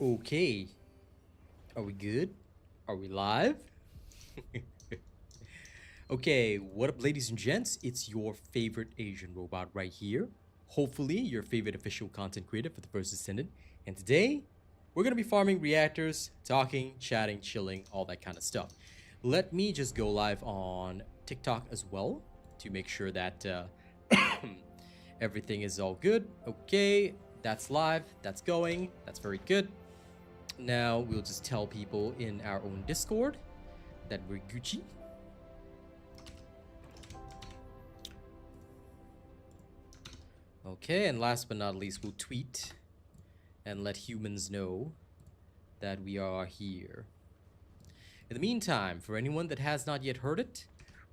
Okay. Are we good? Are we live? Okay, what up, ladies and gents? It's your favorite Asian robot right here. Hopefully, your favorite official content creator for The First Descendant. And today, we're going to be farming reactors, talking, chatting, chilling, all that kind of stuff. Let me just go live on TikTok as well to make sure that everything is all good. Okay, that's live. That's going. That's very good. Now, we'll just tell people in our own Discord that we're Gucci. Okay, and last but not least, we'll tweet and let humans know that we are here. In the meantime, for anyone that has not yet heard it,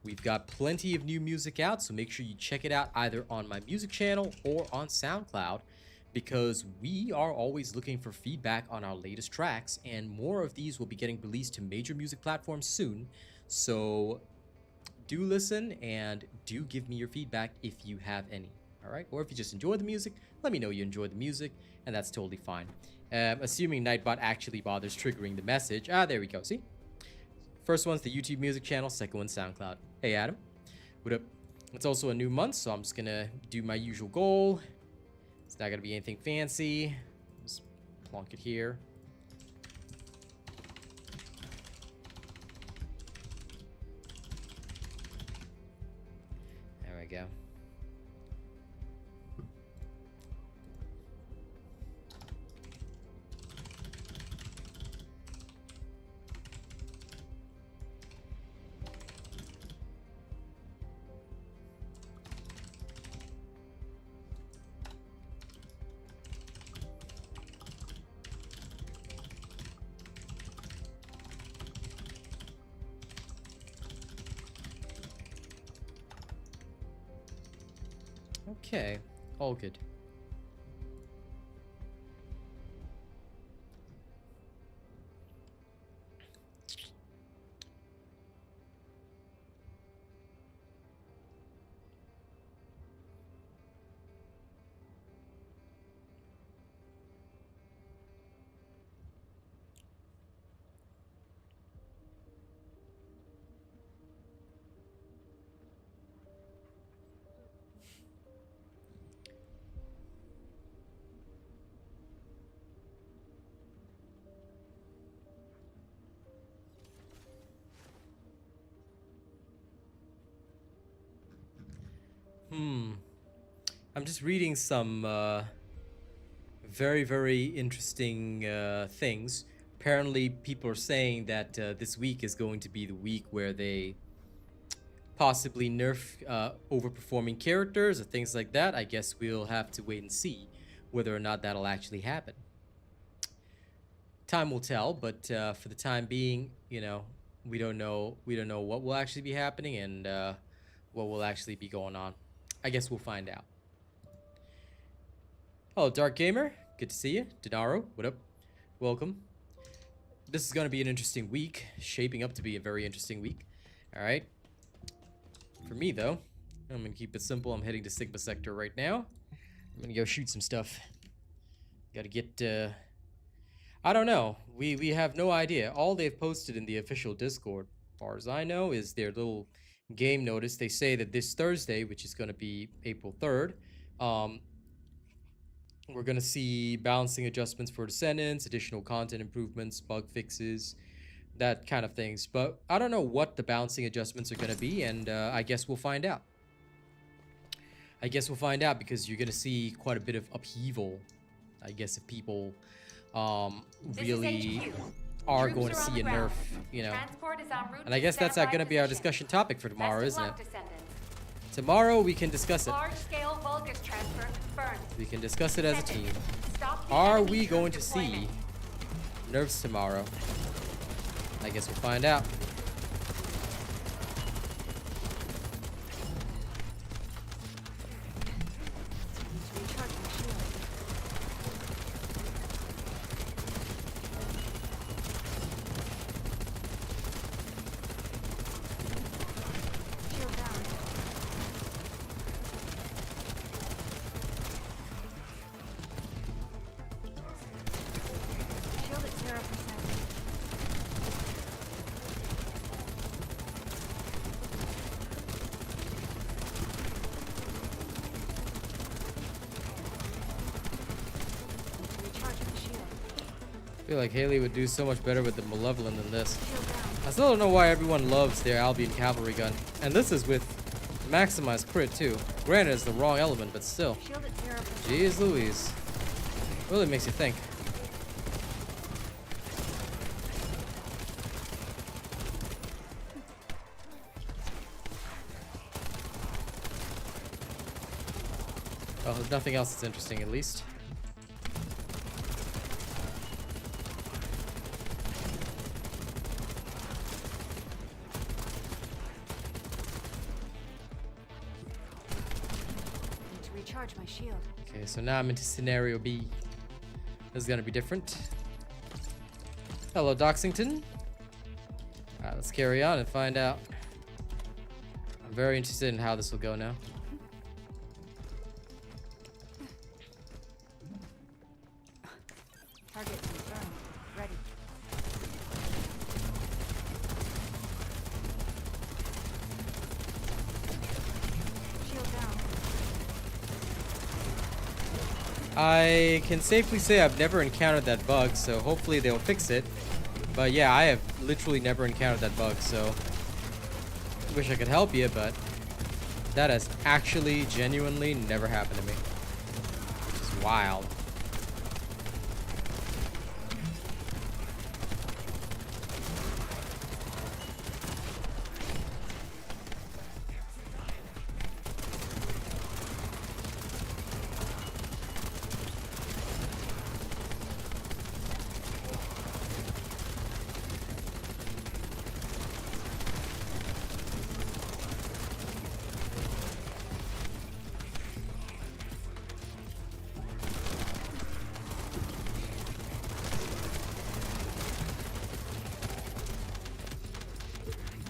we've got plenty of new music out, so make sure you check it out either on my music channel or on SoundCloud, because we are always looking for feedback on our latest tracks, and more of these will be getting released to major music platforms soon. So do listen and do give me your feedback if you have any. All right, or if you just enjoy the music, let me know you enjoy the music, and that's totally fine. Assuming Nightbot actually bothers triggering the message. There we go. See, first one's the YouTube music channel, second one's SoundCloud. Hey Adam, what up? It's also a new month, so I'm just gonna do my usual goal. It's not gonna be anything fancy. Just plonk it here. There we go. Okay, all good. I'm just reading some very interesting things. Apparently, people are saying that this week is going to be the week where they possibly nerf overperforming characters or things like that. I guess we'll have to wait and see whether or not that'll actually happen. Time will tell, but for the time being, you know, we don't know what will actually be happening and what will actually be going on. I guess we'll find out. Oh, Dark Gamer, good to see you. Dinaro, what up? Welcome. This is going to be an interesting week, shaping up to be a very interesting week. All right. For me, though, I'm going to keep it simple. I'm heading to Sigma Sector right now. I'm going to go shoot some stuff. Got to get, I don't know. We have no idea. All they've posted in the official Discord, as far as I know, is their little game notice. They say that this Thursday, which is going to be April 3rd, we're going to see balancing adjustments for Descendants, additional content improvements, bug fixes, that kind of things. But I don't know what the balancing adjustments are going to be, and I guess we'll find out. I guess we'll find out because you're going to see quite a bit of upheaval, I guess, if people really are going to see a nerf, you know. And I guess that's going to be our discussion topic for tomorrow, isn't it? Tomorrow we can discuss it. Large-scale vulgar transfer confirmed. We can discuss it as a team. Are we going to see nerfs tomorrow? I guess we'll find out. feel like Haley would do so much better with the Malevolent than this. Shield down. I still don't know why everyone loves their Albion cavalry gun. And this is with maximized crit too. Granted, it's the wrong element, but still. Shield at 0%. Jeez Louise. Really makes you think. Well, there's nothing else that's interesting, at least. Need to recharge my shield. Okay, so now I'm into scenario B. This is gonna be different. Hello, Doxington. Alright, let's carry on and find out. I'm very interested in how this will go now. Target confirmed. Ready. Shield down. I can safely say I've never encountered that bug, so hopefully they'll fix it. But yeah, I have literally never encountered that bug, so wish I could help you, but that has actually genuinely never happened to me. Which is wild.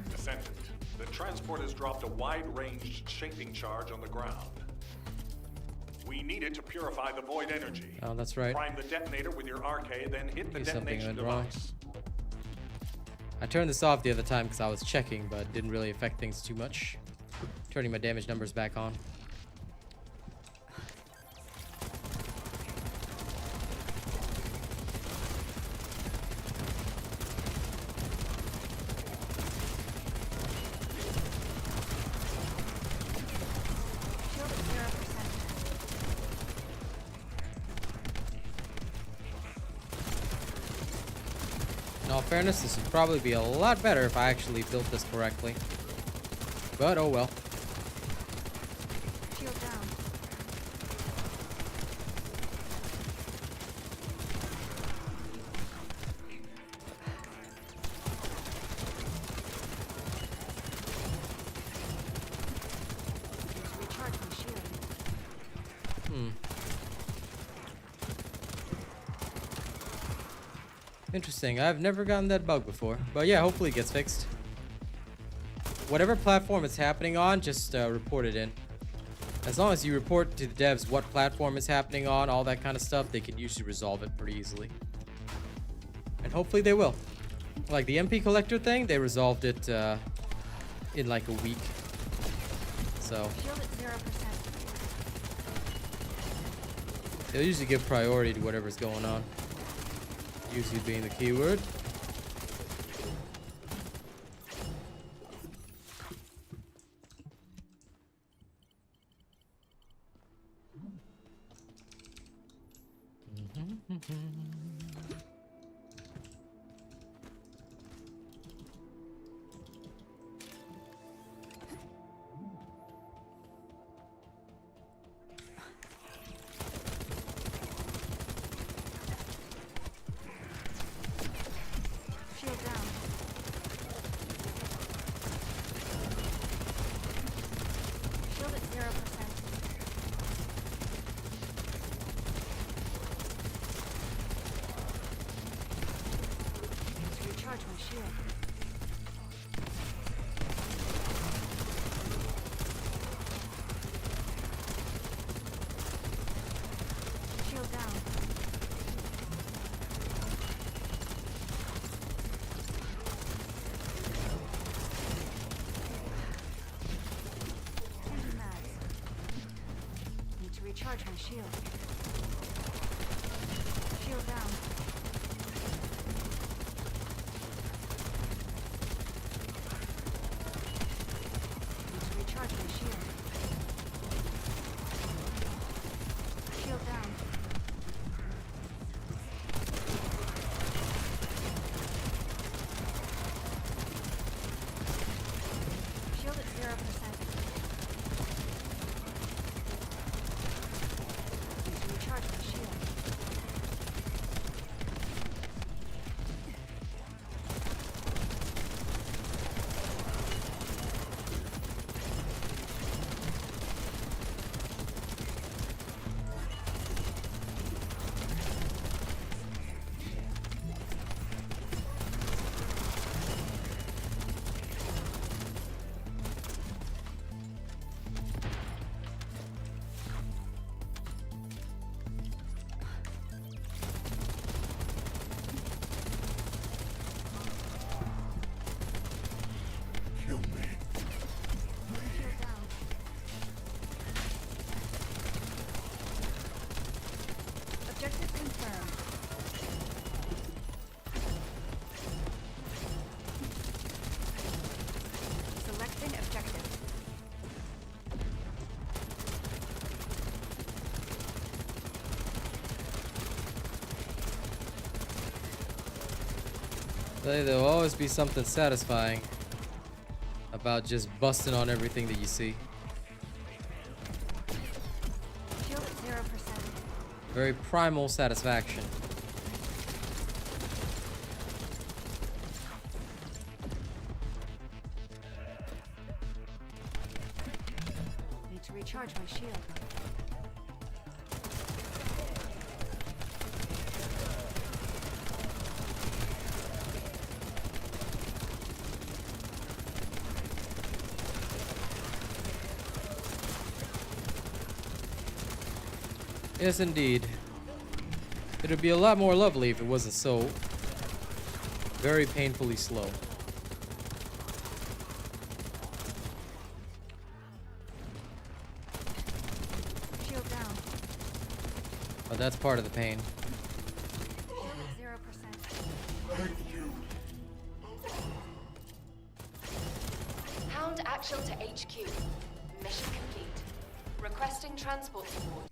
Descendant, the transport has dropped a wide-ranged shaping charge on the ground. We need it to purify the void energy. Oh, that's right. Prime the detonator with your RK, then hit the Maybe something detonation went wrong. device. I turned this off the other time because I was checking, but it didn't really affect things too much. Turning my damage numbers back on. Shield at 0%. In all fairness, this would probably be a lot better if I actually built this correctly. But oh well. Shield down. Need to recharge my shield. Interesting. I've never gotten that bug before. But yeah, hopefully it gets fixed. Whatever platform it's happening on, just report it in. As long as you report to the devs what platform it's happening on, all that kind of stuff, they can usually resolve it pretty easily. And hopefully they will. Like the MP collector thing, they resolved it in like a week. So Shield at 0%. they'll usually give priority to whatever's going on. Usually being the keyword. Shield down. Shield at 0%. Need to recharge my shield. Shield down. Changing mags. Need to recharge my shield. Shield down. confirmed. Selecting objective. There'll always be something satisfying about just busting on everything that you see. Shield at 0%. Very primal satisfaction. Need to recharge my shield. Yes, indeed. It would be a lot more lovely if it wasn't so very painfully slow. Shield down. But that's part of the pain. Shield at 0%. Hound actual to HQ. Mission complete. Requesting transport support.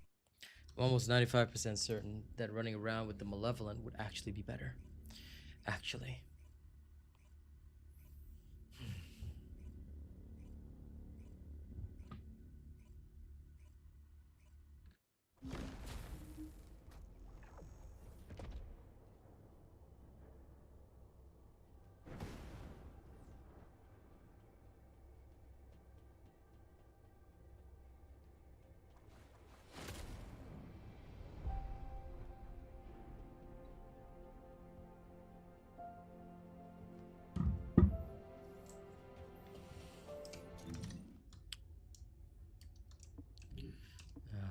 I'm almost 95% certain that running around with the Malevolent would actually be better. Actually.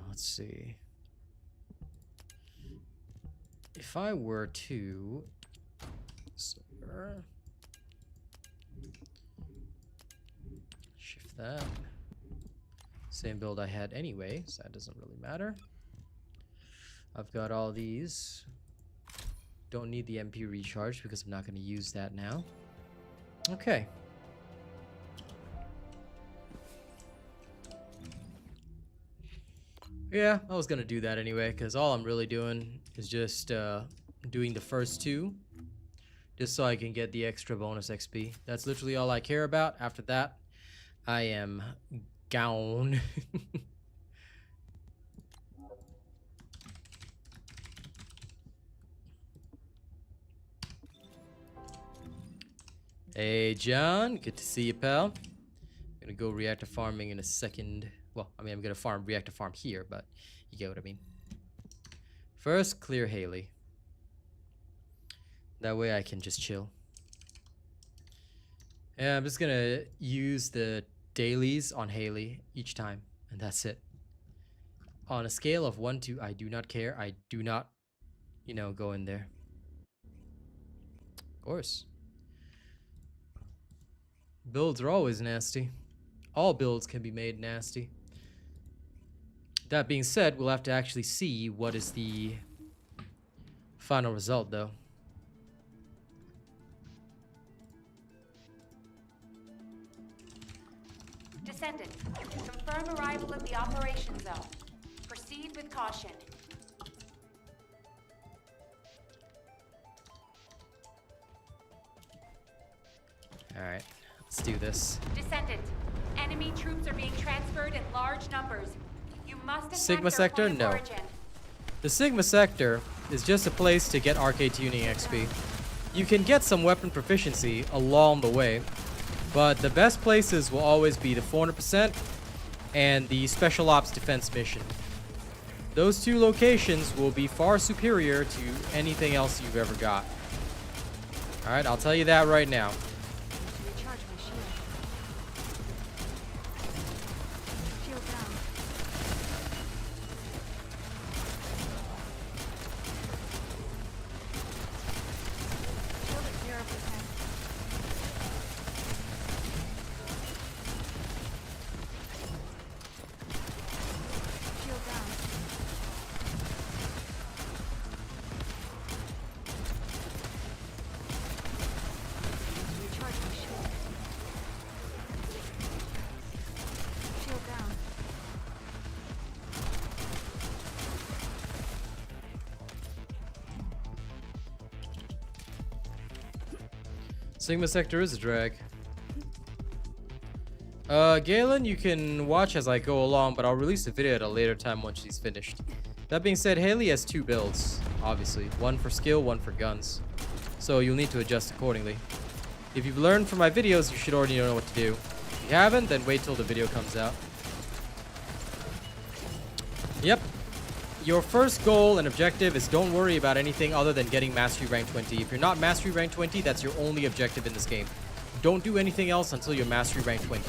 Let's see. If I were to shift that, same build I had anyway, so that doesn't really matter. I've got all these. Don't need the MP recharge because I'm not going to use that now. Okay. Yeah, I was gonna do that anyway, because all I'm really doing is just doing the first two, just so I can get the extra bonus XP. That's literally all I care about. After that, I am gone. Hey, John, good to see you, pal. I'm gonna go reactor farming in a second. Well, I mean, I'm gonna farm reactor farm here, but you get what I mean. First, clear Haley. That way I can just chill. Yeah, I'm just gonna use the dailies on Haley each time, and that's it. On a scale of 1 to I do not care, I do not, you know, go in there. Of course. Builds are always nasty. All builds can be made nasty. That being said, we'll have to actually see what is the final result, though. Descendant, confirm arrival at the operation zone. Proceed with caution. Alright, let's do this. Descendant, enemy troops are being transferred in large numbers. You must attack Sigma their sector? point of No. origin. The Sigma sector is just a place to get arcade tuning XP. You can get some weapon proficiency along the way, but the best places will always be the 400% and the Special Ops Defense mission. Those two locations will be far superior to anything else you've ever got. Alright, I'll tell you that right now. Need to recharge my shield. Shield down. Shield at 0%. Shield down. Sigma Sector is a drag. Galen, you can watch as I go along, but I'll release a video at a later time once she's finished. That being said, Haley has 2 builds, obviously. One for skill, one for guns. So you'll need to adjust accordingly. If you've learned from my videos, you should already know what to do. If you haven't, then wait till the video comes out. Yep. Your first goal and objective is don't worry about anything other than getting Mastery Rank 20. If you're not Mastery Rank 20, that's your only objective in this game. Don't do anything else until you're Mastery Rank 20.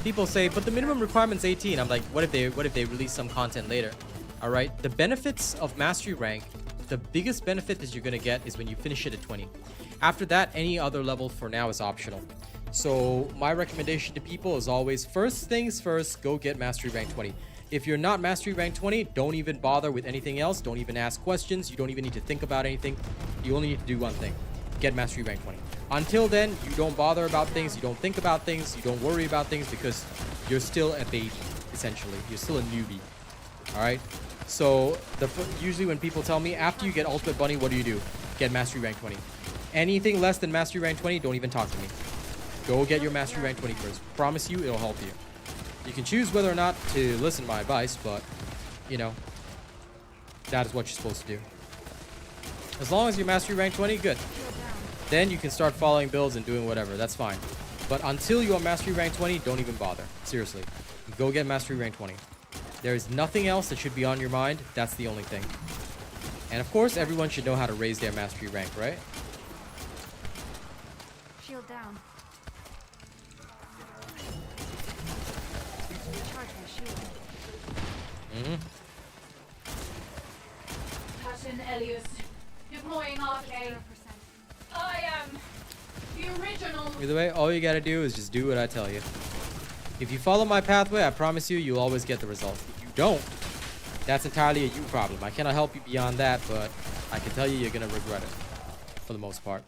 People say, but the minimum requirement's 18. I'm like, what if they release some content later? Alright, the benefits of Mastery Rank, the biggest benefit that you're going to get is when you finish it at 20. After that, any other level for now is optional. So my recommendation to people is always, first things first, go get Mastery Rank 20. If you're not Mastery Rank 20, don't even bother with anything else. Don't even ask questions. You don't even need to think about anything. You only need to do one thing. Get Mastery Rank 20. Until then, you don't bother about things. You don't think about things. You don't worry about things because you're still a baby, essentially. You're still a newbie. Alright? So, usually when people tell me, after you get Ultimate Bunny, what do? Get Mastery Rank 20. Anything less than Mastery Rank 20, don't even talk to me. Go get your Mastery Rank 20 first. Promise you, it'll help you. You can choose whether or not to listen to my advice, but, you know, that is what you're supposed to do. As long as you're Mastery Rank 20, good. Then you can start following builds and doing whatever. That's fine. But until you are Mastery Rank 20, don't even bother. Seriously. Go get Mastery Rank 20. There is nothing else that should be on your mind. That's the only thing. And of course, everyone should know how to raise their Mastery Rank, right? Shield down. Recharge my shield. Passion Elias. Deploying RK. 0%. I am the original. Either way, all you gotta do is just do what I tell you. If you follow my pathway, I promise you, you'll always get the result. If you don't, that's entirely a you problem. I cannot help you beyond that, but I can tell you you're gonna regret it. For the most part.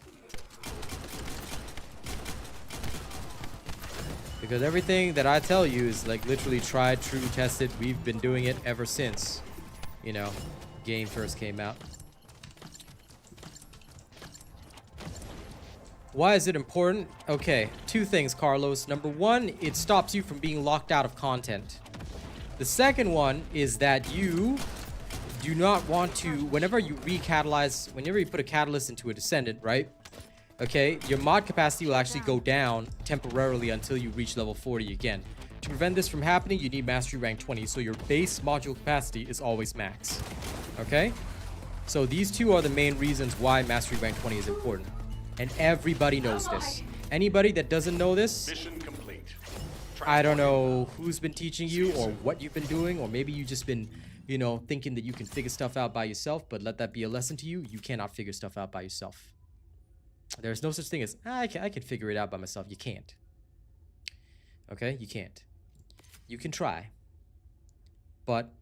Because everything that I tell you is like literally tried, true, tested. We've been doing it ever since, you know, game first came out. Why is it important? Okay, 2 things, Carlos. Number 1, it stops you from being locked out of content. The second one is that you do not want to, whenever you recatalyze, whenever you put a catalyst into a descendant, right? Okay, your mod capacity will actually go down temporarily until you reach level 40 again. To prevent this from happening, you need Mastery Rank 20, so your base module capacity is always max. Okay? So these 2 are the main reasons why Mastery Rank 20 is important. And everybody knows this. Anybody that doesn't know this, Mission complete. I don't know who's been teaching you or what you've been doing, or maybe you've just been, you know, thinking that you can figure stuff out by yourself, but let that be a lesson to you. You cannot figure stuff out by yourself. There's no such thing as, I can figure it out by myself. You can't. Okay? You can't. You can try. But,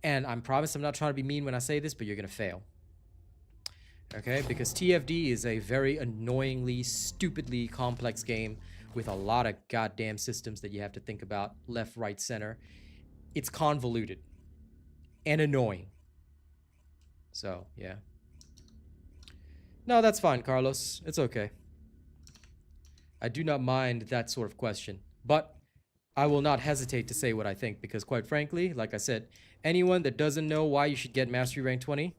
and I promise I'm not trying to be mean when I say this, but you're going to fail. Okay, because TFD is a very annoyingly, stupidly complex game with a lot of goddamn systems that you have to think about, left, right, center. It's convoluted and annoying. So, yeah. No, that's fine, Carlos. It's okay. I do not mind that sort of question, but I will not hesitate to say what I think because, quite frankly, like I said, anyone that doesn't know why you should get Mastery Rank 20,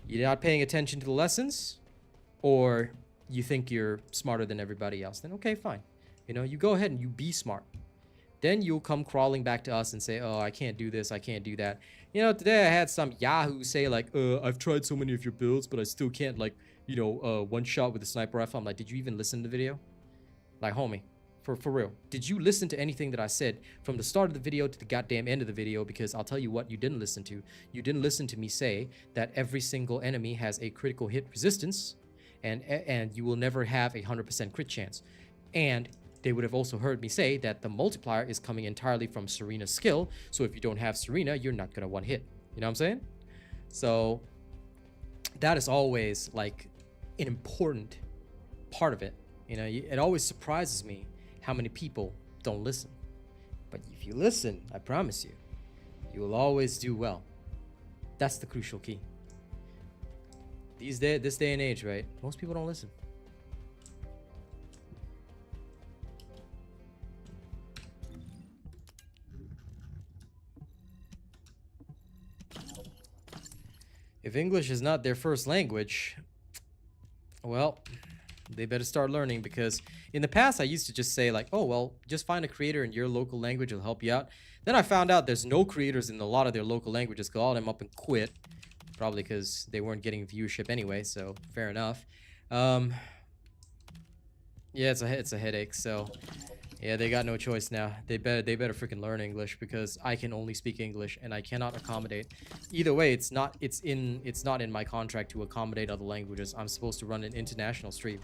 you're not paying attention to the lessons, or you think you're smarter than everybody else, then okay, fine. You know, you go ahead and you be smart. Then you'll come crawling back to us and say, oh, I can't do this, I can't do that. You know, today I had some Yahoo say like, I've tried so many of your builds, but I still can't, like, you know, one shot with a sniper rifle. I'm like, did you even listen to the video? Like, homie, for real. Did you listen to anything that I said from the start of the video to the goddamn end of the video? Because I'll tell you what you didn't listen to. You didn't listen to me say that every single enemy has a critical hit resistance, and you will never have a 100% crit chance. And they would have also heard me say that the multiplier is coming entirely from Serena's skill. So if you don't have Serena, you're not going to one hit. You know what I'm saying? So that is always like an important part of it. You know, it always surprises me how many people don't listen. But if you listen, I promise you, you will always do well. That's the crucial key. This day and age, right? Most people don't listen. If English is not their first language, well, they better start learning, because in the past I used to just say like, oh, well, just find a creator in your local language, it'll help you out. Then I found out there's no creators in a lot of their local languages, called them up and quit. Probably because they weren't getting viewership anyway, so fair enough. Yeah, it's a headache, so yeah, they got no choice now. They better freaking learn English, because I can only speak English and I cannot accommodate. Either way, it's not in my contract to accommodate other languages. I'm supposed to run an international stream.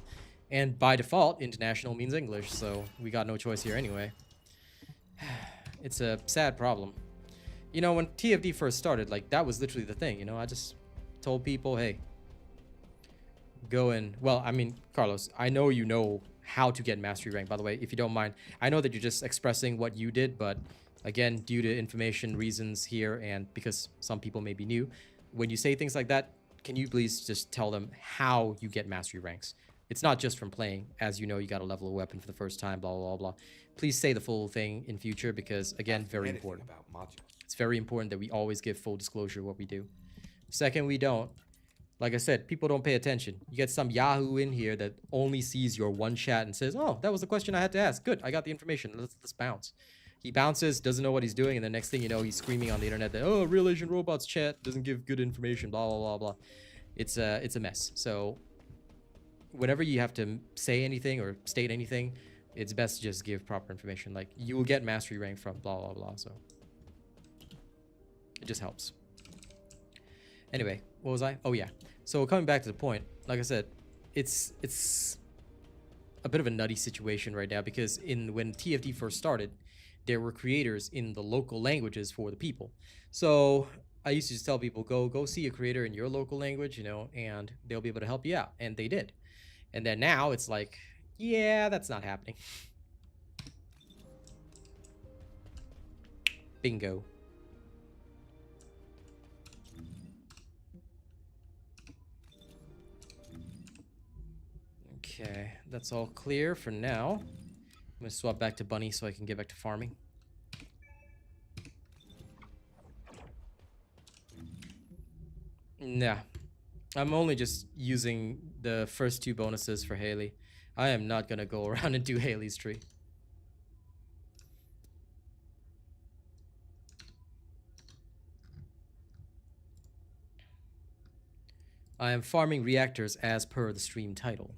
And by default, international means English, so we got no choice here anyway. It's a sad problem. You know, when TFD first started, like, that was literally the thing, you know? I just told people, hey, go in. Well, I mean, Carlos, I know you know how to get mastery rank, by the way, if you don't mind. I know that you're just expressing what you did, but again, due to information reasons here, and because some people may be new, when you say things like that, can you please just tell them how you get mastery ranks? It's not just from playing. As you know, you got to level a weapon for the first time, blah, blah, blah, blah. Please say the full thing in future, because, again, very important. It's very important that we always give full disclosure of what we do. Second, we don't. Like I said, people don't pay attention. You get some Yahoo in here that only sees your one chat and says, oh, that was the question I had to ask. Good, I got the information. Let's bounce. He bounces, doesn't know what he's doing, and the next thing you know, he's screaming on the internet that, oh, RealAsianRobot's chat doesn't give good information, blah, blah, blah, blah. It's a mess. So whenever you have to say anything or state anything, it's best to just give proper information. Like, you will get mastery rank from blah, blah, blah. So it just helps. Anyway, what was I? Oh, yeah. So coming back to the point, like I said, it's a bit of a nutty situation right now, because when TFD first started, there were creators in the local languages for the people. So I used to just tell people, go see a creator in your local language, you know, and they'll be able to help you out. And they did. And then now it's like, yeah, that's not happening. Bingo. Okay, that's all clear for now. I'm gonna swap back to Bunny so I can get back to farming. Nah, I'm only just using the first two bonuses for Haley. I am not gonna go around and do Haley's tree. I am farming reactors as per the stream title.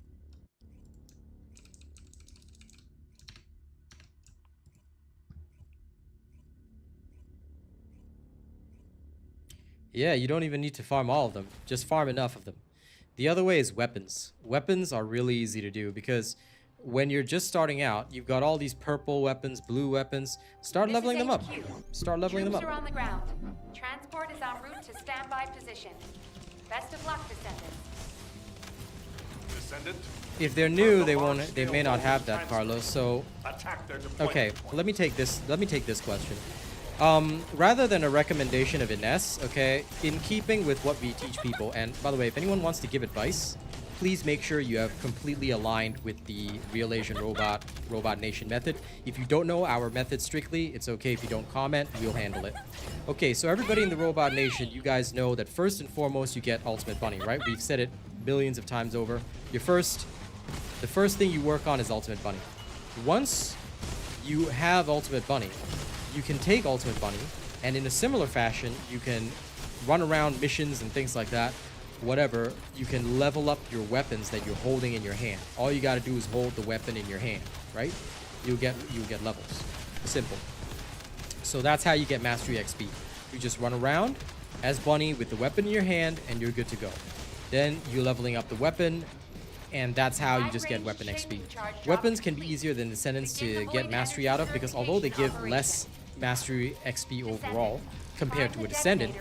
Yeah, you don't even need to farm all of them. Just farm enough of them. The other way is weapons. Weapons are really easy to do, because when you're just starting out, you've got all these purple weapons, blue weapons. Start leveling them up. Start leveling them up. Troops are on the ground. Transport is en route to standby position. Best of luck, Descendant. Descendant? If they're new, they may not have that, Carlos. So, Attack their deployment. okay, let me take this question. Rather than a recommendation of Ines, okay, in keeping with what we teach people, and by the way, if anyone wants to give advice, please make sure you have completely aligned with the RealAsianRobot Robot Nation method. If you don't know our method strictly, it's okay if you don't comment, we'll handle it. Okay, so everybody in the Robot Nation, you guys know that first and foremost you get Ultimate Bunny, right? We've said it billions of times over. The first thing you work on is Ultimate Bunny. Once you have Ultimate Bunny, you can take Ultimate Bunny, and in a similar fashion, you can run around missions and things like that. Whatever, you can level up your weapons that you're holding in your hand. All you gotta do is hold the weapon in your hand, right? You'll get levels. Simple. So that's how you get Mastery XP. You just run around as Bunny with the weapon in your hand, and you're good to go. Then you're leveling up the weapon, and that's how you just get weapon XP. Weapons can be easier than Descendants to get mastery out of, because although they give less mastery XP overall compared to a Descendant,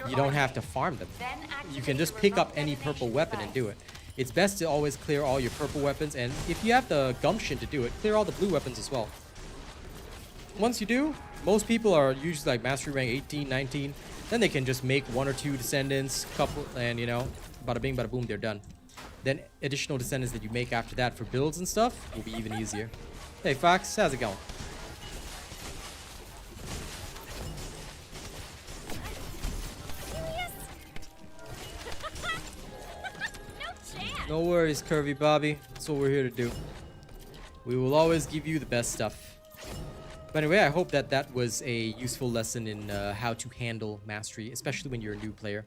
you don't have to farm them. You can just pick up any purple weapon and do it. It's best to always clear all your purple weapons, and if you have the gumption to do it, clear all the blue weapons as well. Once you do, most people are usually like mastery rank 18, 19, then they can just make one or two Descendants, couple, and you know, bada bing, bada boom, they're done. Then additional Descendants that you make after that for builds and stuff will be even easier. Hey Fox, how's it going? No worries, Curvy Bobby. That's what we're here to do. We will always give you the best stuff. But anyway, I hope that that was a useful lesson in how to handle mastery, especially when you're a new player.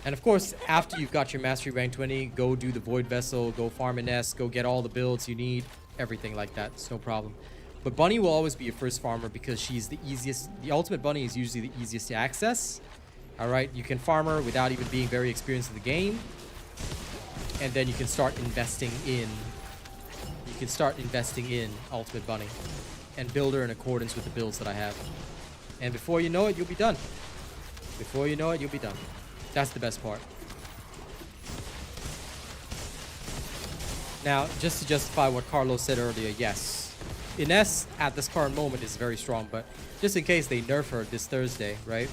And of course, after you've got your mastery rank 20, go do the void vessel, go farm an S, go get all the builds you need, everything like that. It's no problem. But Bunny will always be your first farmer because she's the easiest. The ultimate Bunny is usually the easiest to access. Alright, you can farm her without even being very experienced in the game. And then you can start investing in... You can start investing in Ultimate Bunny. And build her in accordance with the builds that I have. And before you know it, you'll be done. Before you know it, you'll be done. That's the best part. Now, just to justify what Carlos said earlier, yes. Ines, at this current moment, is very strong, but just in case they nerf her this Thursday, right?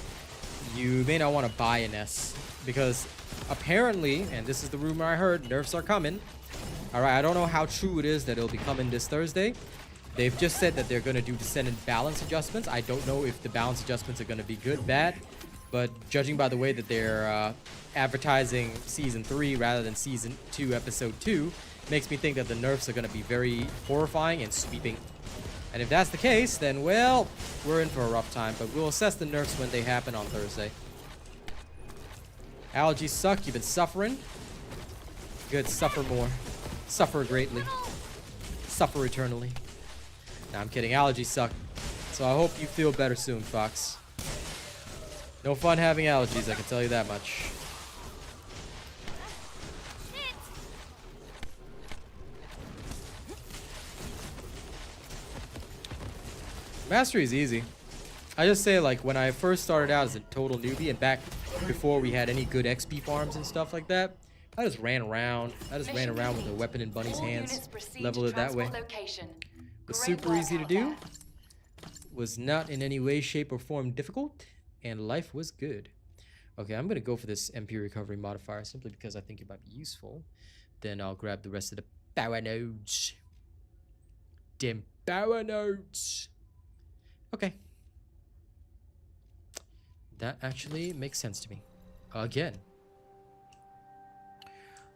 You may not want to buy Ines, because apparently, and this is the rumor I heard, nerfs are coming. Alright, I don't know how true it is that it'll be coming this Thursday. They've just said that they're going to do Descendant balance adjustments. I don't know if the balance adjustments are going to be good, bad. But judging by the way that they're advertising Season 3 rather than Season 2, Episode 2, makes me think that the nerfs are going to be very horrifying and sweeping. And if that's the case, then, well, we're in for a rough time. But we'll assess the nerfs when they happen on Thursday. Allergies suck. You've been suffering. Good. Suffer more. Suffer greatly. Suffer eternally. Nah, I'm kidding. Allergies suck. So I hope you feel better soon, Fox. No fun having allergies, I can tell you that much. Mastery is easy. I just say, like, when I first started out as a total newbie and back before we had any good XP farms and stuff like that, I just ran around. I just ran around with a weapon in Bunny's hands. Leveled it that way. It was super easy to do. Was not in any way, shape, or form difficult. And life was good. Okay, I'm going to go for this MP recovery modifier simply because I think it might be useful. Then I'll grab the rest of the power nodes. Dim power nodes. Okay. That actually makes sense to me. Again.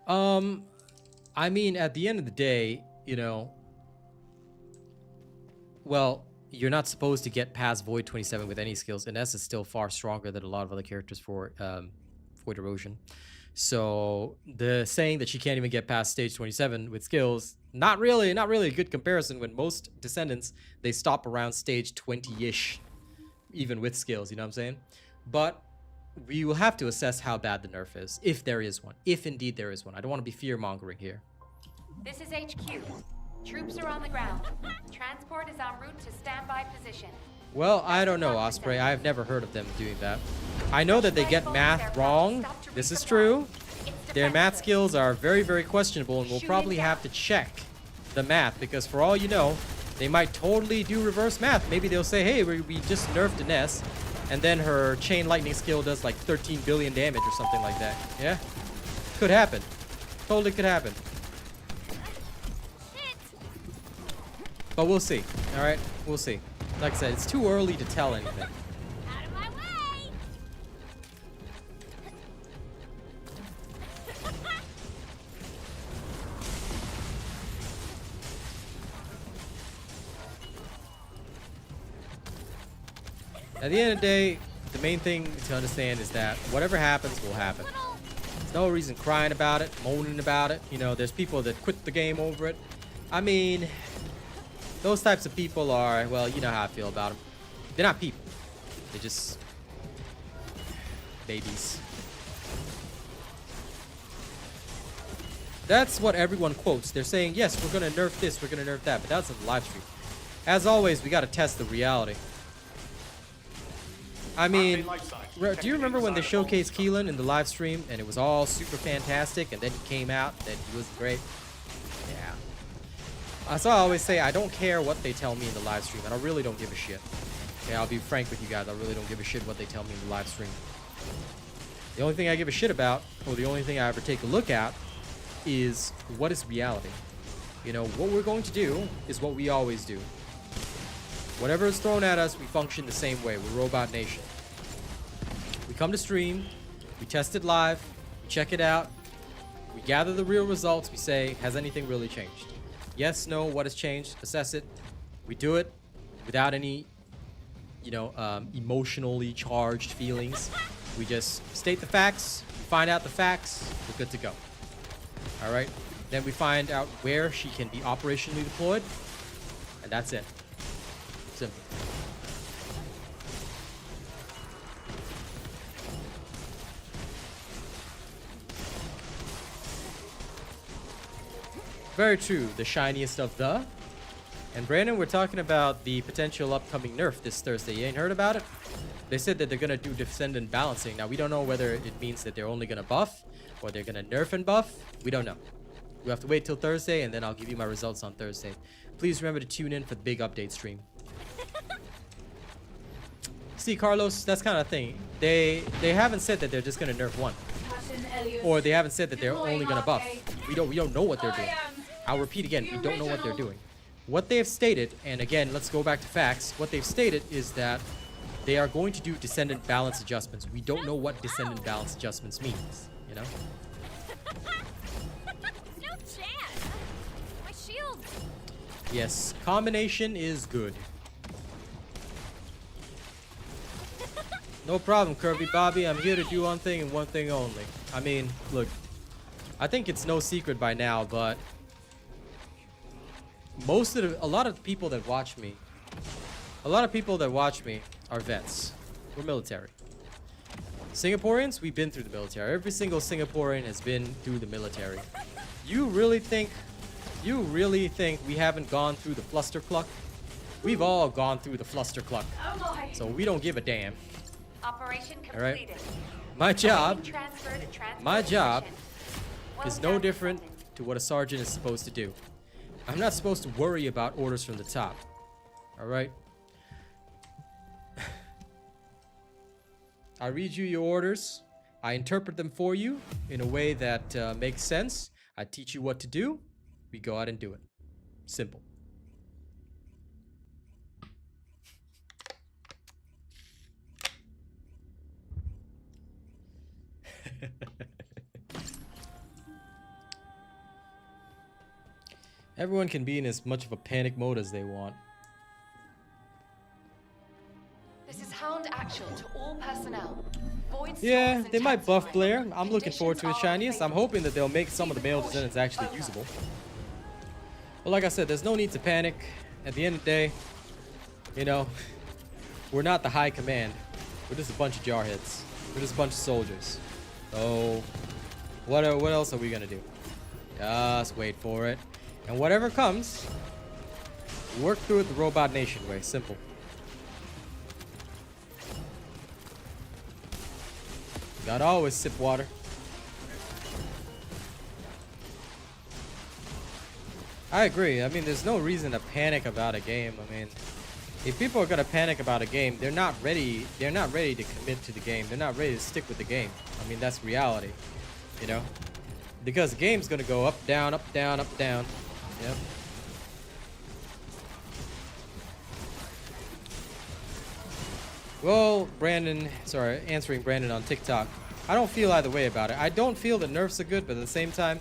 I mean, at the end of the day, you know, well, you're not supposed to get past Void 27 with any skills. Ines is still far stronger than a lot of other characters for Void Erosion. So the saying that she can't even get past stage 27 with skills, not really a good comparison when most Descendants, they stop around stage 20-ish, even with skills, you know what I'm saying? But we will have to assess how bad the nerf is, if there is one. If indeed there is one. I don't want to be fear-mongering here. This is HQ. Troops are on the ground. Transport is en route to standby position. Well, I don't know, Osprey. I've never heard of them doing that. I know that they get math wrong. This is true. Their math skills are very, very questionable, and we'll probably have to check the math, because for all you know, they might totally do reverse math. Maybe they'll say, hey, we just nerfed Ines, and then her chain lightning skill does like 13 billion damage or something like that. Yeah? Could happen. Totally could happen. But we'll see. Alright? We'll see. Like I said, it's too early to tell anything. Out of my way! At the end of the day, the main thing to understand is that whatever happens will happen. There's no reason crying about it, moaning about it. You know, there's people that quit the game over it. I mean, those types of people are, well, you know how I feel about them. They're not people. They're just babies. That's what everyone quotes. They're saying, yes, we're going to nerf this, we're going to nerf that. But that's in the live stream. As always, we got to test the reality. I mean, do you remember when they showcased Keelan in the live stream and it was all super fantastic, and then he came out and he was great? Yeah. So I always say, I don't care what they tell me in the live stream, and I really don't give a shit. Okay, I'll be frank with you guys. I really don't give a shit what they tell me in the live stream. The only thing I give a shit about, or the only thing I ever take a look at, is what is reality. You know, what we're going to do is what we always do. Whatever is thrown at us, we function the same way. We're Robot Nation. We come to stream, we test it live, we check it out, We gather the real results. We say, has anything really changed? Yes, no, what has changed? Assess it. We do it without any, emotionally charged feelings. We just state the facts, we find out the facts, we're good to go. All right. Then we find out where she can be operationally deployed, and that's it. Simple. Very true. The shiniest of the. And Brandon, we're talking about the potential upcoming nerf this Thursday. You ain't heard about it? They said that they're going to do Descendant balancing. Now, we don't know whether it means that they're only going to buff or they're going to nerf and buff. We don't know. We have to wait till Thursday, and then I'll give you my results on Thursday. Please remember to tune in for the big update stream. See, Carlos, that's kind of thing. They haven't said that they're just going to nerf one. Or they haven't said that they're only going to buff. We don't know what they're doing. I'll repeat again, we don't know what they're doing. What they have stated, and again, let's go back to facts. What they've stated is that they are going to do Descendant balance adjustments. We don't know what Descendant balance adjustments means, you know? No chance. My shield. Yes, combination is good. No problem, Kirby Bobby. I'm here to do one thing and one thing only. I mean, look, I think it's no secret by now, but a lot of the people that watch me, are vets. We're military. Singaporeans, we've been through the military. Every single Singaporean has been through the military. You really think we haven't gone through the flustercluck? We've all gone through the flustercluck. So we don't give a damn. Operation completed. All right. My job Transfer to transfer is position. no Well different done, to what a sergeant is supposed to do. I'm not supposed to worry about orders from the top. All right? I read you your orders. I interpret them for you in a way that makes sense. I teach you what to do. We go out and do it. Simple. Everyone can be in as much of a panic mode as they want. This is Hound Actual to all personnel. Void Yeah, storms they might buff intensifying. Blair. I'm looking forward to his shiniest. I'm hoping that they'll make some of the male descendants actually usable. But like I said, there's no need to panic. At the end of the day, we're not the high command. We're just a bunch of jarheads. We're just a bunch of soldiers. So, what else are we gonna do? Just wait for it. And whatever comes, work through it the Robot Nation way. Simple. Gotta always sip water. I agree. I mean, there's no reason to panic about a game. I mean, if people are gonna panic about a game, they're not ready. They're not ready to commit to the game. They're not ready to stick with the game. I mean, that's reality, because the game's gonna go up, down, up, down, up, down. Yep. Well, answering Brandon on TikTok. I don't feel either way about it. I don't feel that nerfs are good, but at the same time,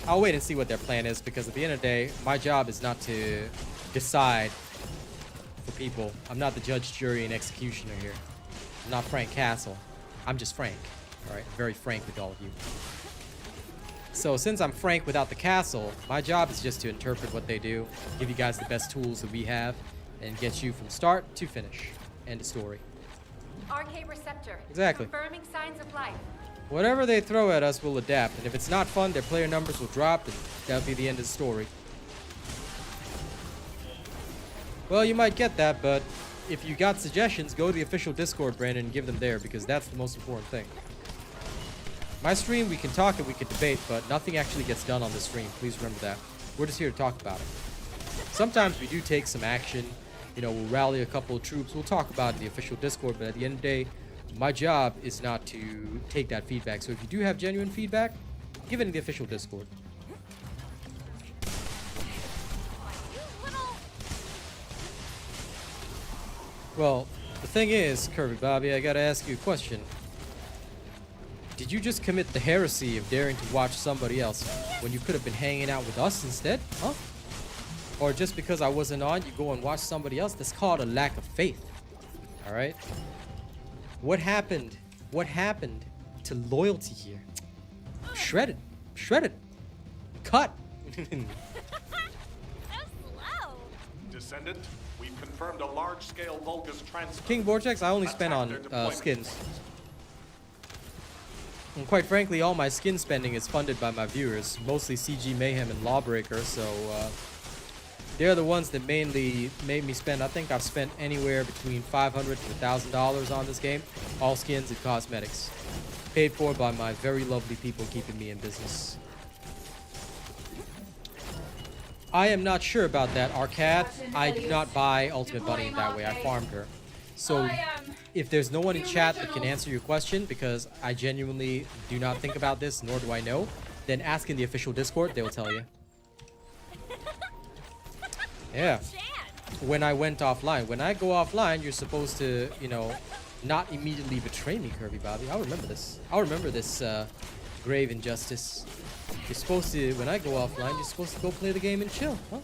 I'll wait and see what their plan is, because at the end of the day, my job is not to decide for people. I'm not the judge, jury, and executioner here. I'm not Frank Castle. I'm just Frank. All right, very frank with all of you. So since I'm Frank without the castle, my job is just to interpret what they do, give you guys the best tools that we have, and get you from start to finish. End of story. RK receptor. Exactly. Confirming signs of life. Whatever they throw at us, we'll adapt. And if it's not fun, their player numbers will drop, and that'll be the end of the story. Well, you might get that, but if you got suggestions, go to the official Discord, Brandon, and give them there, because that's the most important thing. My stream, we can talk and we can debate, but nothing actually gets done on the stream. Please remember that. We're just here to talk about it. Sometimes we do take some action. We'll rally a couple of troops. We'll talk about it in the official Discord, but at the end of the day, my job is not to take that feedback. So if you do have genuine feedback, give it in the official Discord. Well, the thing is, Kirby Bobby, I gotta ask you a question. Did you just commit the heresy of daring to watch somebody else when you could have been hanging out with us instead? Huh? Or just because I wasn't on, you go and watch somebody else? That's called a lack of faith. Alright? What happened? What happened to loyalty here? Shredded. Shredded. Cut. So slow. Descendant, we've confirmed a large-scale Vulgus transfer. King Vortex, I only spend on skins. And quite frankly, all my skin spending is funded by my viewers. Mostly CG Mayhem and Lawbreaker, so they're the ones that mainly made me spend. I think I've spent anywhere between $500 to $1,000 on this game. All skins and cosmetics. Paid for by my very lovely people keeping me in business. I am not sure about that, Arcad. I do not buy Ultimate Bunny in that way. I farmed her. So if there's no one in chat that can answer your question, because I genuinely do not think about this, nor do I know, then ask in the official Discord. They will tell you. Yeah. When I went offline. When I go offline, you're supposed to, you know, not immediately betray me, Kirby Bobby. I'll remember this. I'll remember this grave injustice. You're supposed to, when I go offline, you're supposed to go play the game and chill, huh?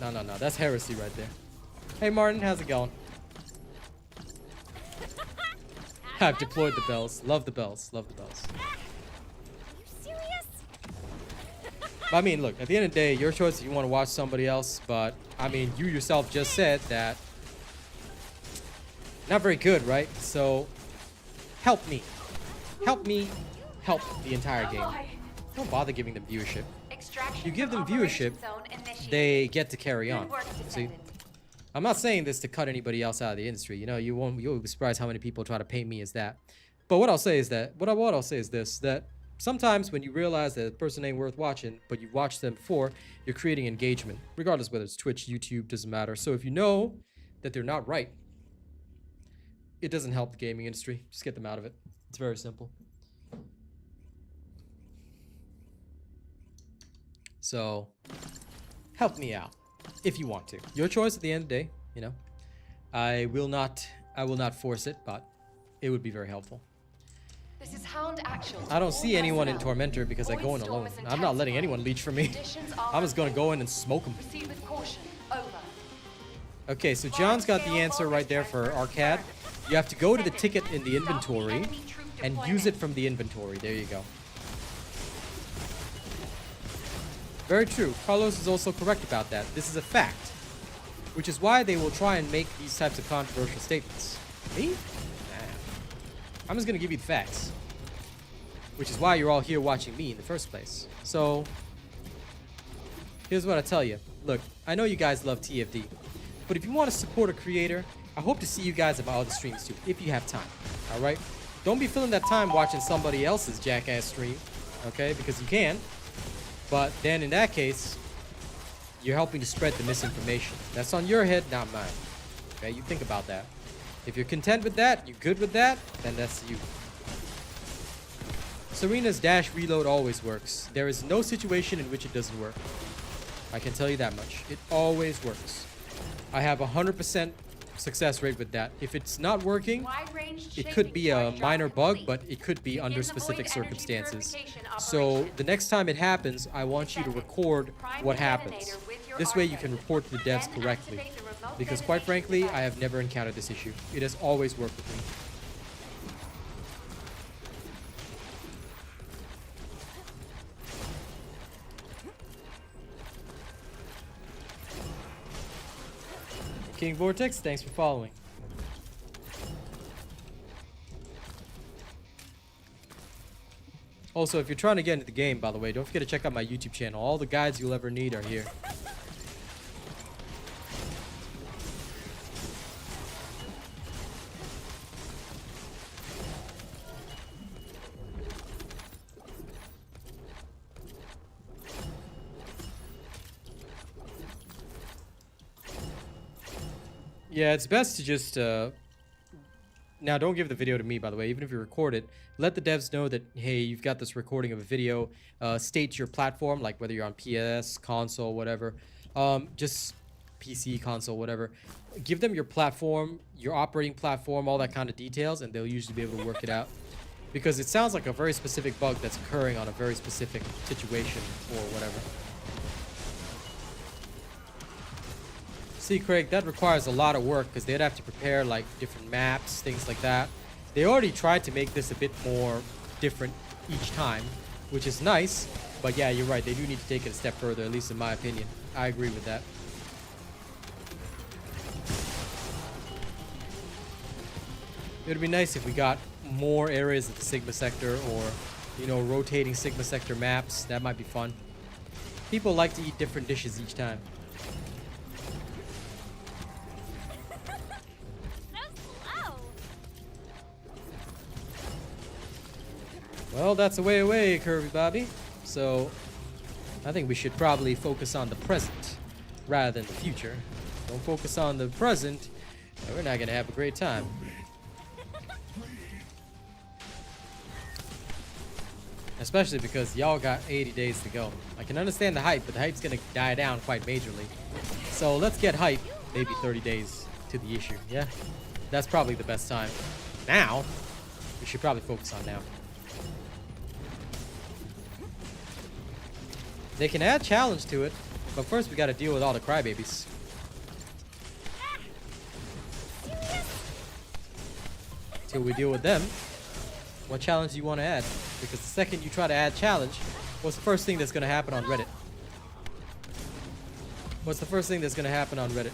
No, no, no. That's heresy right there. Hey, Martin. How's it going? I've deployed the bells. Love the bells. Love the bells. Are you serious? But I mean, look, at the end of the day, your choice if you want to watch somebody else. But, I mean, you yourself just said that. Not very good, right? So, help me. Help me help the entire game. Don't bother giving them viewership. You give them viewership, they get to carry on. See? I'm not saying this to cut anybody else out of the industry. You know, you'll be surprised how many people try to paint me as that. But what I'll say is that, what I'll say is this, that sometimes when you realize that a person ain't worth watching, but you've watched them before, you're creating engagement. Regardless whether it's Twitch, YouTube, doesn't matter. So if you know that they're not right, it doesn't help the gaming industry. Just get them out of it. It's very simple. So, help me out if you want to. Your choice at the end of the day, you know. I will not force it, but it would be very helpful. This is Hound Actual. I don't see anyone in Tormentor because I go in alone. I'm not letting anyone leech from me. I'm just going to go in and smoke them. Proceed with caution. Over. Okay, so John's got the answer right there for Arcad. You have to go to the ticket in the inventory and use it from the inventory. There you go. Very true. Carlos is also correct about that. This is a fact. Which is why they will try and make these types of controversial statements. Me? Nah. I'm just going to give you the facts. Which is why you're all here watching me in the first place. So, here's what I tell you. Look, I know you guys love TFD. But if you want to support a creator, I hope to see you guys at my other streams too, if you have time. Alright? Don't be filling that time watching somebody else's jackass stream. Okay? Because you can. But then in that case, you're helping to spread the misinformation. That's on your head, not mine. Okay, you think about that. If you're content with that, you're good with that, then that's you. Serena's dash reload always works. There is no situation in which it doesn't work. I can tell you that much. It always works. I have 100% success rate with that. If it's not working, it could be a minor bug, but it could be under specific circumstances. So the next time it happens, I want you to record what happens. This way you can report to the devs correctly. Because quite frankly, I have never encountered this issue. It has always worked with me. King Vortex, thanks for following. Also, if you're trying to get into the game, by the way, don't forget to check out my YouTube channel. All the guides you'll ever need are here. Yeah, it's best to just, now don't give the video to me, by the way, even if you record it. Let the devs know that, hey, you've got this recording of a video. State your platform, like whether you're on PS, console, whatever. Just PC, console, whatever. Give them your platform, your operating platform, all that kind of details, and they'll usually be able to work it out. Because it sounds like a very specific bug that's occurring on a very specific situation or whatever. See, Craig, that requires a lot of work because they'd have to prepare like different maps, things like that. They already tried to make this a bit more different each time, which is nice. But yeah, you're right. They do need to take it a step further, at least in my opinion. I agree with that. It would be nice if we got more areas of the Sigma sector or, you know, rotating Sigma sector maps. That might be fun. People like to eat different dishes each time. Well, that's a way away, Curvy Bobby. So, I think we should probably focus on the present rather than the future. Don't focus on the present, and we're not gonna have a great time. Especially because y'all got 80 days to go. I can understand the hype, but the hype's gonna die down quite majorly. So let's get hype, maybe 30 days to the issue, yeah? That's probably the best time. Now, we should probably focus on now. They can add challenge to it, but first we gotta deal with all the crybabies. Till we deal with them, what challenge do you want to add? Because the second you try to add challenge, what's the first thing that's gonna happen on Reddit? What's the first thing that's gonna happen on Reddit?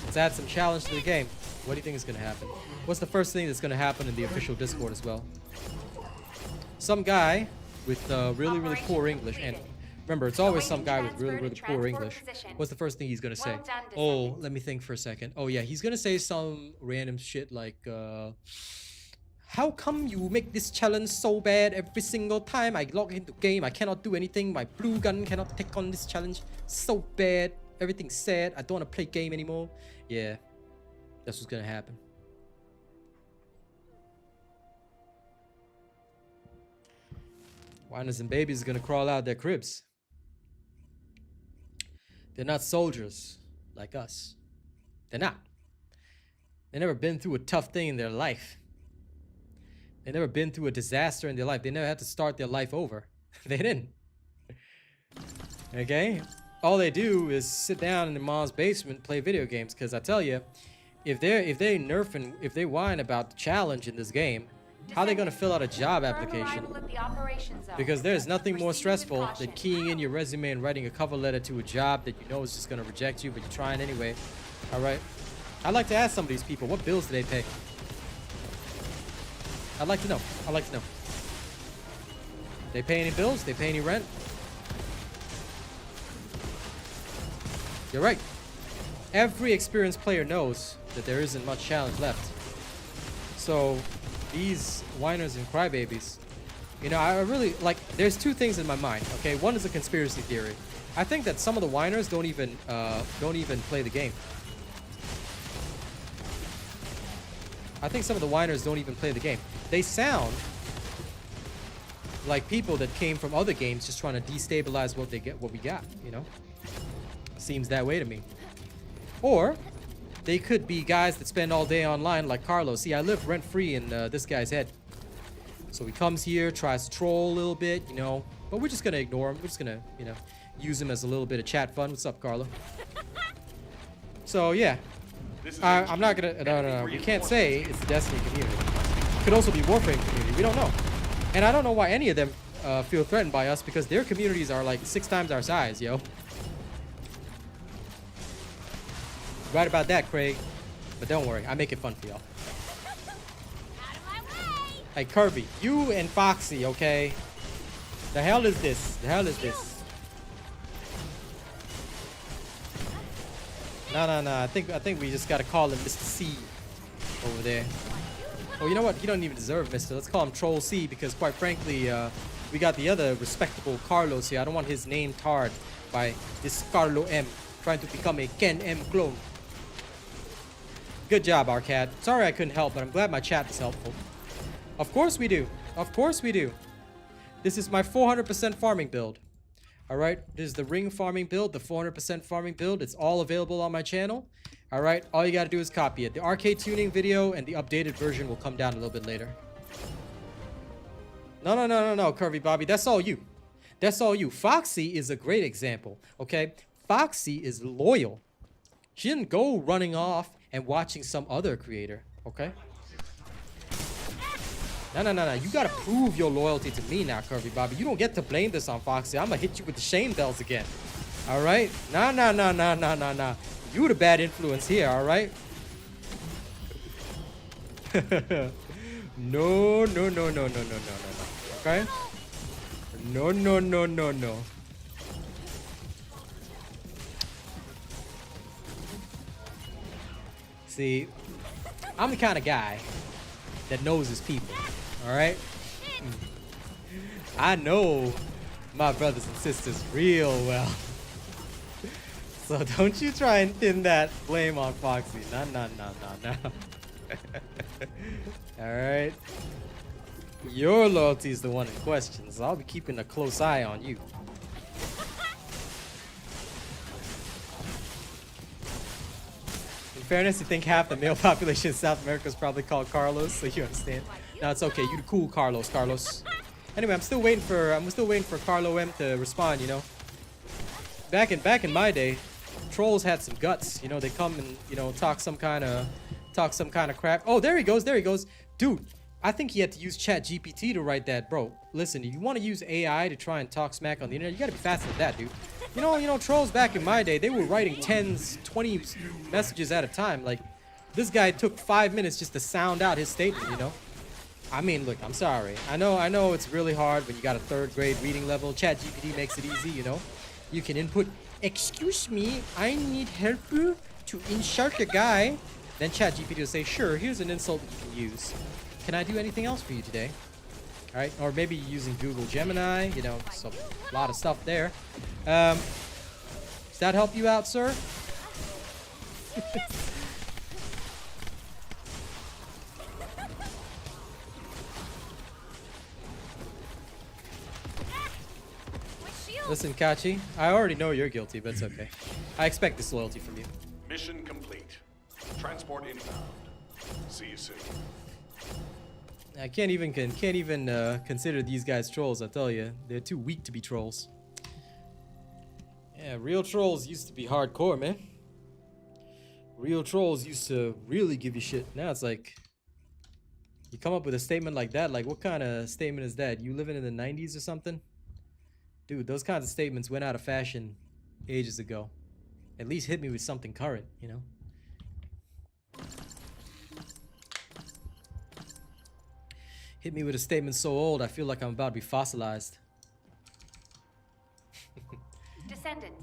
Let's add some challenge to the game. What do you think is gonna happen? What's the first thing that's gonna happen in the official Discord as well? Some guy with really, really poor English, and remember, it's always some guy with really, really poor English. What's the first thing he's gonna say? Oh, let me think for a second. Oh yeah, he's gonna say some random shit like, how come you make this challenge so bad every single time I log into game? I cannot do anything. My blue gun cannot take on this challenge. So bad. Everything's sad. I don't want to play game anymore. Yeah, that's what's gonna happen. Whiners and babies are gonna crawl out their cribs. They're not soldiers like us. They're not. They've never been through a tough thing in their life. They've never been through a disaster in their life. They never had to start their life over. They didn't. Okay? All they do is sit down in their mom's basement, play video games. Because I tell you, if they nerf and if they whine about the challenge in this game, how are they going to fill out a job application? Because there's nothing more stressful than keying in your resume and writing a cover letter to a job that you know is just going to reject you, but you're trying anyway. All right. I'd like to ask some of these people, what bills do they pay? I'd like to know. I'd like to know. They pay any bills? They pay any rent? You're right. Every experienced player knows that there isn't much challenge left. So these whiners and crybabies, you know, I really like, there's two things in my mind. Okay, one is a conspiracy theory. I think that some of the whiners don't even play the game. I think some of the whiners don't even play the game. They sound like people that came from other games just trying to destabilize what we got, you know? Seems that way to me. Or they could be guys that spend all day online like Carlos. See, I live rent-free in this guy's head. So he comes here, tries to troll a little bit, you know, but we're just gonna ignore him. We're just gonna, you know, use him as a little bit of chat fun. What's up, Carlo? So yeah, I'm not gonna, no. We can't say it's the Destiny community. It could also be Warframe community. We don't know. And I don't know why any of them feel threatened by us, because their communities are like 6 times our size, yo. Right about that, Craig. But don't worry, I make it fun for y'all. Hey, Kirby, you and Foxy, okay? The hell is this? The hell is this? No. I think we just gotta call him Mr. C over there. Oh, you know what? He don't even deserve Mr. Let's call him Troll C, because quite frankly, we got the other respectable Carlos here. I don't want his name tarred by this Carlo M trying to become a Ken M clone. Good job, Arcad. Sorry I couldn't help, but I'm glad my chat was helpful. Of course we do. Of course we do. This is my 400% farming build. All right, this is the ring farming build, the 400% farming build. It's all available on my channel. All right, all you got to do is copy it. The arcade tuning video and the updated version will come down a little bit later. No, Curvy Bobby. That's all you. That's all you. Foxy is a great example, okay? Foxy is loyal. She didn't go running off and watching some other creator, okay? No. You gotta prove your loyalty to me now, Curvy Bobby. You don't get to blame this on Foxy. I'm gonna hit you with the shame bells again. All right? Nah. You the bad influence here, all right? No. Okay? No. See, I'm the kind of guy that knows his people. All right? I know my brothers and sisters real well. So don't you try and pin that blame on Foxy. No. All right? Your loyalty is the one in question, so I'll be keeping a close eye on you. In fairness, you think half the male population in South America is probably called Carlos, so you understand. No, it's okay. You the cool Carlos. Anyway, I'm still waiting for Carlo M to respond. You know, back in my day, trolls had some guts. You know, they come and talk some kind of crap. Oh, there he goes, dude. I think he had to use ChatGPT to write that, bro. Listen, if you want to use AI to try and talk smack on the internet, you gotta be faster than that, dude. You know, trolls back in my day, they were writing 10s, 20 messages at a time. Like, this guy took 5 minutes just to sound out his statement, you know? I mean, look, I'm sorry. I know it's really hard when you got a 3rd grade reading level. ChatGPT makes it easy, you know? You can input, excuse me, I need help to insult a guy. Then ChatGPT will say, sure, here's an insult that you can use. Can I do anything else for you today? All right, or maybe using Google Gemini, you know, so a lot of stuff there. Does that help you out, sir? Listen, Kachi, I already know you're guilty, but it's okay. I expect disloyalty from you. Mission complete. Transport inbound. See you soon. I can't even consider these guys trolls. I tell you, they're too weak to be trolls. Yeah, real trolls used to be hardcore, man. Real trolls used to really give you shit. Now it's like you come up with a statement like that. Like, what kind of statement is that? You living in the 90s or something? Dude, those kinds of statements went out of fashion ages ago. At least hit me with something current, you know? Hit me with a statement so old, I feel like I'm about to be fossilized. Descendant,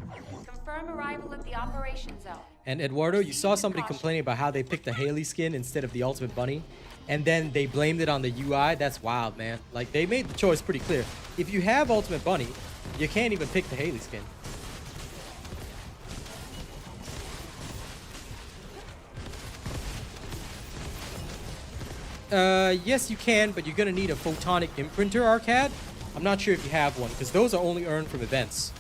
confirm arrival at the operation zone. And Eduardo, you saw somebody complaining about how they picked the Haley skin instead of the Ultimate Bunny, and then they blamed it on the UI. That's wild, man. Like, they made the choice pretty clear. If you have Ultimate Bunny, you can't even pick the Haley skin. Yes, you can, but you're gonna need a photonic imprinter, Arcad. I'm not sure if you have one, because those are only earned from events.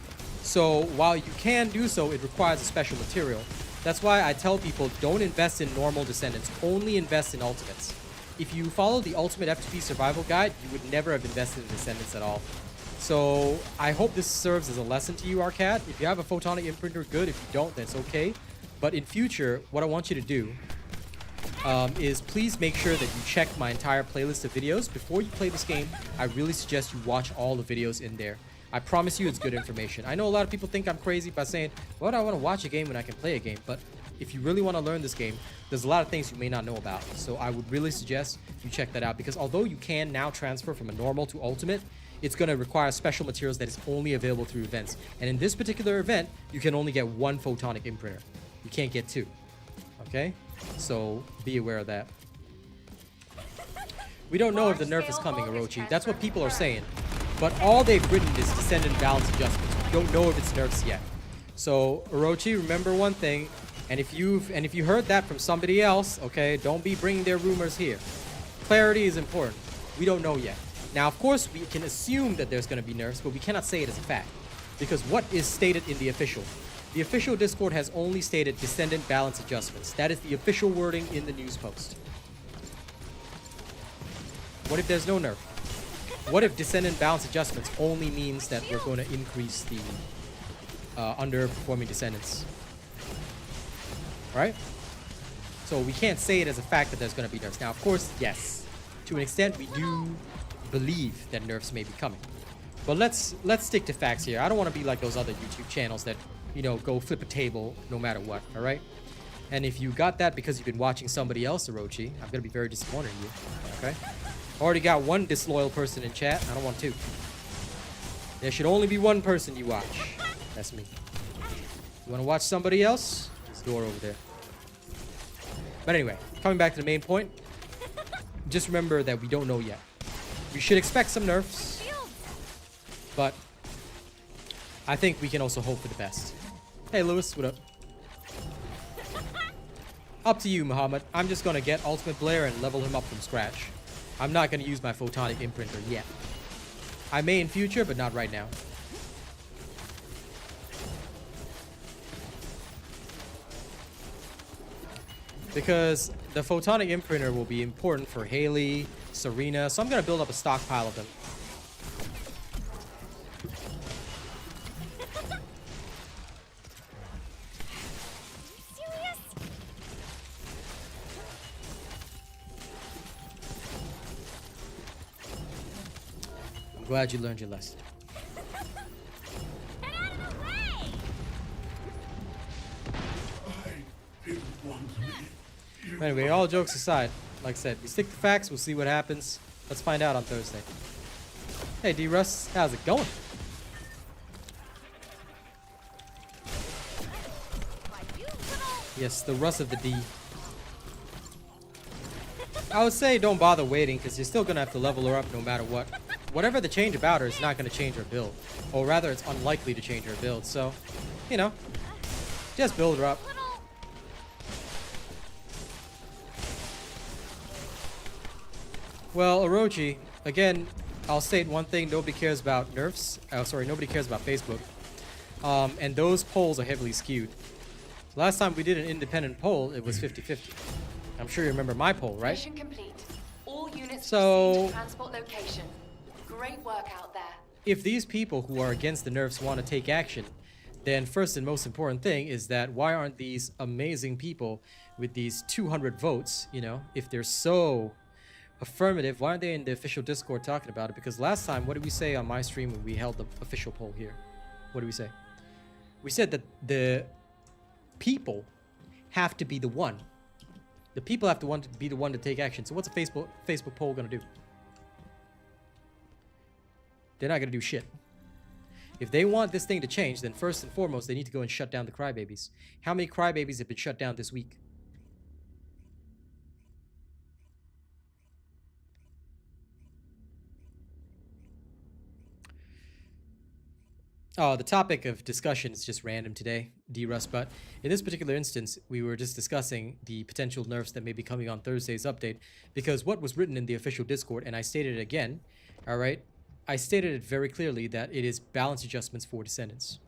So while you can do so, it requires a special material. That's why I tell people, don't invest in normal Descendants, only invest in Ultimates. If you follow the Ultimate F2P Survival Guide, you would never have invested in Descendants at all. So I hope this serves as a lesson to you, Arcad. If you have a photonic imprinter, good. If you don't, that's okay. But in future, what I want you to do is please make sure that you check my entire playlist of videos. Before you play this game, I really suggest you watch all the videos in there. I promise you it's good information. I know a lot of people think I'm crazy by saying, why do I want to watch a game when I can play a game? But if you really want to learn this game, there's a lot of things you may not know about. So I would really suggest you check that out, because although you can now transfer from a normal to ultimate, it's going to require special materials that is only available through events. And in this particular event, you can only get one photonic imprinter. You can't get two. Okay? So be aware of that. We don't know if the nerf is coming, Orochi. That's what people are saying. But all they've written is Descendant balance adjustments. We don't know if it's nerfs yet. So Orochi, remember one thing, and if you heard that from somebody else, okay, don't be bringing their rumors here. Clarity is important. We don't know yet. Now, of course, we can assume that there's going to be nerfs, but we cannot say it as a fact. Because what is stated in the official? The official Discord has only stated Descendant balance adjustments. That is the official wording in the news post. What if there's no nerf? What if Descendant balance adjustments only means that we're going to increase the underperforming Descendants? Right? So we can't say it as a fact that there's going to be nerfs. Now, of course, yes. To an extent, we do believe that nerfs may be coming. But let's stick to facts here. I don't want to be like those other YouTube channels that, you know, go flip a table no matter what, all right? And if you got that because you've been watching somebody else, Orochi, I'm going to be very disappointed in you, okay? Already got one disloyal person in chat. I don't want two. There should only be one person you watch. That's me. You want to watch somebody else? There's a door over there. But anyway, coming back to the main point, just remember that we don't know yet. We should expect some nerfs, but I think we can also hope for the best. Hey, Lewis, what up? Up to you, Muhammad. I'm just gonna get Ultimate Blair and level him up from scratch. I'm not gonna use my photonic imprinter yet. I may in future, but not right now. Because the photonic imprinter will be important for Haley, Serena, so I'm gonna build up a stockpile of them. Serious? I'm glad you learned your lesson. Get out of the way! Anyway, all jokes aside, like I said, we stick to facts, we'll see what happens. Let's find out on Thursday. Hey, D-Russ, how's it going? Yes, the Russ of the D. I would say don't bother waiting, because you're still going to have to level her up no matter what. Whatever the change about her is not going to change her build. Or rather, it's unlikely to change her build. So, you know, just build her up. Well, Orochi, again, I'll state one thing. Nobody cares about nerfs. Nobody cares about Facebook. And those polls are heavily skewed. Last time we did an independent poll, it was 50-50. I'm sure you remember my poll, right? Mission complete. All units So- proceed to transport location. Great work out there. If these people who are against the nerfs want to take action, then first and most important thing is that why aren't these amazing people with these 200 votes, you know, if they're so affirmative, why aren't they in the official Discord talking about it? Because last time, what did we say on my stream when we held the official poll here? What did we say? We said that the people have to be the one. The people have to be the one to take action. So what's a Facebook poll gonna do? They're not gonna do shit. If they want this thing to change, then first and foremost, they need to go and shut down the crybabies. How many crybabies have been shut down this week? Oh, the topic of discussion is just random today, D-Russ, but in this particular instance, we were just discussing the potential nerfs that may be coming on Thursday's update, because what was written in the official Discord, and I stated it again, all right? I stated it very clearly that it is balance adjustments for Descendants.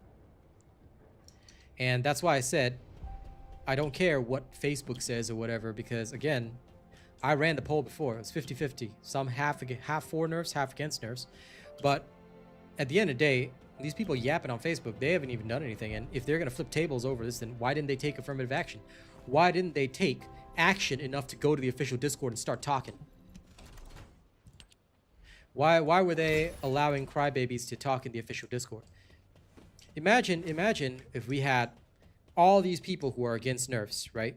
And that's why I said, I don't care what Facebook says or whatever, because again, I ran the poll before. It was 50-50. Some half for nerfs, half against nerfs. But at the end of the day, these people yapping on Facebook, they haven't even done anything. And if they're going to flip tables over this, then why didn't they take affirmative action? Why didn't they take action enough to go to the official Discord and start talking? Why were they allowing crybabies to talk in the official Discord? Imagine if we had all these people who are against nerfs, right?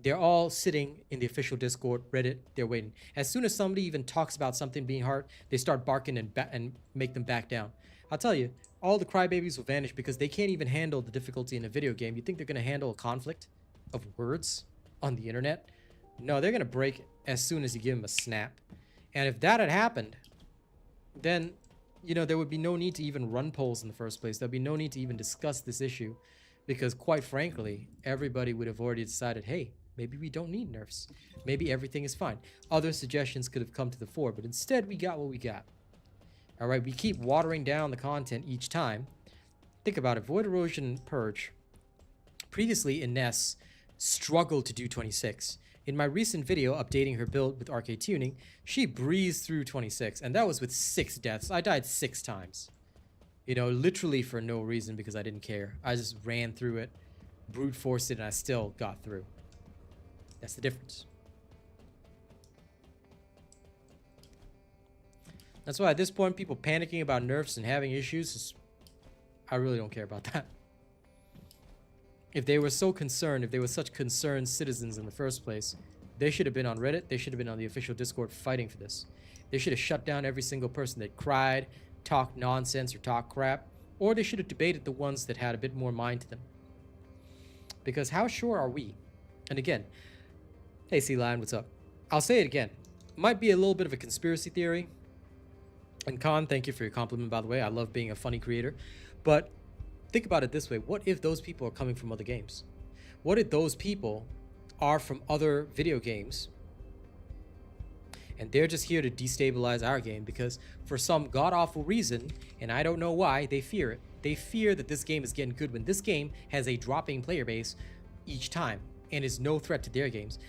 They're all sitting in the official Discord, Reddit, they're waiting. As soon as somebody even talks about something being hard, they start barking and make them back down. I'll tell you, all the crybabies will vanish because they can't even handle the difficulty in a video game. You think they're going to handle a conflict of words on the internet? No, they're going to break as soon as you give them a snap. And if that had happened, then, you know, there would be no need to even run polls in the first place. There'd be no need to even discuss this issue because, quite frankly, everybody would have already decided, hey, maybe we don't need nerfs. Maybe everything is fine. Other suggestions could have come to the fore, but instead we got what we got. All right, we keep watering down the content each time Think about it. Void Erosion Purge, previously in Ness, struggled to do 26. In my recent video updating her build with arcade tuning, she breezed through 26, and that was with 6 deaths. I died 6 times. You know, literally for no reason because I didn't care. I just ran through it, brute forced it, and I still got through. That's the difference. That's why at this point, people panicking about nerfs and having issues, I really don't care about that. If they were so concerned, if they were such concerned citizens in the first place, they should have been on Reddit. They should have been on the official Discord fighting for this. They should have shut down every single person that cried, talked nonsense, or talked crap. Or they should have debated the ones that had a bit more mind to them. Because how sure are we? And again, hey C-Lion, what's up? I'll say it again. Might be a little bit of a conspiracy theory. And Khan, thank you for your compliment, by the way. I love being a funny creator. But think about it this way. What if those people are coming from other games? What if those people are from other video games and they're just here to destabilize our game because for some god-awful reason, and I don't know why, they fear it. They fear that this game is getting good when this game has a dropping player base each time and is no threat to their games.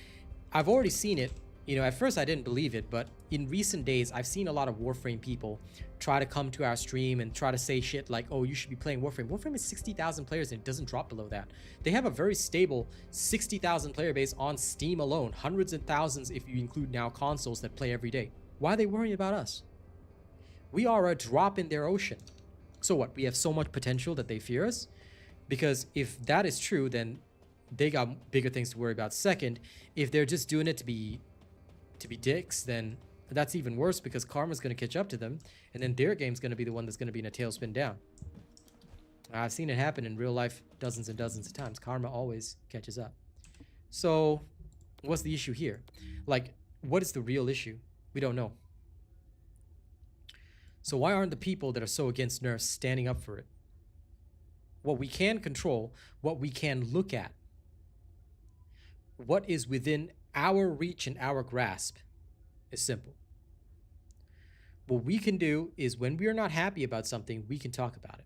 I've already seen it. You know, at first I didn't believe it, but in recent days, I've seen a lot of Warframe people try to come to our stream and try to say shit like, oh, you should be playing Warframe. Warframe is 60,000 players and it doesn't drop below that. They have a very stable 60,000 player base on Steam alone. Hundreds and thousands if you include now consoles that play every day. Why are they worrying about us? We are a drop in their ocean. So what? We have so much potential that they fear us? Because if that is true, then they got bigger things to worry about. Second, if they're just doing it to be dicks, then that's even worse because karma's going to catch up to them and then their game's going to be the one that's going to be in a tailspin down. I've seen it happen in real life dozens and dozens of times. Karma always catches up. So what's the issue here? Like, what is the real issue? We don't know. So why aren't the people that are so against nerfs standing up for it? What we can control, what we can look at, what is within our reach and our grasp is simple. What we can do is when we are not happy about something, we can talk about it.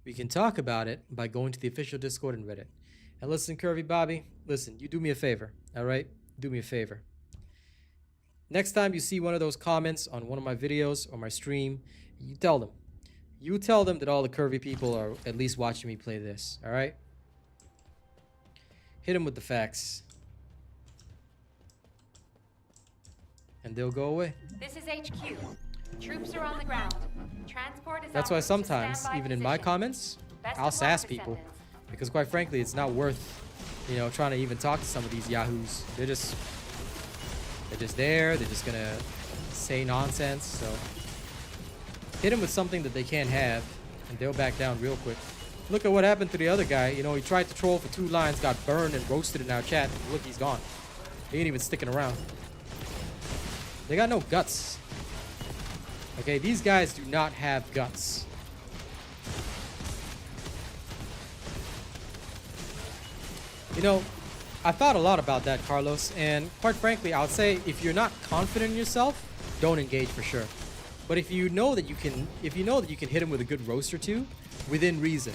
We can talk about it by going to the official Discord and Reddit. And listen, Curvy Bobby, listen, you do me a favor, all right? Do me a favor. Next time you see one of those comments on one of my videos or my stream, you tell them. You tell them that all the curvy people are at least watching me play this, all right? Hit them with the facts. And they'll go away. This is HQ. Troops are on the ground. Transport is That's why out to sometimes, standby even in my position. comments, Best I'll of luck, sass people. Descendants. Because quite frankly, it's not worth, you know, trying to even talk to some of these yahoos. They're just there. They're just gonna say nonsense. So hit them with something that they can't have, and they'll back down real quick. Look at what happened to the other guy. You know, he tried to troll for 2 lines, got burned and roasted in our chat. Look, he's gone. He ain't even sticking around. They got no guts. Okay, these guys do not have guts. You know, I thought a lot about that, Carlos, and quite frankly, I would say if you're not confident in yourself, don't engage for sure. But if you know that you can hit him with a good roast or two, within reason.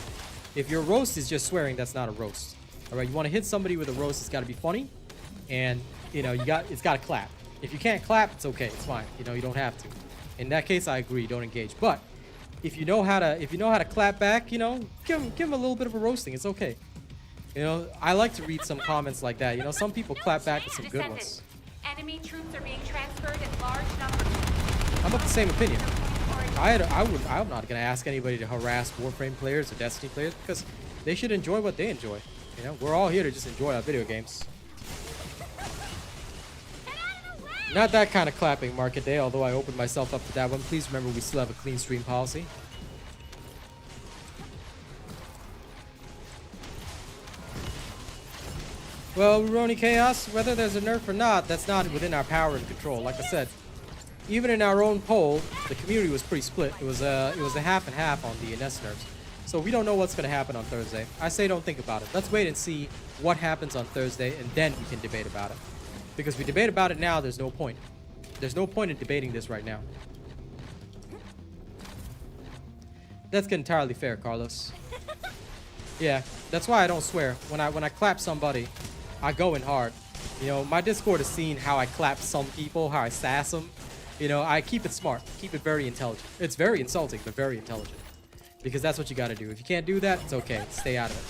If your roast is just swearing, that's not a roast. All right, you want to hit somebody with a roast, it's got to be funny, and you know it's got to clap. If you can't clap, it's okay, it's fine. You know, you don't have to. In that case, I agree, don't engage. But if you know how to clap back, you know, give him a little bit of a roasting. It's okay. You know, I like to read some comments like that. You know, some people clap back with some good ones. Enemy troops are being transferred in large numbers. I'm of the same opinion. I'm not gonna ask anybody to harass Warframe players or Destiny players because they should enjoy what they enjoy. You know, we're all here to just enjoy our video games. Not that kind of clapping, Market Day, although I opened myself up to that one. Please remember we still have a clean stream policy. Well, Roni Chaos, whether there's a nerf or not, that's not within our power and control. Like I said, even in our own poll, the community was pretty split. It was a half and half on the NS nerfs. So we don't know what's going to happen on Thursday. I say don't think about it. Let's wait and see what happens on Thursday, and then we can debate about it. Because we debate about it now, there's no point. There's no point in debating this right now. That's entirely fair, Carlos. Yeah, that's why I don't swear. When I clap somebody, I go in hard. You know, my Discord has seen how I clap some people, how I sass them. You know, I keep it smart, keep it very intelligent. It's very insulting, but very intelligent. Because that's what you gotta do. If you can't do that, it's okay. Stay out of it.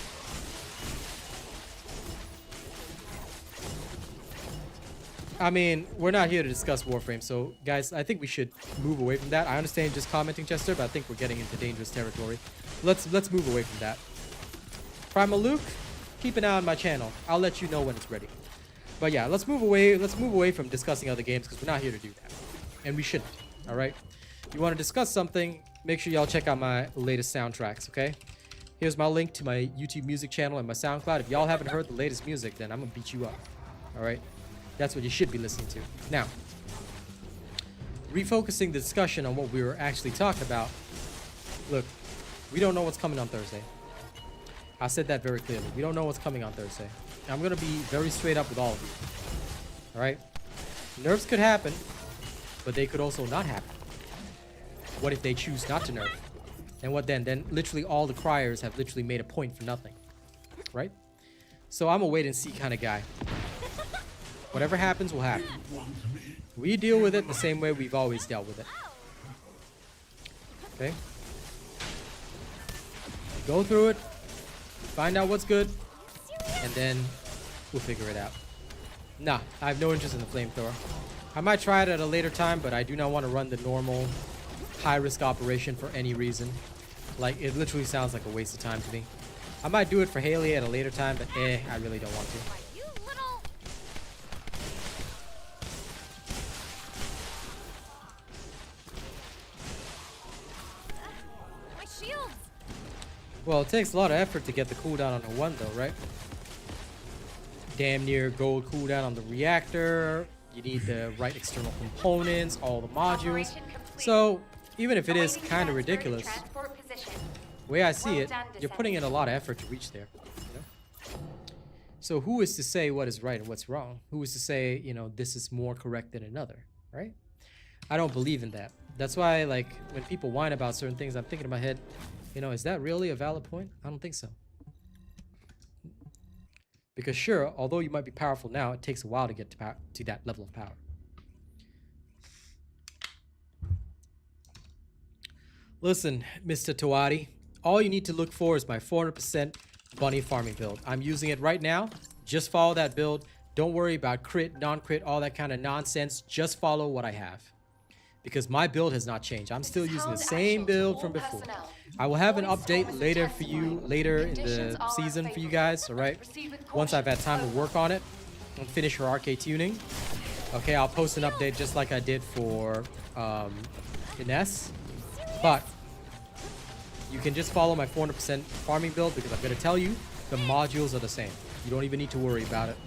I mean, we're not here to discuss Warframe, so guys, I think we should move away from that. I understand just commenting, Chester, but I think we're getting into dangerous territory. Let's move away from that. Primal Luke, keep an eye on my channel. I'll let you know when it's ready. But yeah, let's move away. Let's move away from discussing other games because we're not here to do that, and we shouldn't. All right. If you want to discuss something, make sure y'all check out my latest soundtracks. Okay. Here's my link to my YouTube music channel and my SoundCloud. If y'all haven't heard the latest music, then I'm gonna beat you up. All right. That's what you should be listening to. Now, refocusing the discussion on what we were actually talking about. Look, we don't know what's coming on Thursday. I said that very clearly. We don't know what's coming on Thursday. I'm going to be very straight up with all of you. All right? Nerfs could happen, but they could also not happen. What if they choose not to nerf? And what then? Then literally all the criers have literally made a point for nothing. Right? So I'm a wait and see kind of guy. Whatever happens will happen. We deal with it the same way we've always dealt with it. Okay? Go through it, find out what's good, and then we'll figure it out. Nah, I have no interest in the flamethrower. I might try it at a later time, but I do not want to run the normal high-risk operation for any reason. Like, it literally sounds like a waste of time to me. I might do it for Haley at a later time, but I really don't want to. Well, it takes a lot of effort to get the cooldown on the one, though, right? Damn near gold cooldown on the reactor. You need the right external components, all the modules. So, even if it is kind of ridiculous, the way I see it, you're putting in a lot of effort to reach there. You know? So who is to say what is right and what's wrong? Who is to say, you know, this is more correct than another, right? I don't believe in that. That's why, like, when people whine about certain things, I'm thinking in my head, you know, is that really a valid point? I don't think so. Because sure, although you might be powerful now, it takes a while to get to that level of power. Listen, Mr. Tawadi, all you need to look for is my 400% bunny farming build. I'm using it right now. Just follow that build. Don't worry about crit, non-crit, all that kind of nonsense. Just follow what I have. Because my build has not changed. I'm still using the same build from before. I will have an update later for you, later in the season for you guys, alright? Once I've had time to work on it and finish her arcade tuning. Okay, I'll post an update just like I did for Ines. But you can just follow my 400% farming build because I'm going to tell you, the modules are the same. You don't even need to worry about it.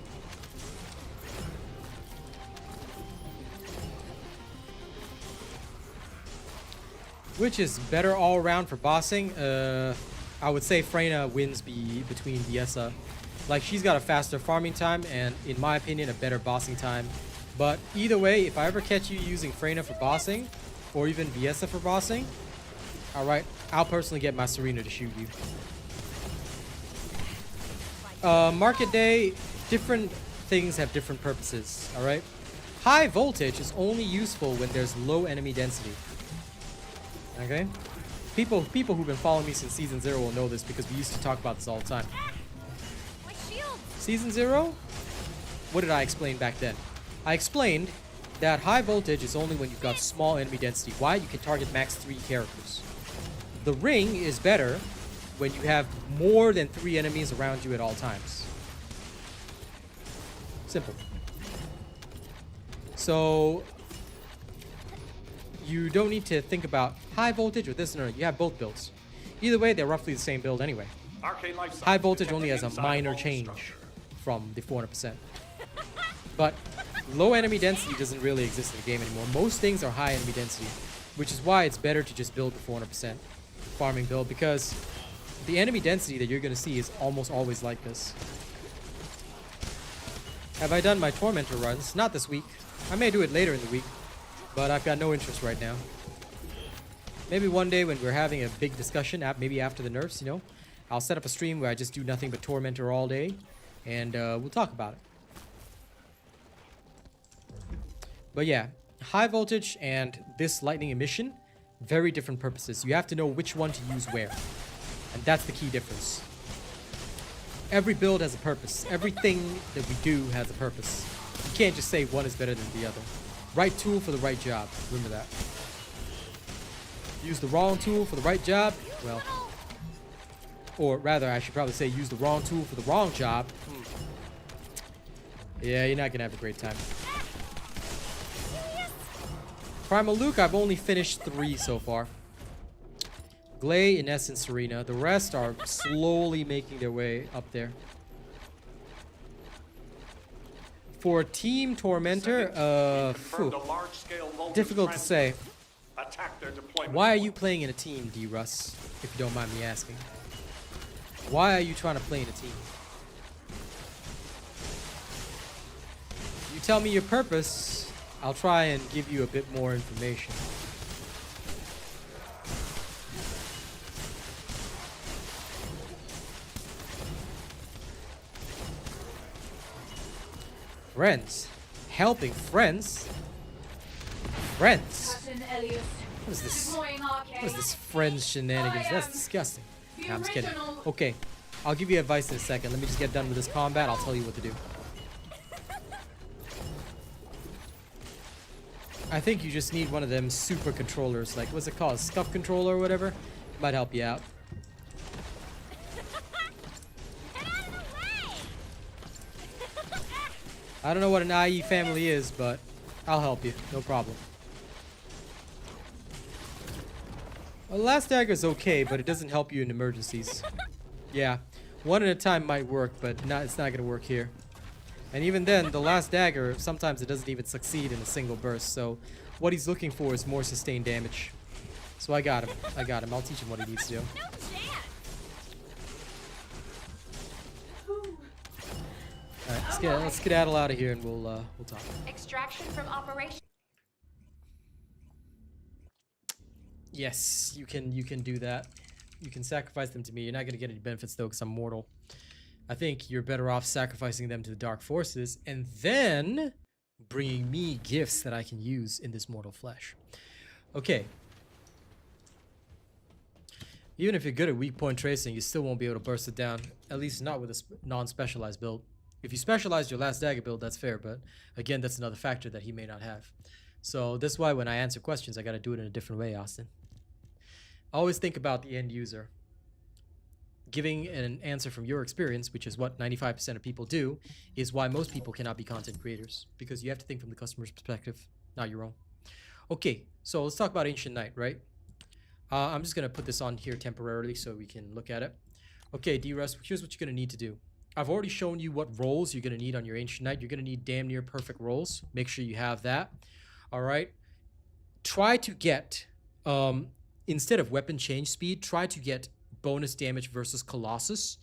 Which is better all around for bossing? I would say Freyna wins between Viessa. Like, she's got a faster farming time and, in my opinion, a better bossing time. But either way, if I ever catch you using Freyna for bossing, or even Viessa for bossing, alright, I'll personally get my Serena to shoot you. Market Day, different things have different purposes, alright? High voltage is only useful when there's low enemy density. Okay? People who've been following me since Season 0 will know this because we used to talk about this all the time. Season 0? What did I explain back then? I explained that high voltage is only when you've got small enemy density. Why? You can target max 3 characters. The ring is better when you have more than 3 enemies around you at all times. Simple. So you don't need to think about high voltage or this or that. You have both builds. Either way, they're roughly the same build anyway. High voltage only has a minor change from the 400%. But low enemy density doesn't really exist in the game anymore. Most things are high enemy density, which is why it's better to just build the 400% farming build, because the enemy density that you're going to see is almost always like this. Have I done my Tormentor runs? Not this week. I may do it later in the week, but I've got no interest right now. Maybe one day when we're having a big discussion, maybe after the nerfs, you know, I'll set up a stream where I just do nothing but torment her all day, and we'll talk about it. But yeah, high voltage and this lightning emission, very different purposes. You have to know which one to use where, and that's the key difference. Every build has a purpose. Everything that we do has a purpose. You can't just say one is better than the other. Right tool for the right job. Remember that. Use the wrong tool for the right job, well, or rather, I should probably say use the wrong tool for the wrong job. Yeah, you're not gonna have a great time. Primal Luke, I've only finished 3 so far. Glay, Ines, and Serena. The rest are slowly making their way up there. For Team Tormentor, difficult to say. Attack their deployment. Why are you playing in a team, D-Russ, if you don't mind me asking? Why are you trying to play in a team? You tell me your purpose, I'll try and give you a bit more information. Friends? Helping friends? Friends? What is this? What is this friends shenanigans? That's disgusting. Nah, I'm just kidding. Okay, I'll give you advice in a second. Let me just get done with this combat. I'll tell you what to do. I think you just need one of them super controllers. Like, what's it called? Scuff controller or whatever? Might help you out. I don't know what an IE family is, but I'll help you. No problem. Well, Last Dagger is okay, but it doesn't help you in emergencies. Yeah, one at a time might work, but it's not gonna work here. And even then, the Last Dagger, sometimes it doesn't even succeed in a single burst. So what he's looking for is more sustained damage. So I got him. I'll teach him what he needs to do. Alright, let's skedaddle out of here and we'll talk. Extraction from operation. Yes, you can do that. You can sacrifice them to me. You're not gonna get any benefits though, because I'm mortal. I think you're better off sacrificing them to the Dark Forces and then bringing me gifts that I can use in this mortal flesh. Okay. Even if you're good at weak point tracing, you still won't be able to burst it down. At least not with a non-specialized build. If you specialize your Last Dagger build, that's fair, but again, that's another factor that he may not have. So that's why when I answer questions, I gotta do it in a different way, Austin. Always think about the end user. Giving an answer from your experience, which is what 95% of people do, is why most people cannot be content creators. Because you have to think from the customer's perspective, not your own. Okay, so let's talk about Ancient Knight, right? I'm just gonna put this on here temporarily so we can look at it. Okay, D-Russ, here's what you're gonna need to do. I've already shown you what rolls you're gonna need on your Ancient Knight. You're gonna need damn near perfect rolls. Make sure you have that. All right. Try to get, instead of weapon change speed, try to get bonus damage versus Colossus.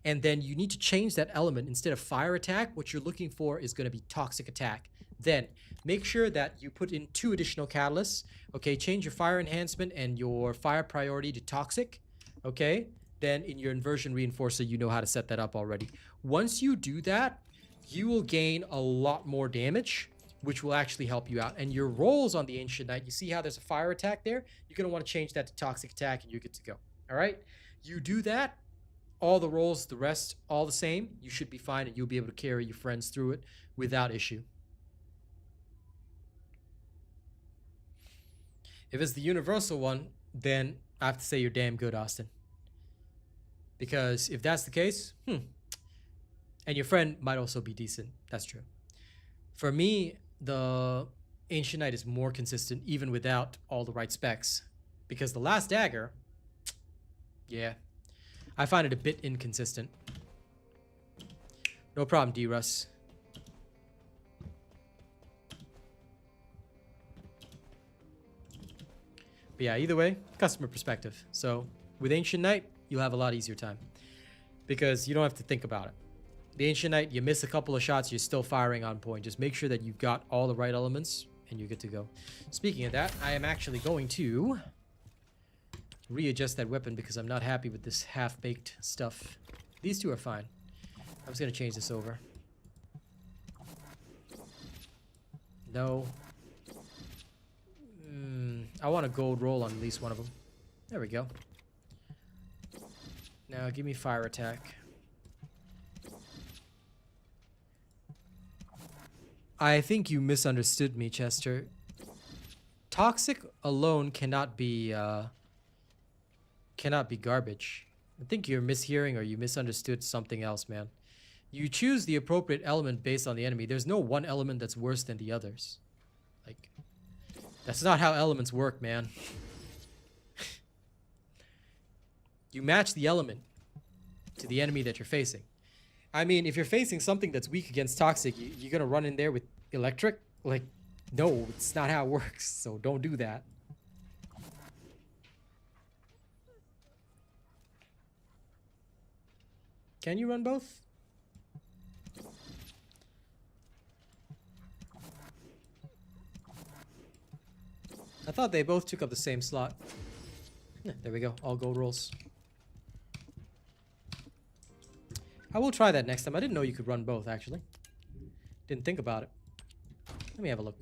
And then you need to change that element. Instead of fire attack, what you're looking for is going to be toxic attack. Then make sure that you put in 2 additional catalysts. Okay, change your fire enhancement and your fire priority to toxic. Okay, then in your inversion reinforcer, you know how to set that up already. Once you do that, you will gain a lot more damage, which will actually help you out. And your rolls on the Ancient Knight, you see how there's a fire attack there? You're going to want to change that to toxic attack and you're good to go. All right? You do that, all the rolls, the rest, all the same, you should be fine and you'll be able to carry your friends through it without issue. If it's the universal one, then I have to say you're damn good, Austin. Because if that's the case, and your friend might also be decent. That's true. For me, the Ancient Knight is more consistent even without all the right specs. Because the Last Dagger, yeah, I find it a bit inconsistent. No problem, D-Russ. But yeah, either way, customer perspective. So with Ancient Knight, you'll have a lot easier time. Because you don't have to think about it. The Ancient Knight, you miss a couple of shots, you're still firing on point. Just make sure that you've got all the right elements and you're good to go. Speaking of that, I am actually going to readjust that weapon because I'm not happy with this half-baked stuff. These two are fine. I'm just gonna change this over. No. I want a gold roll on at least one of them. There we go. Now give me fire attack. I think you misunderstood me, Chester. Toxic alone cannot be garbage. I think you're mishearing or you misunderstood something else, man. You choose the appropriate element based on the enemy. There's no one element that's worse than the others. Like, that's not how elements work, man. You match the element to the enemy that you're facing. I mean, if you're facing something that's weak against toxic, you're gonna run in there with electric? Like, no, it's not how it works, so don't do that. Can you run both? I thought they both took up the same slot. Yeah, there we go, all gold rolls. I will try that next time. I didn't know you could run both, actually. Didn't think about it. Let me have a look.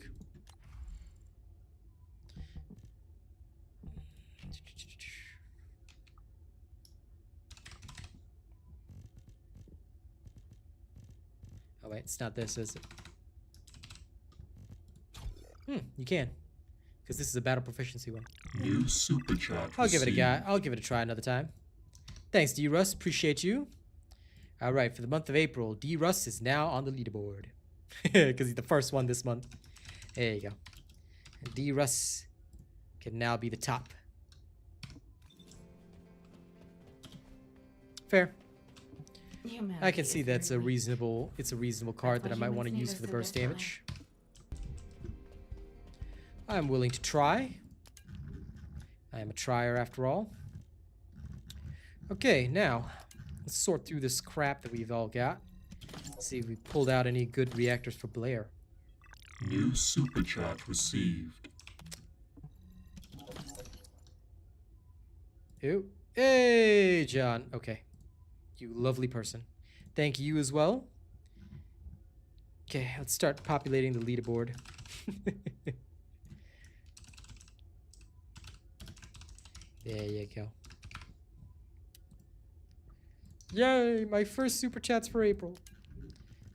Oh wait, it's not this, is it? You can. Because this is a battle proficiency one. New super chat. I'll give it a guy. I'll give it a try another time. Thanks, D-Russ. Appreciate you. Alright, for the month of April, D-Russ is now on the leaderboard. Because he's the first one this month. There you go. And D-Russ can now be the top. Fair. I can see that's a reasonable, it's a reasonable card that I might want to use for the burst damage. I'm willing to try. I am a trier after all. Okay, now let's sort through this crap that we've all got. See if we pulled out any good reactors for Blair. New super chat received. Ew. Hey, John. Okay. You lovely person. Thank you as well. Okay, let's start populating the leaderboard. There you go. Yay, my first super chats for April.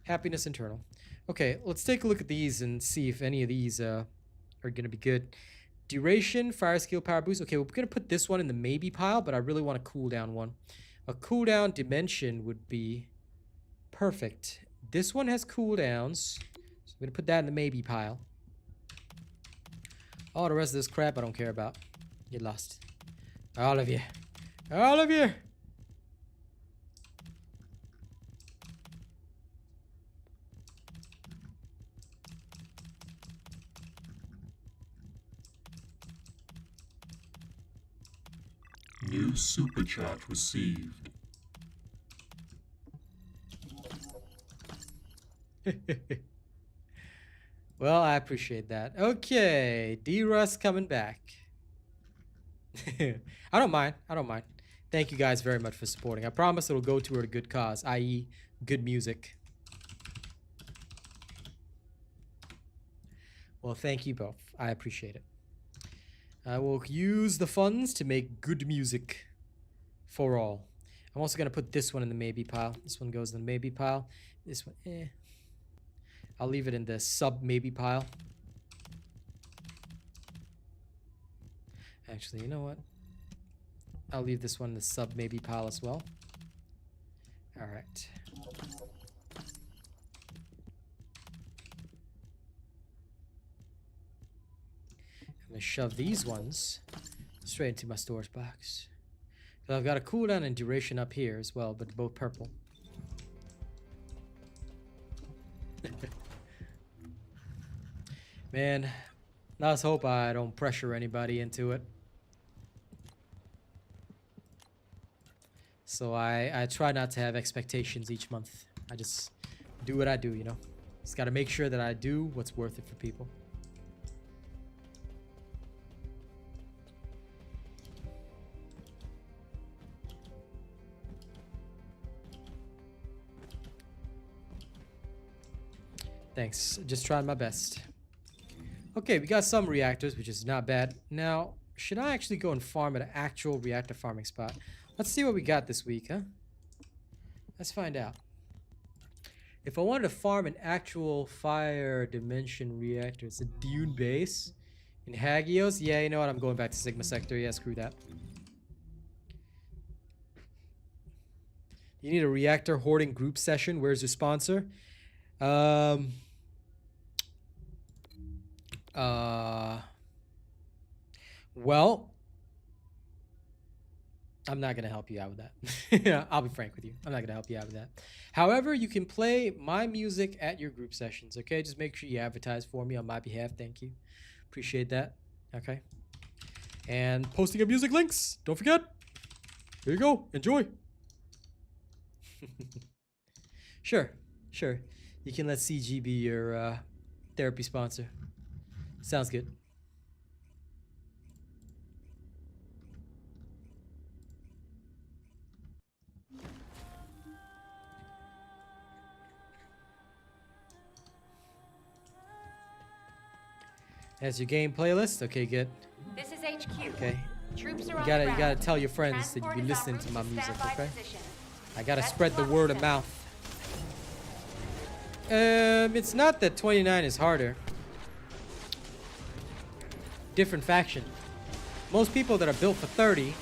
Happiness internal. Okay, let's take a look at these and see if any of these are going to be good. Duration, fire skill, power boost. Okay, we're going to put this one in the maybe pile, but I really want a cooldown one. A cooldown dimension would be perfect. This one has cooldowns, so I'm going to put that in the maybe pile. All the rest of this crap I don't care about. Get lost. All of you. All of you! New super chat received. Well, I appreciate that. Okay, D-Russ coming back. I don't mind. I don't mind. Thank you guys very much for supporting. I promise it'll go toward a good cause, i.e. good music. Well, thank you both. I appreciate it. I will use the funds to make good music for all. I'm also going to put this one in the maybe pile. This one goes in the maybe pile. This one, eh. I'll leave it in the sub maybe pile. Actually, you know what? I'll leave this one in the sub maybe pile as well. Alright. I'm gonna shove these ones straight into my storage box. So I've got a cooldown and duration up here as well, but both purple. Man, let's hope I don't pressure anybody into it. So I try not to have expectations each month. I just do what I do, you know. Just gotta make sure that I do what's worth it for people. Thanks. Just trying my best. Okay, we got some reactors, which is not bad. Now, should I actually go and farm at an actual reactor farming spot? Let's see what we got this week, huh? Let's find out. If I wanted to farm an actual fire dimension reactor, it's a dune base in Hagios. Yeah, you know what? I'm going back to Sigma Sector. Yeah, screw that. You need a reactor hoarding group session. Where's your sponsor? Well, I'm not going to help you out with that. I'll be frank with you. I'm not going to help you out with that. However, you can play my music at your group sessions, okay? Just make sure you advertise for me on my behalf. Thank you. Appreciate that. Okay. And posting of music links. Don't forget. Here you go. Enjoy. Sure. You can let CG be your therapy sponsor. Sounds good. That's your game playlist. Okay, good. This is HQ. Okay. Troops are You on gotta the you ground. gotta tell your friends that you Transport be is en listening route to my music, standby okay? position. I gotta That's spread the what word we of said. mouth. It's not that 29 is harder. Different faction. Most people that are built for 30,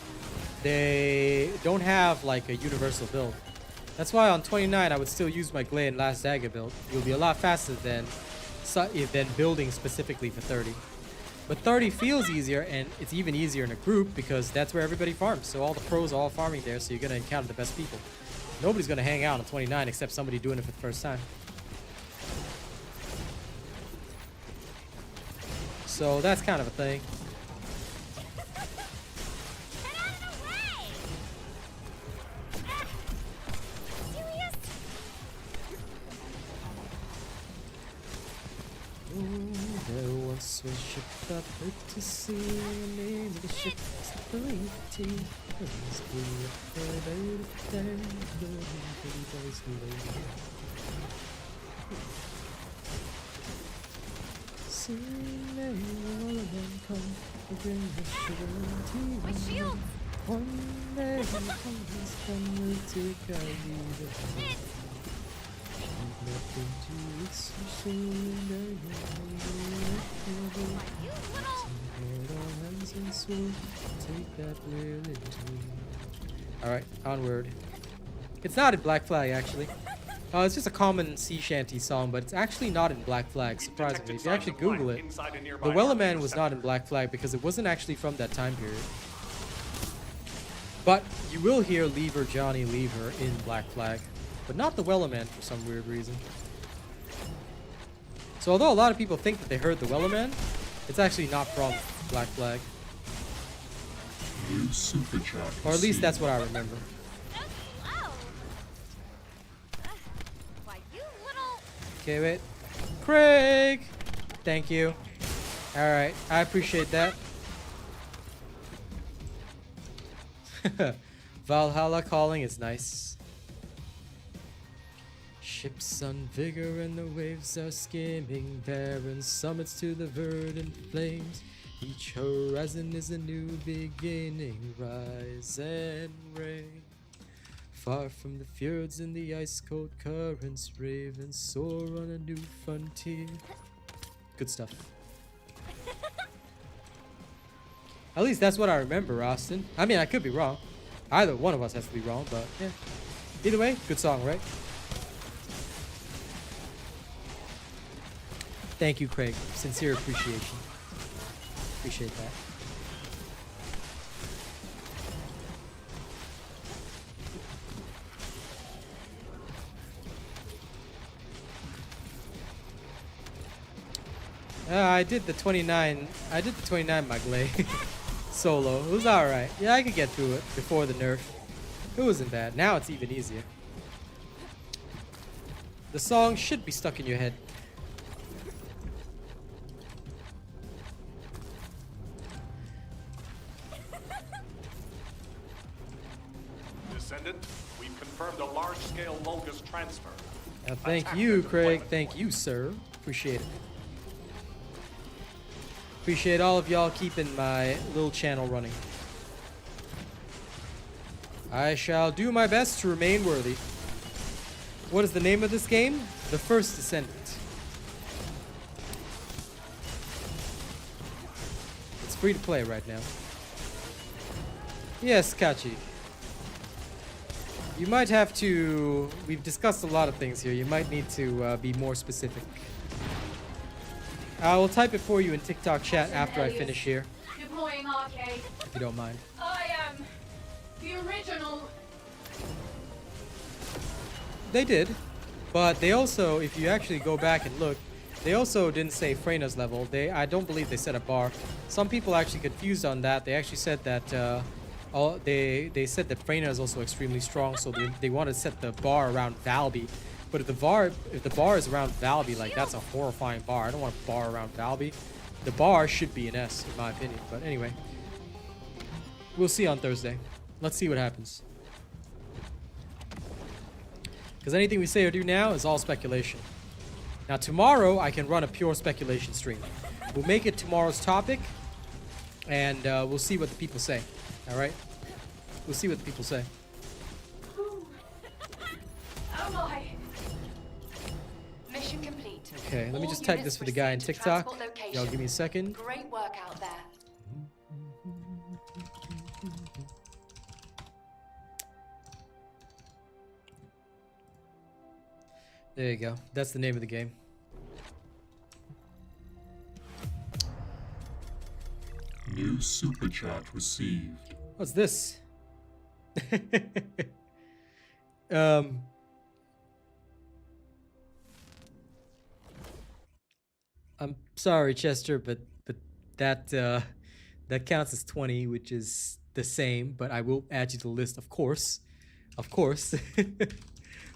they don't have like a universal build. That's why on 29 I would still use my Glade and Last Dagger build. You'll be a lot faster than building specifically for 30. But 30 feels easier, and it's even easier in a group because that's where everybody farms. So all the pros are all farming there, so you're gonna encounter the best people. Nobody's gonna hang out on 29 except somebody doing it for the first time. So that's kind of a thing. Get out of the way! Serious? There once was a ship I put to sea, and the name of the ship was the T. My shield! One day will take our leave. Shit! Alright, onward. It's not in Black Flag, actually. It's just a common sea shanty song, but it's actually not in Black Flag, surprisingly. If you actually Google it, the Wellerman was not in Black Flag because it wasn't actually from that time period. But you will hear Lever Johnny Lever in Black Flag, but not the Wellerman for some weird reason. So although a lot of people think that they heard the Wellerman, it's actually not from Black Flag. New super chat Or at least that's received. what I remember. So slow! Why, you little... Okay, wait. Craig! Thank you. Alright, I appreciate that. Valhalla calling is nice. Ships on vigor and the waves are skimming, barren summits to the verdant flames. Each horizon is a new beginning, rise and reign. Far from the fjords and the ice-cold currents, ravens soar on a new frontier. Good stuff. At least that's what I remember, Austin. I mean, I could be wrong. Either one of us has to be wrong, but yeah. Either way, good song, right? Thank you, Craig. Sincere appreciation. Appreciate that. I did the 29. I did the 29 Magley solo. It was alright. Yeah, I could get through it before the nerf. It wasn't bad. Now it's even easier. The song should be stuck in your head. Descendant, we've confirmed a large-scale Vulgus transfer. Thank Attack you, their Craig. deployment Thank point. you, sir. Appreciate it. Appreciate all of y'all keeping my little channel running. I shall do my best to remain worthy. What is the name of this game? The First Descendant. It's free to play right now. Yes, Kachi. You might have to... We've discussed a lot of things here. You might need to be more specific. I will type it for you in TikTok chat after I finish here. Deploying arcade. If you don't mind. I am the original. They did. But they also, if you actually go back and look, they also didn't say Freyna's level. I don't believe they set a bar. Some people are actually confused on that. They actually said that they said that Freyna is also extremely strong, so they want to set the bar around Valby. But if the bar is around Valby, like, that's a horrifying bar. I don't want a bar around Valby. The bar should be an S, in my opinion. But anyway, we'll see on Thursday. Let's see what happens. Because anything we say or do now is all speculation. Now tomorrow I can run a pure speculation stream. We'll make it tomorrow's topic, and we'll see what the people say. All right? We'll see what the people say. Oh my. Mission complete. Okay, let me All just type units this for the guy in proceed to TikTok. transport location. Y'all give me a second. Great work out there. There you go. That's the name of the game. New super chat received. What's this? I'm sorry, Chester, but that that counts as 20, which is the same. But I will add you to the list, of course, of course.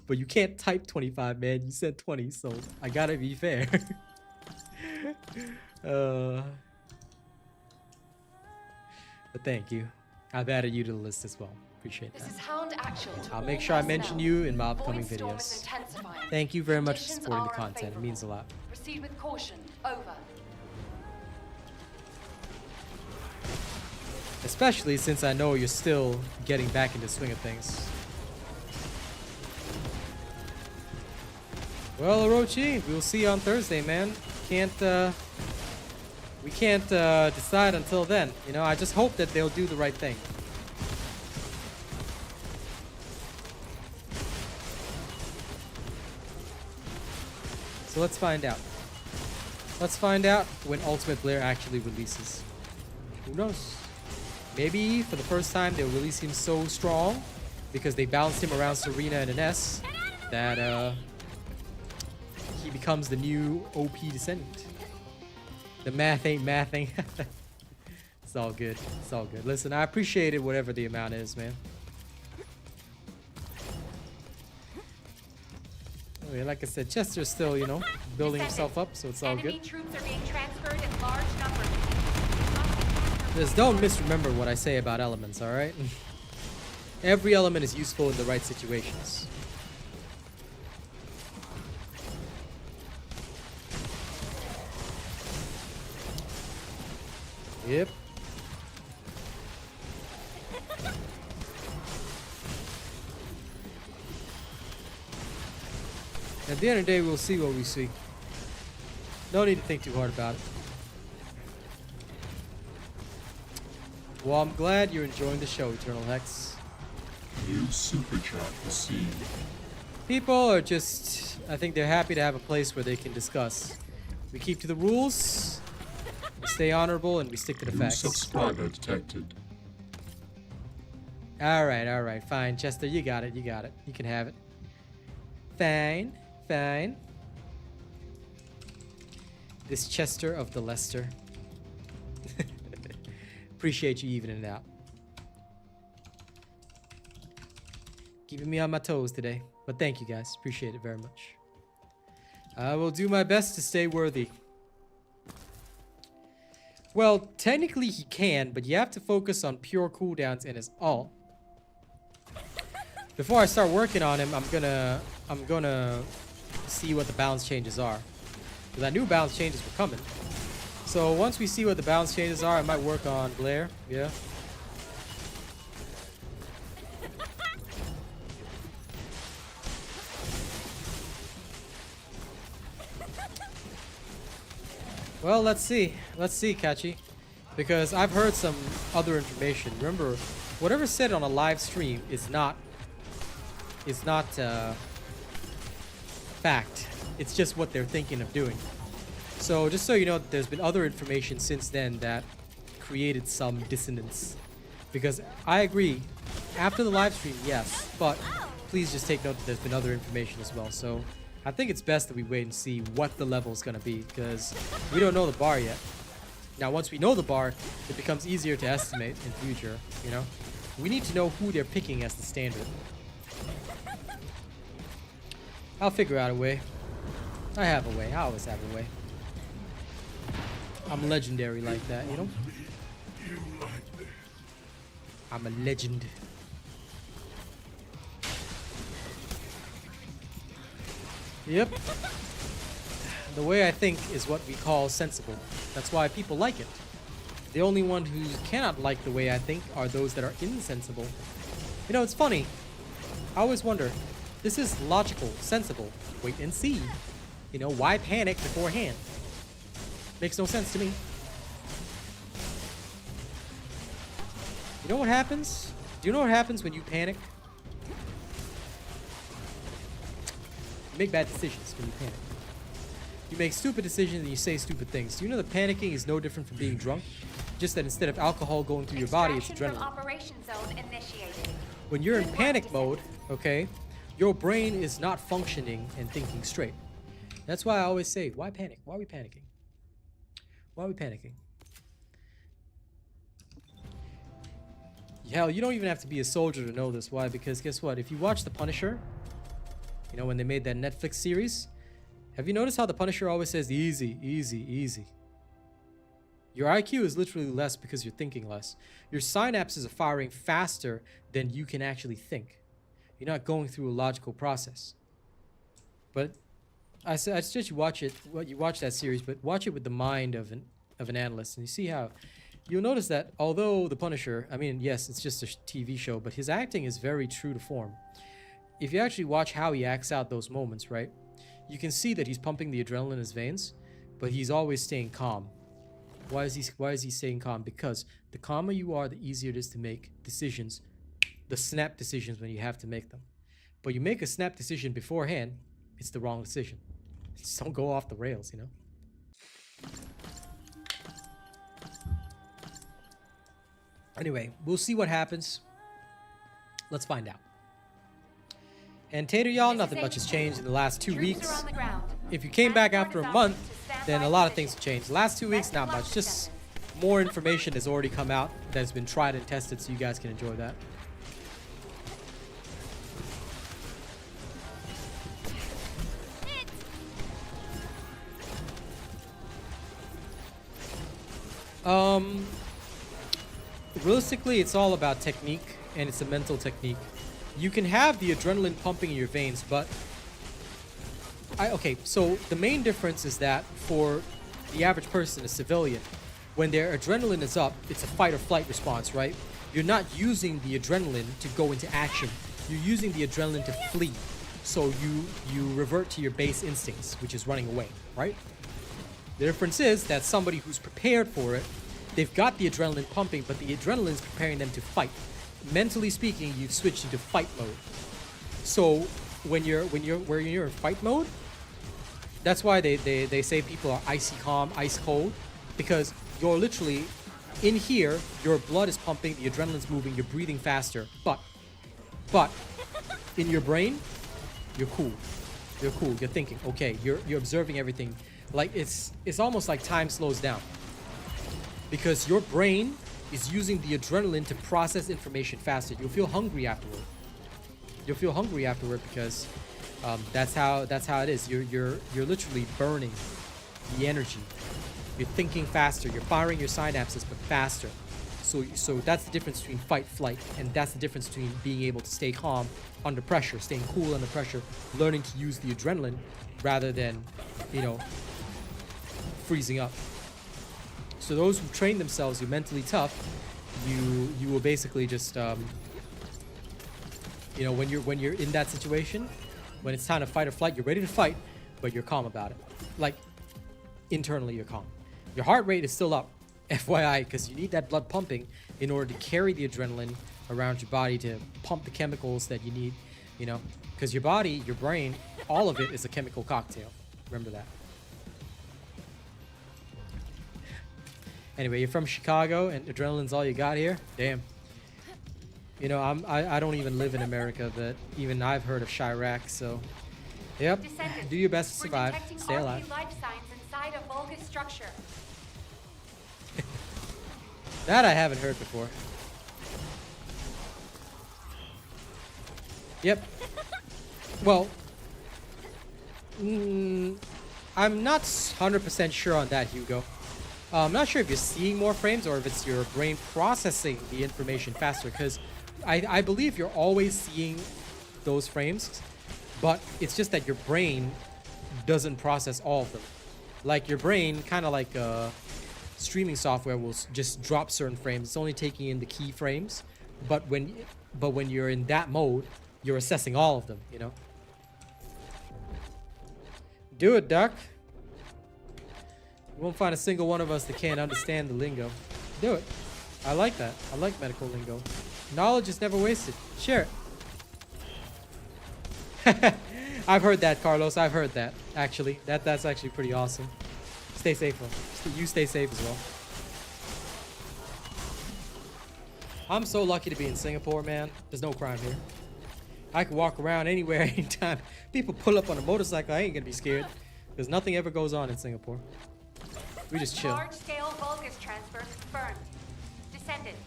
But you can't type 25, man. You said 20, so I gotta be fair. But thank you. I've added you to the list as well. Appreciate This that. is Hound Actual. To I'll all make sure I mention personnel. you in my upcoming Void storm is videos. intensifying. Thank you very much for Conditions supporting the are content. It means a lot. Proceed with caution. Over. Especially since I know you're still getting back into the swing of things. Well, Orochi, we'll see you on Thursday, man. We can't decide until then. You know, I just hope that they'll do the right thing. So let's find out. Let's find out when Ultimate Blair actually releases. Who knows? Maybe for the first time they'll release him so strong because they balanced him around Serena and an S that he becomes the new OP Descendant. The math ain't mathing. It's all good. It's all good. Listen, I appreciate it whatever the amount is, man. Oh, yeah, like I said, Chester's still, you know, building himself up, so it's all Enemy good. troops are being transferred in large numbers. Just don't misremember what I say about elements, alright? Every element is useful in the right situations. Yep. At the end of the day, we'll see what we see. No need to think too hard about it. Well, I'm glad you're enjoying the show, Eternal Hex. New super chat received. People are just... I think they're happy to have a place where they can discuss. We keep to the rules, we stay honorable, and we stick to the New facts. subscriber detected. Alright, fine. Chester, you got it, you got it. You can have it. Fine, fine. This Chester of the Lester. Appreciate you evening it out. Keeping me on my toes today. But thank you guys. Appreciate it very much. I will do my best to stay worthy. Well, technically he can, but you have to focus on pure cooldowns in his ult. Before I start working on him, I'm gonna see what the balance changes are. Because I knew balance changes were coming. So once we see what the balance changes are, I might work on Blair. Yeah. Well, let's see. Let's see, Kachi. Because I've heard some other information. Remember, whatever's said on a live stream is not fact. It's just what they're thinking of doing. So just so you know, there's been other information since then that created some dissonance. Because I agree, after the live stream, yes, but please just take note that there's been other information as well. So I think it's best that we wait and see what the level is going to be, because we don't know the bar yet. Now, once we know the bar, it becomes easier to estimate in future, you know? We need to know who they're picking as the standard. I'll figure out a way. I have a way. I always have a way. I'm legendary like that, you know? I'm a legend. Yep. The way I think is what we call sensible. That's why people like it. The only one who cannot like the way I think are those that are insensible. You know, it's funny. I always wonder, this is logical, sensible. Wait and see. You know, why panic beforehand? Makes no sense to me. You know what happens? Do you know what happens when you panic? You make bad decisions when you panic. You make stupid decisions and you say stupid things. Do you know that panicking is no different from being drunk? Just that instead of alcohol going through your body, it's Extraction from adrenaline. operation zone initiated. When you're in panic mode, okay, your brain is not functioning and thinking straight. That's why I always say, why panic? Why are we panicking? Why are we panicking? Hell, you don't even have to be a soldier to know this. Why? Because guess what? If you watch The Punisher, you know, when they made that Netflix series, have you noticed how The Punisher always says easy, easy, easy? Your IQ is literally less because you're thinking less. Your synapses are firing faster than you can actually think. You're not going through a logical process. But I suggest you watch it. You watch that series, but watch it with the mind of an analyst, and you see how you'll notice that although The Punisher, I mean, yes, it's just a TV show, but his acting is very true to form. If you actually watch how he acts out those moments, right, you can see that he's pumping the adrenaline in his veins, but he's always staying calm. Why is he staying calm? Because the calmer you are, the easier it is to make decisions, the snap decisions when you have to make them. But you make a snap decision beforehand, it's the wrong decision. Just don't go off the rails, you know? Anyway, we'll see what happens. Let's find out. And Tater, y'all, nothing much has changed in the last 2 weeks. If you came back after a month, then a lot of things have changed. The last 2 weeks, not much. Just more information has already come out that has been tried and tested, so you guys can enjoy that. Realistically, it's all about technique, and it's a mental technique. You can have the adrenaline pumping in your veins, but okay, so the main difference is that for the average person, a civilian, when their adrenaline is up, it's a fight or flight response, right? You're not using the adrenaline to go into action. You're using the adrenaline to flee. So you revert to your base instincts, which is running away, right? The difference is that somebody who's prepared for it, they've got the adrenaline pumping, but the adrenaline is preparing them to fight. Mentally speaking, you've switched into fight mode. So when you're in fight mode, that's why they say people are icy calm, ice cold, because you're literally in here, your blood is pumping, the adrenaline's moving, you're breathing faster, but in your brain, you're cool. You're cool. You're thinking, okay, you're observing everything. Like it's almost like time slows down. Because your brain is using the adrenaline to process information faster. You'll feel hungry afterward. You'll feel hungry afterward because that's how it is. You're literally burning the energy. You're thinking faster. You're firing your synapses, but faster. So that's the difference between fight, flight, and that's the difference between being able to stay calm under pressure, staying cool under pressure, learning to use the adrenaline rather than, you know, freezing up. So those who train themselves, you're mentally tough, you will basically just you know, when you're in that situation, when it's time to fight or flight, you're ready to fight, but you're calm about it. Like, internally you're calm. Your heart rate is still up, FYI, because you need that blood pumping in order to carry the adrenaline around your body to pump the chemicals that you need, you know, because your body, your brain, all of it is a chemical cocktail. Remember that. Anyway, you're from Chicago and adrenaline's all you got here? Damn. You know, I don't even live in America, but even I've heard of Chirac, so yep. Descendants, Do your best to we're survive. detecting Stay alive. RP life signs inside a vulgar structure. That I haven't heard before. Yep. Well, I'm not 100% sure on that, Hugo. I'm not sure if you're seeing more frames or if it's your brain processing the information faster, because I believe you're always seeing those frames, but it's just that your brain doesn't process all of them. Like your brain, kind of like streaming software, will just drop certain frames. It's only taking in the key frames, but when you're in that mode, you're assessing all of them, you know? Do it, Duck. You won't find a single one of us that can't understand the lingo. Do it. I like that. I like medical lingo. Knowledge is never wasted. Share it. I've heard that, Carlos. I've heard that. Actually, that's actually pretty awesome. Stay safe, though. You stay safe as well. I'm so lucky to be in Singapore, man. There's no crime here. I can walk around anywhere, anytime. People pull up on a motorcycle, I ain't gonna be scared. Because nothing ever goes on in Singapore. We just chill. Large-scale Vulgus transfer confirmed. Descendant,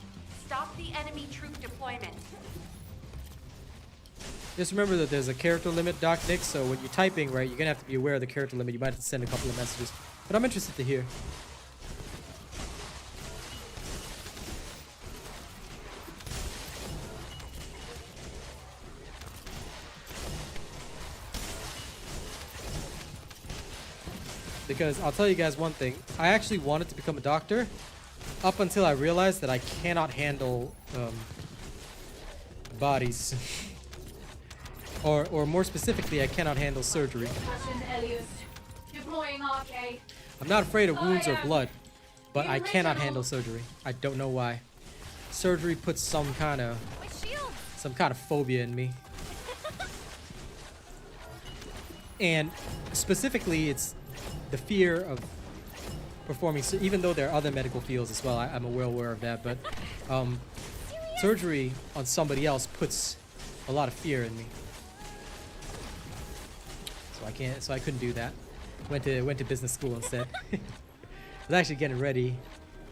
stop the enemy troop deployment. Just remember that there's a character limit, Doc Nick, so when you're typing, right, you're gonna have to be aware of the character limit. You might have to send a couple of messages. But I'm interested to hear. Because I'll tell you guys one thing. I actually wanted to become a doctor up until I realized that I cannot handle bodies. or more specifically, I cannot handle surgery. I'm not afraid of wounds or blood, but I cannot handle surgery. I don't know why. Surgery puts some kind of phobia in me. And specifically, it's the fear of performing, even though there are other medical fields as well, I'm well aware of that, but surgery on somebody else puts a lot of fear in me. So I couldn't do that. Went to business school instead. I was actually getting ready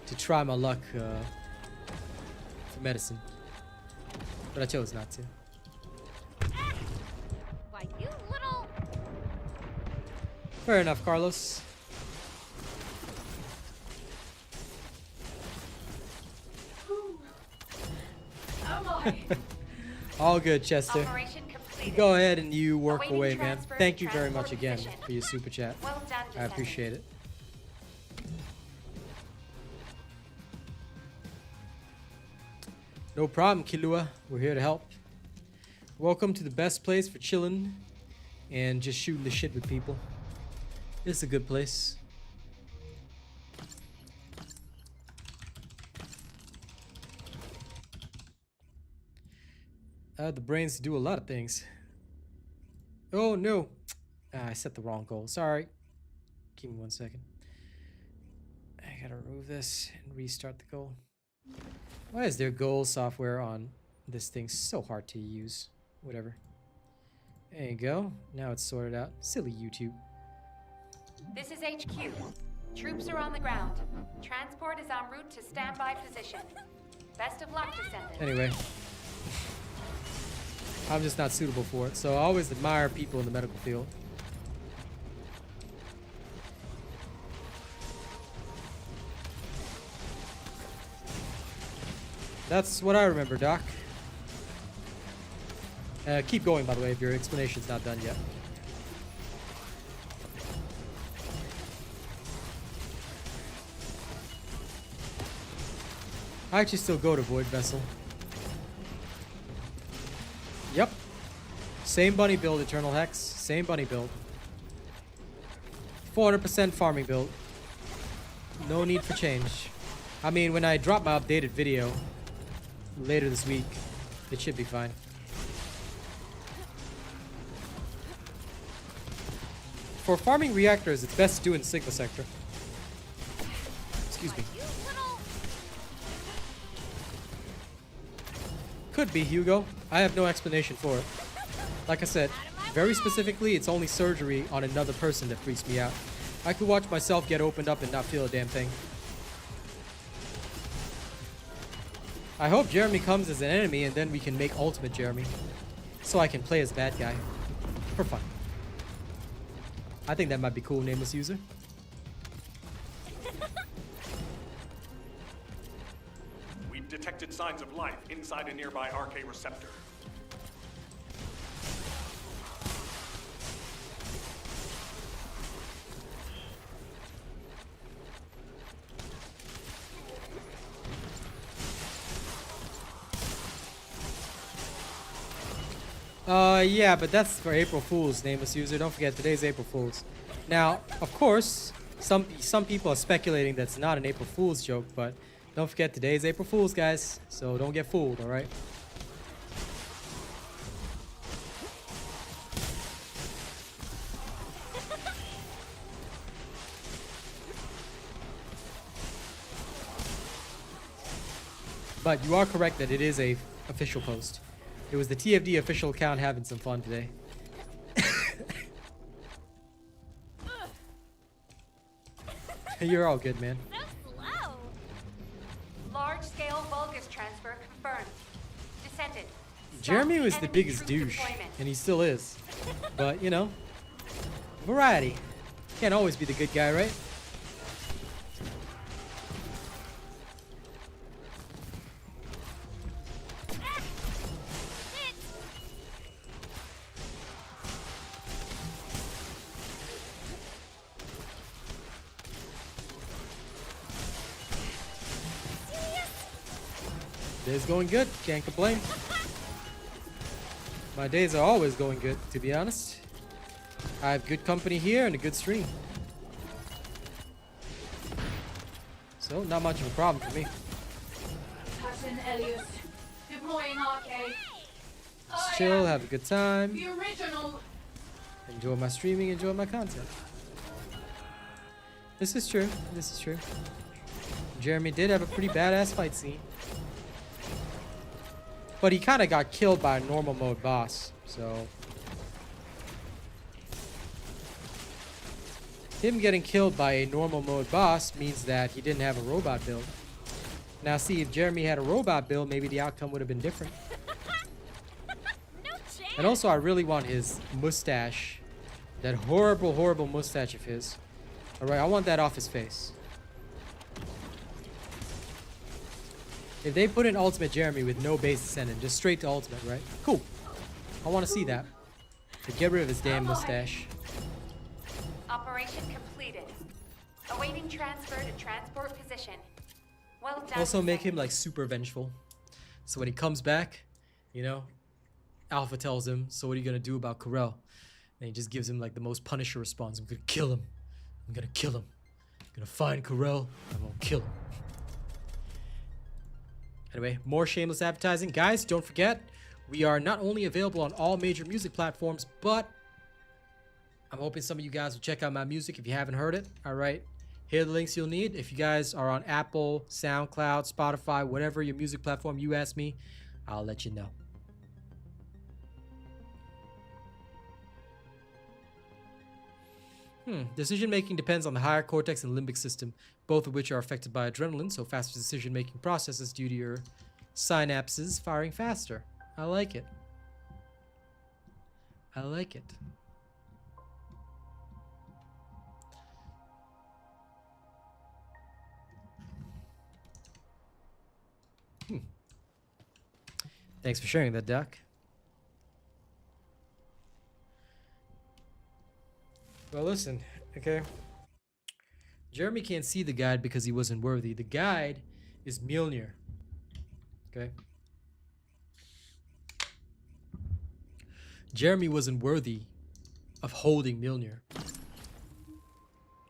to try my luck for medicine, but I chose not to. Why, you little... Fair enough, Carlos. All good, Chester. Operation completed. Go ahead and you work Awaiting away, man. transfer Thank to you very much transport again position. for your super chat. Well done, I Descendant. appreciate it. No problem, Kilua. We're here to help. Welcome to the best place for chilling and just shooting the shit with people. It's a good place. I had the brains to do a lot of things. Oh no! I set the wrong goal. Sorry. Give me 1 second. I gotta remove this and restart the goal. Why is there goal software on this thing so hard to use? Whatever. There you go. Now it's sorted out. Silly YouTube. This is HQ. Troops are on the ground. Transport is en route to standby position. Best of luck, Descendant. Anyway. I'm just not suitable for it, so I always admire people in the medical field. That's what I remember, Doc. Keep going, by the way, if your explanation's not done yet. I actually still go to Void Vessel. Yep. Same bunny build, Eternal Hex. Same bunny build. 400% farming build. No need for change. I mean, when I drop my updated video later this week, it should be fine. For farming reactors, it's best to do in Sigma sector. Excuse me. You little. Could be, Hugo. I have no explanation for it. Like I said, very specifically, it's only surgery on another person that freaks me out. I could watch myself get opened up and not feel a damn thing. I hope Jeremy comes as an enemy and then we can make Ultimate Jeremy. So I can play as bad guy. For fun. I think that might be cool, nameless user. We've detected signs of life inside a nearby RK receptor. Yeah, but that's for April Fool's, nameless user. Don't forget, today's April Fool's. Now, of course, some people are speculating that's not an April Fool's joke, but don't forget, today's April Fool's, guys. So don't get fooled, alright? But you are correct that it is a official post. It was the TFD official account having some fun today. You're all good, man. So slow. Large-scale Vulgus transfer confirmed. Descendant. Jeremy stop was the enemy biggest troop douche, deployment. and he still is. But, you know, variety. Can't always be the good guy, right? Day's going good, can't complain. My days are always going good, to be honest. I have good company here and a good stream. So, not much of a problem for me. Captain Elias, deploying RK. Just chill, have a good time, The original. enjoy my streaming, enjoy my content. This is true, this is true. Jeremy did have a pretty badass fight scene. But he kind of got killed by a normal mode boss, so... Him getting killed by a normal mode boss means that he didn't have a robot build. Now see, if Jeremy had a robot build, maybe the outcome would have been different. No chance. And also, I really want his mustache. That horrible, horrible mustache of his. Alright, I want that off his face. If they put in Ultimate Jeremy with no base descendant, just straight to Ultimate, right? Cool. I want to see that. But get rid of his damn mustache. Operation completed. Awaiting transfer to transport position. Well done. Also make him like super vengeful. So when he comes back, you know, Alpha tells him, so what are you gonna do about Corel? And he just gives him like the most Punisher response. I'm gonna kill him. I'm gonna kill him. I'm gonna find Corel. I'm gonna kill him. Anyway, more shameless advertising. Guys, don't forget, we are not only available on all major music platforms, but I'm hoping some of you guys will check out my music if you haven't heard it. All right. Here are the links you'll need. If you guys are on Apple, SoundCloud, Spotify, whatever your music platform you ask me, I'll let you know. Decision making depends on the higher cortex and limbic system, both of which are affected by adrenaline, so faster decision making processes due to your synapses firing faster. I like it. I like it. Thanks for sharing that, Doc. Well, listen, okay? Jeremy can't see the guide because he wasn't worthy. The guide is Mjolnir. Okay. Jeremy wasn't worthy of holding Mjolnir.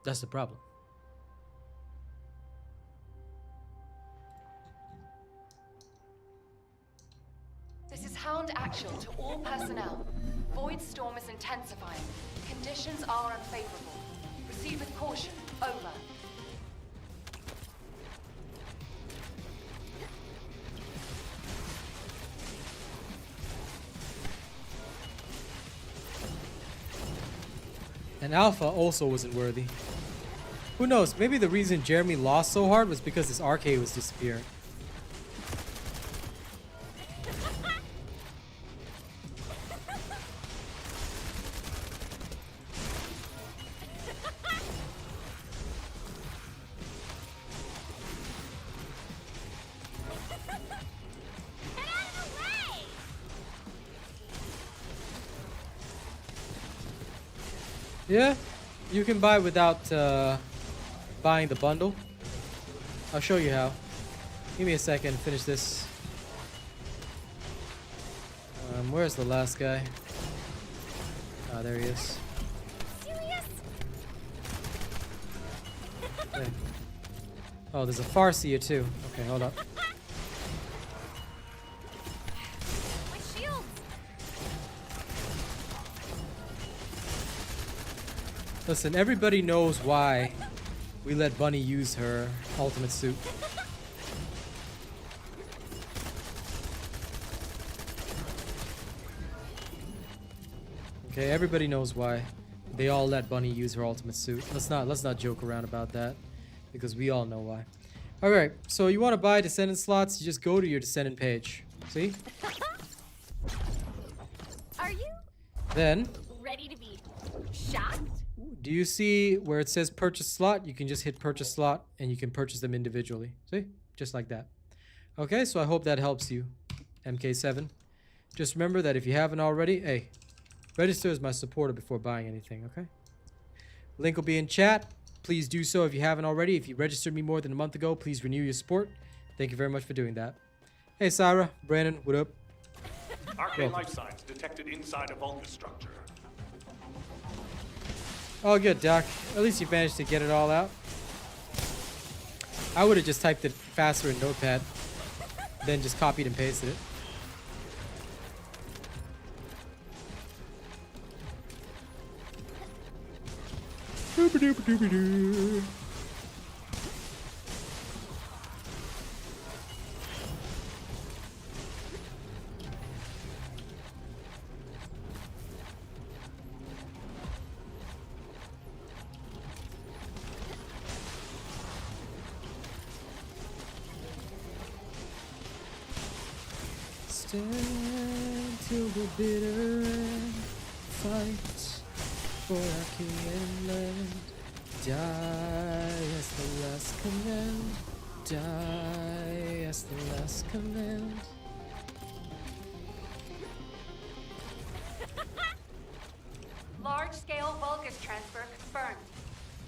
That's the problem. This is Hound Actual to all personnel. Void storm is intensifying. Conditions are unfavorable. Proceed with caution. Over. And Alpha also wasn't worthy. Who knows? Maybe the reason Jeremy lost so hard was because his arcade was disappearing. Get out of the way! Yeah, you can buy without buying the bundle. I'll show you how. Give me a second, finish this. Where's the last guy? Ah, there he is. Serious? Okay. Oh, there's a Farseer too. Okay, hold up. My shields! Listen, everybody knows why we let Bunny use her ultimate suit. Okay, everybody knows why they all let Bunny use her ultimate suit. Let's not joke around about that because we all know why. All right, so you want to buy Descendant slots? You just go to your Descendant page. See? Are you Then, ready to be shocked? do you see where it says purchase slot? You can just hit purchase slot and you can purchase them individually. See? Just like that. Okay, so I hope that helps you, MK7. Just remember that if you haven't already, hey, register as my supporter before buying anything, okay? Link will be in chat. Please do so if you haven't already. If you registered me more than a month ago, please renew your support. Thank you very much for doing that. Hey, Sarah, Brandon, what up? Arcane life signs detected inside a vulgar structure. Oh, good, Doc. At least you managed to get it all out. I would have just typed it faster in Notepad, then just copied and pasted it. Doop-a-doop-a-doop-a-doo. Stand till the bitter end, fight for our king and land. Die as the last command. Die as the last command. Large-scale Vulgus transfer confirmed.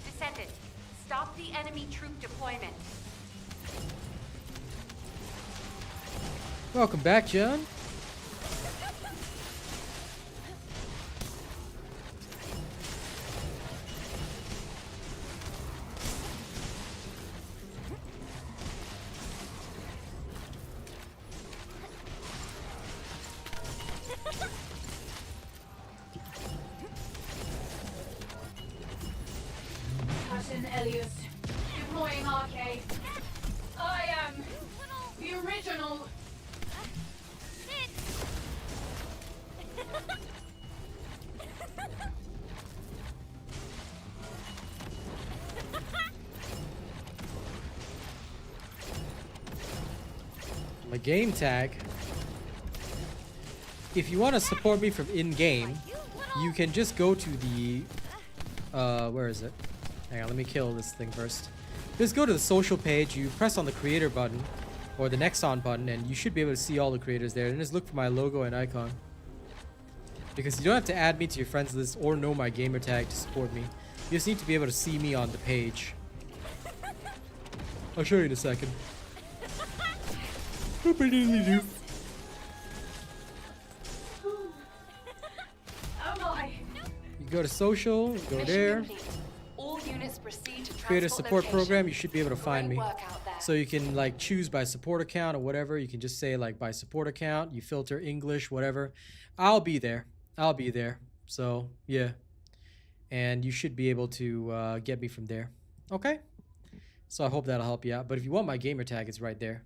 Descendant, stop the enemy troop deployment. Welcome back, John. Captain Elias, deploying arcade. I am the original. Shit! My game tag. If you want to support me from in-game, you can just go to the where is it? Hang on, let me kill this thing first. Just go to the social page, you press on the creator button or the Nexon button, and you should be able to see all the creators there. And just look for my logo and icon. Because you don't have to add me to your friends list or know my gamer tag to support me. You just need to be able to see me on the page. I'll show you in a second. Oh my. You go to social, you go Mission there. complete. All units proceed to Create a transport support location. program, you should be able to find Great me. work out there. So you can like choose by support account or whatever. You can just say like by support account, you filter English, whatever. I'll be there. I'll be there. So yeah. And you should be able to get me from there. Okay? So I hope that'll help you out. But if you want my gamer tag, it's right there.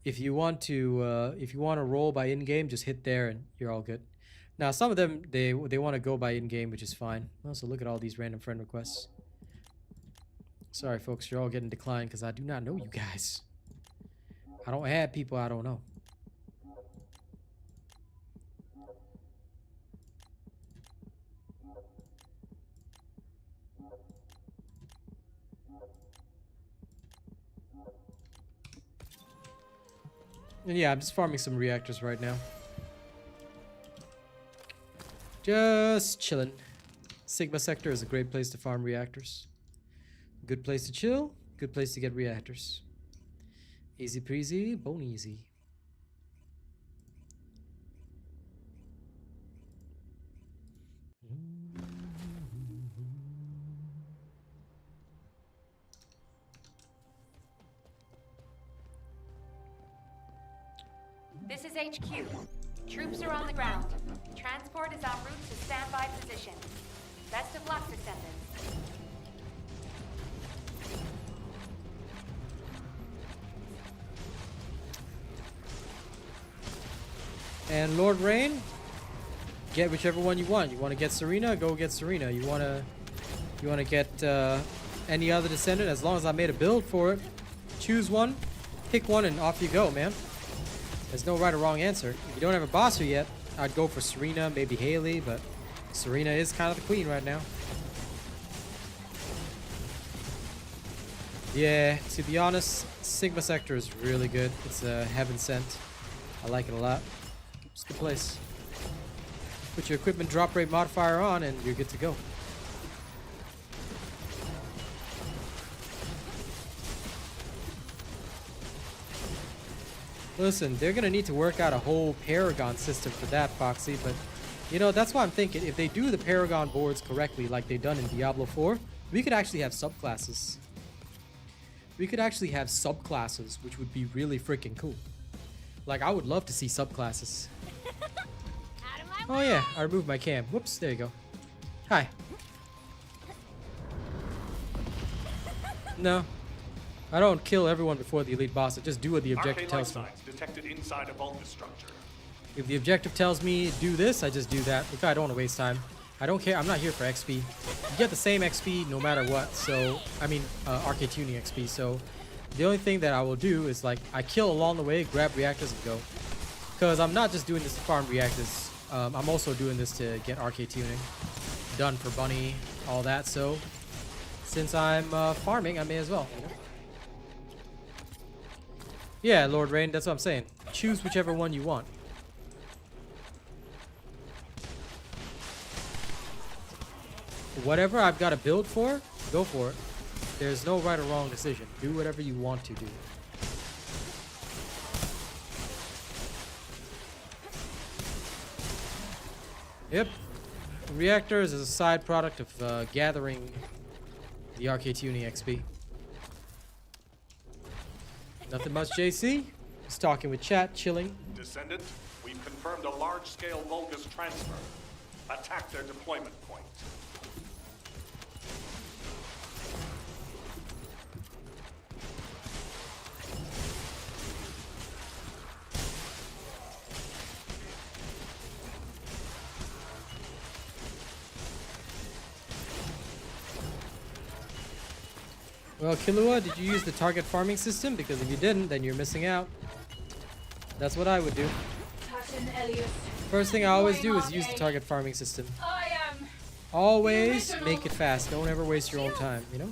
If you want to roll by in-game, just hit there and you're all good. Now some of them they want to go by in-game, which is fine. Also look at all these random friend requests. Sorry folks, you're all getting declined because I do not know you guys. I don't have people I don't know. And yeah, I'm just farming some reactors right now. Just chilling. Sigma sector is a great place to farm reactors. Good place to chill, good place to get reactors. Easy breezy, bone easy. This is HQ. Troops are on the ground. Transport is en route to standby position. Best of luck, Descendants. And Lord Rain, get whichever one you want. You want to get Serena? Go get Serena. You wanna get any other Descendant? As long as I made a build for it, choose one, pick one, and off you go, man. There's no right or wrong answer. If you don't have a bosser yet, I'd go for Serena, maybe Haley, but Serena is kind of the queen right now. Yeah, to be honest, Sigma sector is really good. It's a heaven sent. I like it a lot. It's a good place. Put your equipment drop rate modifier on and you're good to go. Listen, they're gonna need to work out a whole Paragon system for that, Foxy, but you know, that's why I'm thinking if they do the Paragon boards correctly like they've done in Diablo 4, we could actually have subclasses. We could actually have subclasses, which would be really freaking cool. Like, I would love to see subclasses. Out of my Oh yeah, I removed my cam. Whoops, there you go. Hi. No. I don't kill everyone before the elite boss. I just do what the objective Arcane life tells me. signs detected inside a vulgar structure. If the objective tells me do this, I just do that. Because I don't want to waste time. I don't care. I'm not here for XP. You get the same XP no matter what. So, I mean, arcade tuning XP. So, the only thing that I will do is like, I kill along the way, grab reactors and go. Because I'm not just doing this to farm reactors. I'm also doing this to get arcade tuning done for Bunny, all that. So, since I'm farming, I may as well. You know? Yeah, Lord Rain, that's what I'm saying. Choose whichever one you want. Whatever I've got a build for, go for it. There's no right or wrong decision. Do whatever you want to do. Yep. Reactors is a side product of gathering the arcade tuning XP. Nothing much, JC. Just talking with chat, chilling. Descendant, we've confirmed a large-scale Vulgus transfer. Attack their deployment point. Well, Killua, did you use the target farming system? Because if you didn't, then you're missing out. That's what I would do. Captain Elias. First thing I always do is use the target farming system. I am. Always make it fast. Don't ever waste your own time, you know?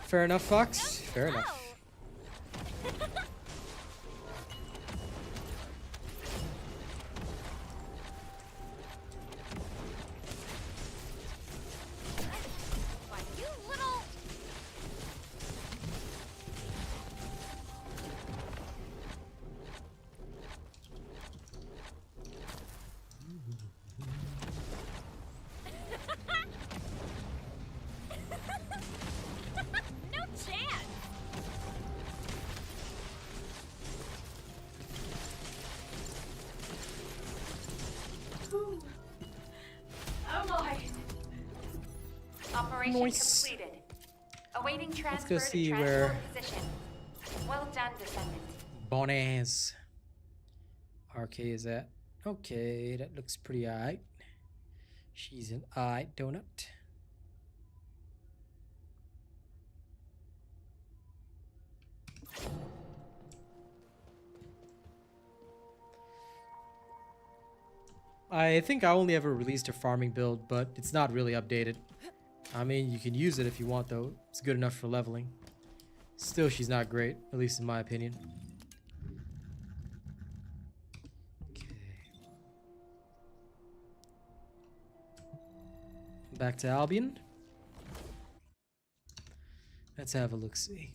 Fair enough, Fox. Fair enough. Operation Nice. completed. Awaiting transfer Let's go to see transport where- position. Well done, Descendant. Bonaz. RK is at. Okay, that looks pretty alright. She's an alright donut. I think I only ever released a farming build, but it's not really updated. I mean, you can use it if you want, though. It's good enough for leveling. Still, she's not great, at least in my opinion. Okay. Back to Albion. Let's have a look-see.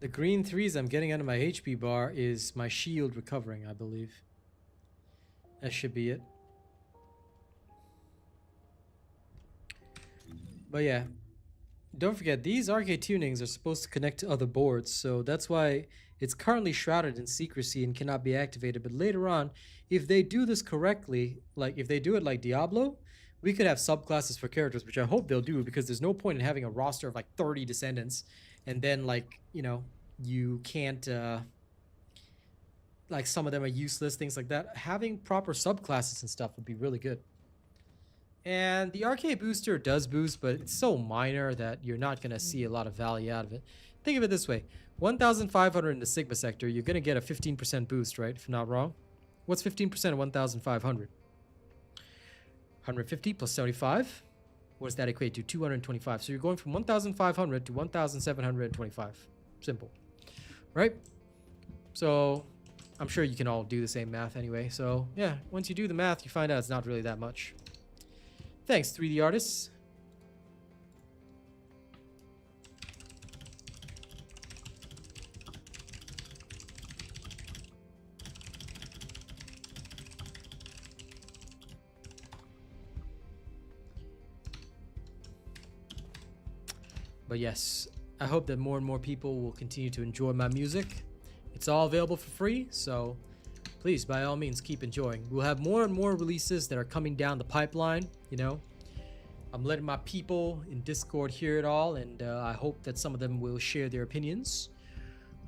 The green 3s I'm getting out of my HP bar is my shield recovering, I believe. That should be it. But yeah, don't forget, these RK tunings are supposed to connect to other boards, so that's why it's currently shrouded in secrecy and cannot be activated. But later on, if they do this correctly, like if they do it like Diablo, we could have subclasses for characters, which I hope they'll do, because there's no point in having a roster of like 30 descendants and then like, you know, you can't like some of them are useless, things like that. Having proper subclasses and stuff would be really good. And the RK booster does boost, but it's so minor that you're not going to see a lot of value out of it. Think of it this way. 1,500 in the Sigma sector, you're going to get a 15% boost, right? If I'm not wrong. What's 15% of 1,500? 150 plus 75? What does that equate to? 225. So you're going from 1,500 to 1,725. Simple. Right? So I'm sure you can all do the same math anyway. So yeah, once you do the math, you find out it's not really that much. Thanks, 3D artists. But yes, I hope that more and more people will continue to enjoy my music. It's all available for free, so please, by all means, keep enjoying. We'll have more and more releases that are coming down the pipeline, you know. I'm letting my people in Discord hear it all, and I hope that some of them will share their opinions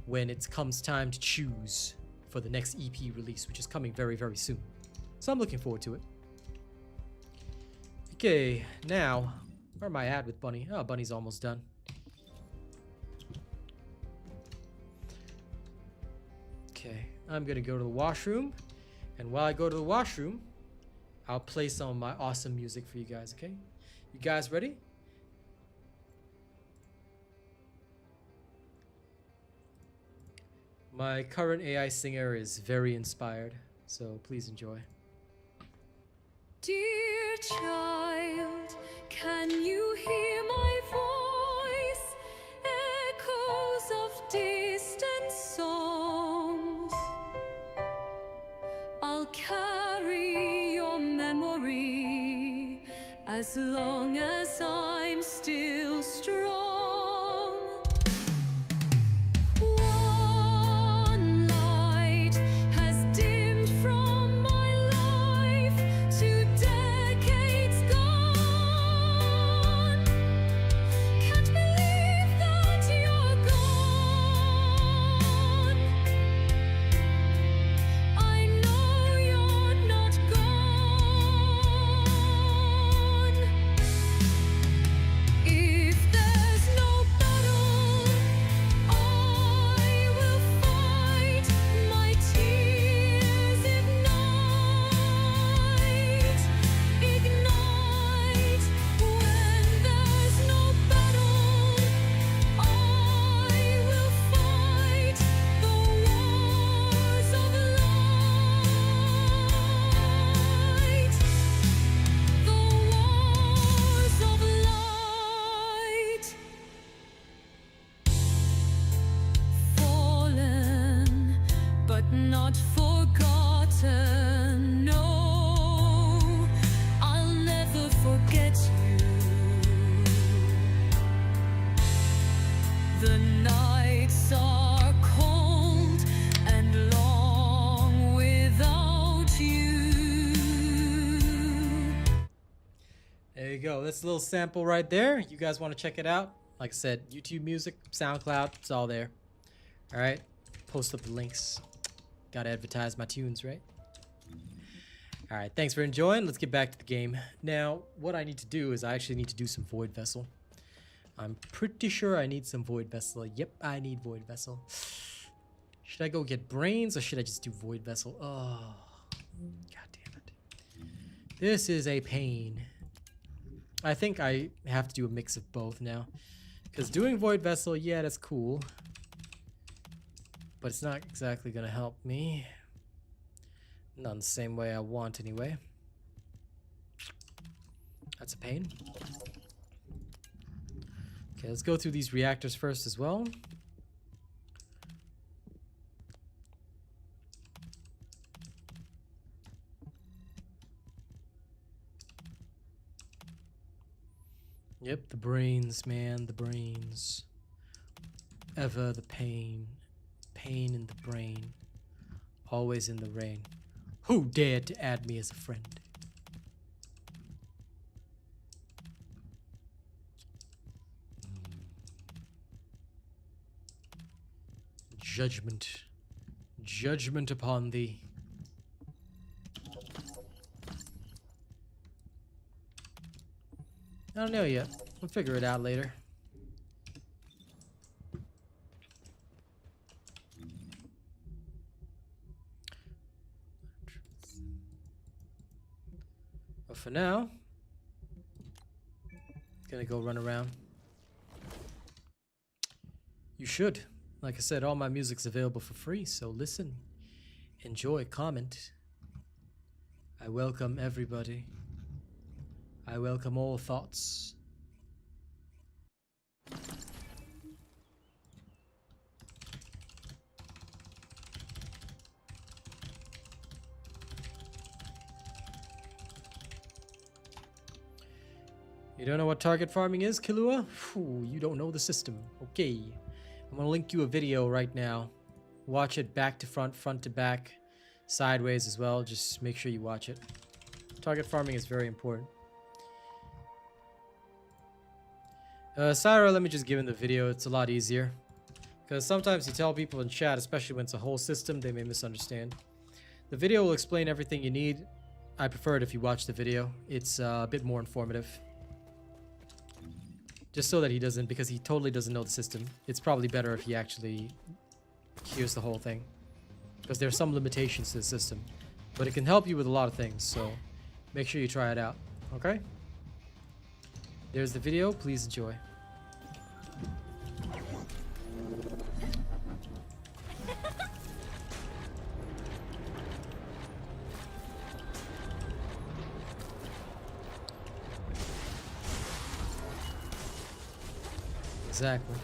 when it comes time to choose for the next EP release, which is coming very, very soon. So I'm looking forward to it. Okay, now, where am I at with Bunny? Oh, Bunny's almost done. Okay, I'm gonna go to the washroom, and while I go to the washroom, I'll play some of my awesome music for you guys, okay? You guys ready? My current AI singer is very inspired, so please enjoy. Dear child, can you hear my voice? Echoes of distant songs. I'll carry your memory as long as I'm still strong. One light has dimmed from my life to decades gone. Can't believe that you're gone. I know you're not gone. If there's you go. That's a little sample right there. You guys want to check it out? Like I said, YouTube Music, SoundCloud, it's all there. All right, post up the links. Gotta advertise my tunes, right? All right, thanks for enjoying. Let's get back to the game. Now, what I need to do is I actually need to do some Void Vessel. I'm pretty sure I need some Void Vessel. Yep, I need Void Vessel. Should I go get brains or should I just do Void Vessel? Oh, god damn it. This is a pain. I think I have to do a mix of both now. Because doing Void Vessel, yeah, that's cool. But it's not exactly going to help me. Not in the same way I want, anyway. That's a pain. Okay, let's go through these reactors first as well. Yep, the brains, man, the brains. Ever the pain. Pain in the brain. Always in the rain. Who dared to add me as a friend? Judgment. Judgment upon thee. I don't know yet. We'll figure it out later. But for now, gonna go run around. You should. Like I said, all my music's available for free, so listen, enjoy, comment. I welcome everybody. I welcome all thoughts. You don't know what target farming is, Killua? Phew, you don't know the system. Okay. I'm gonna link you a video right now. Watch it back to front, front to back, sideways as well. Just make sure you watch it. Target farming is very important. Syra, let me just give him the video. It's a lot easier. Because sometimes you tell people in chat, especially when it's a whole system, they may misunderstand. The video will explain everything you need. I prefer it if you watch the video. It's a bit more informative. Just so that he doesn't, because he totally doesn't know the system. It's probably better if he actually hears the whole thing. Because there are some limitations to the system. But it can help you with a lot of things, so make sure you try it out. Okay? There's the video. Please enjoy. Exactly.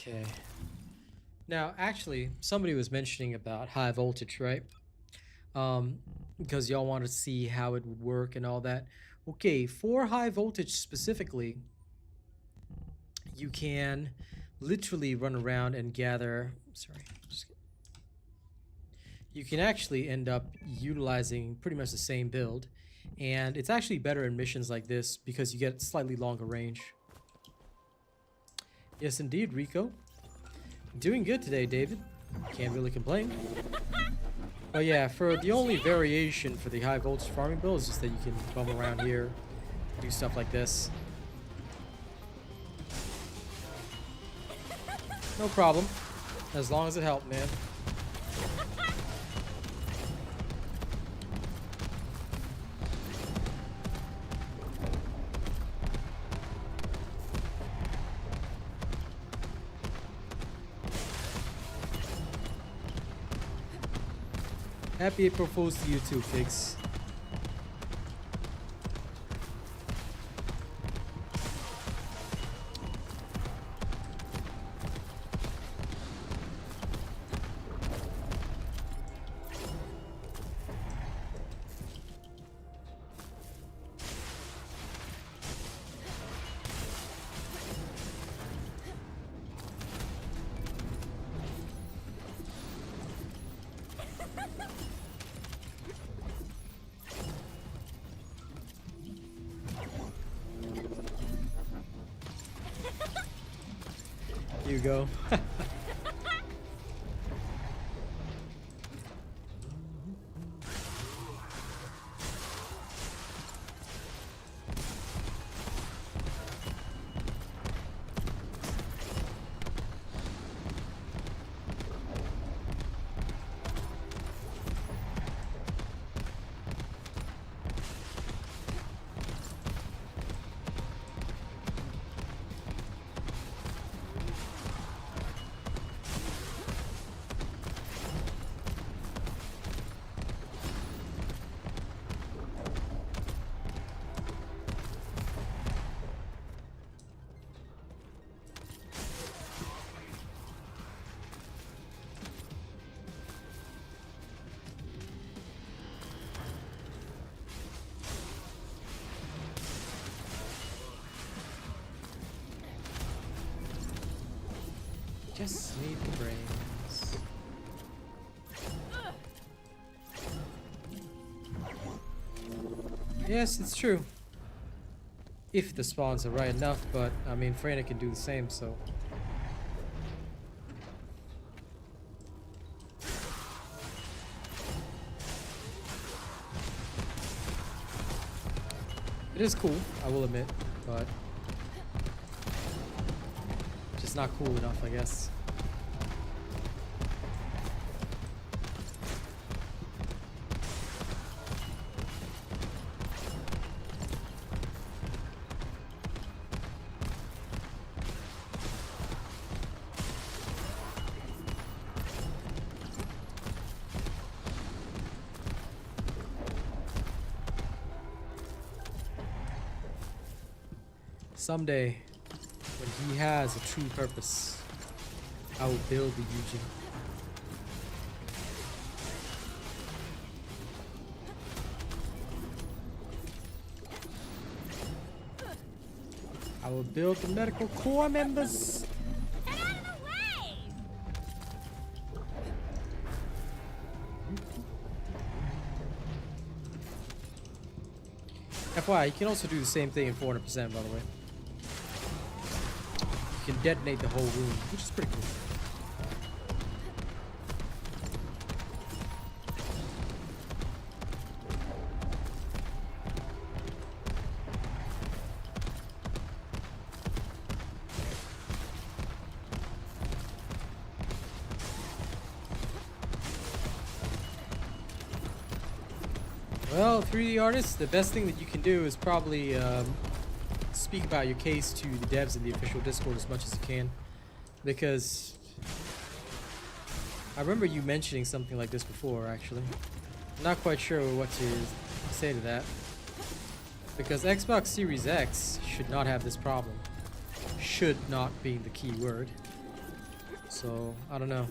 Okay. Now, actually, somebody was mentioning about high voltage, right? Because y'all want to see how it would work and all that. Okay, for high voltage specifically, you can literally run around and gather... Sorry. You can actually end up utilizing pretty much the same build. And it's actually better in missions like this because you get slightly longer range. Yes, indeed, Rico. Doing good today, David. Can't really complain. But yeah, for the only variation for the high voltage farming build is just that you can bum around here do stuff like this. No problem. As long as it helped, man. Happy April Fools to you too, Figs. Here you go. Just need the brains. Yes, it's true. If the spawns are right enough, but I mean, Freyna can do the same, so. It is cool, I will admit, but just not cool enough, I guess. Someday, when he has a true purpose, I will build the Eugen. I will build the medical corps members. Get out of the way! FYI, you can also do the same thing in 400%, by the way. You can detonate the whole room, which is pretty cool. Well, 3D artists, the best thing that you can do is probably speak about your case to the devs in the official Discord as much as you can, because I remember you mentioning something like this before, actually. I'm not quite sure what to say to that, because Xbox Series X should not have this problem. Should not being the key word. So, I don't know.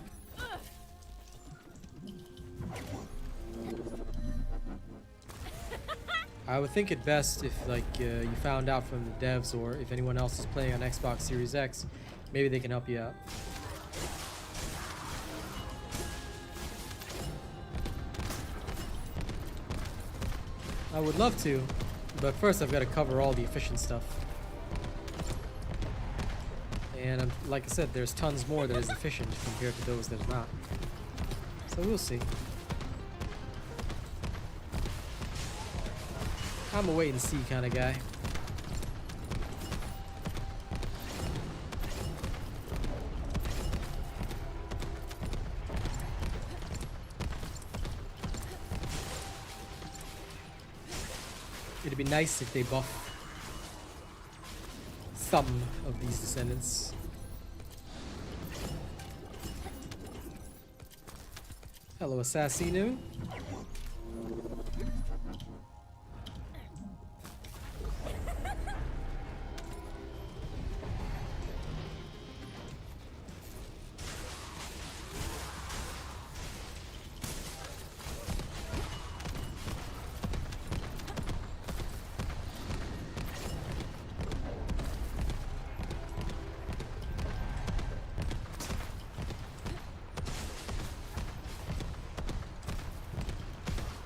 I would think it best if, like, you found out from the devs, or if anyone else is playing on Xbox Series X, maybe they can help you out. I would love to, but first I've got to cover all the efficient stuff. And like I said, there's tons more that is efficient compared to those that are not. So we'll see. I'm a wait and see kind of guy. it'd be nice if they buff some of these descendants. Hello, Assassino.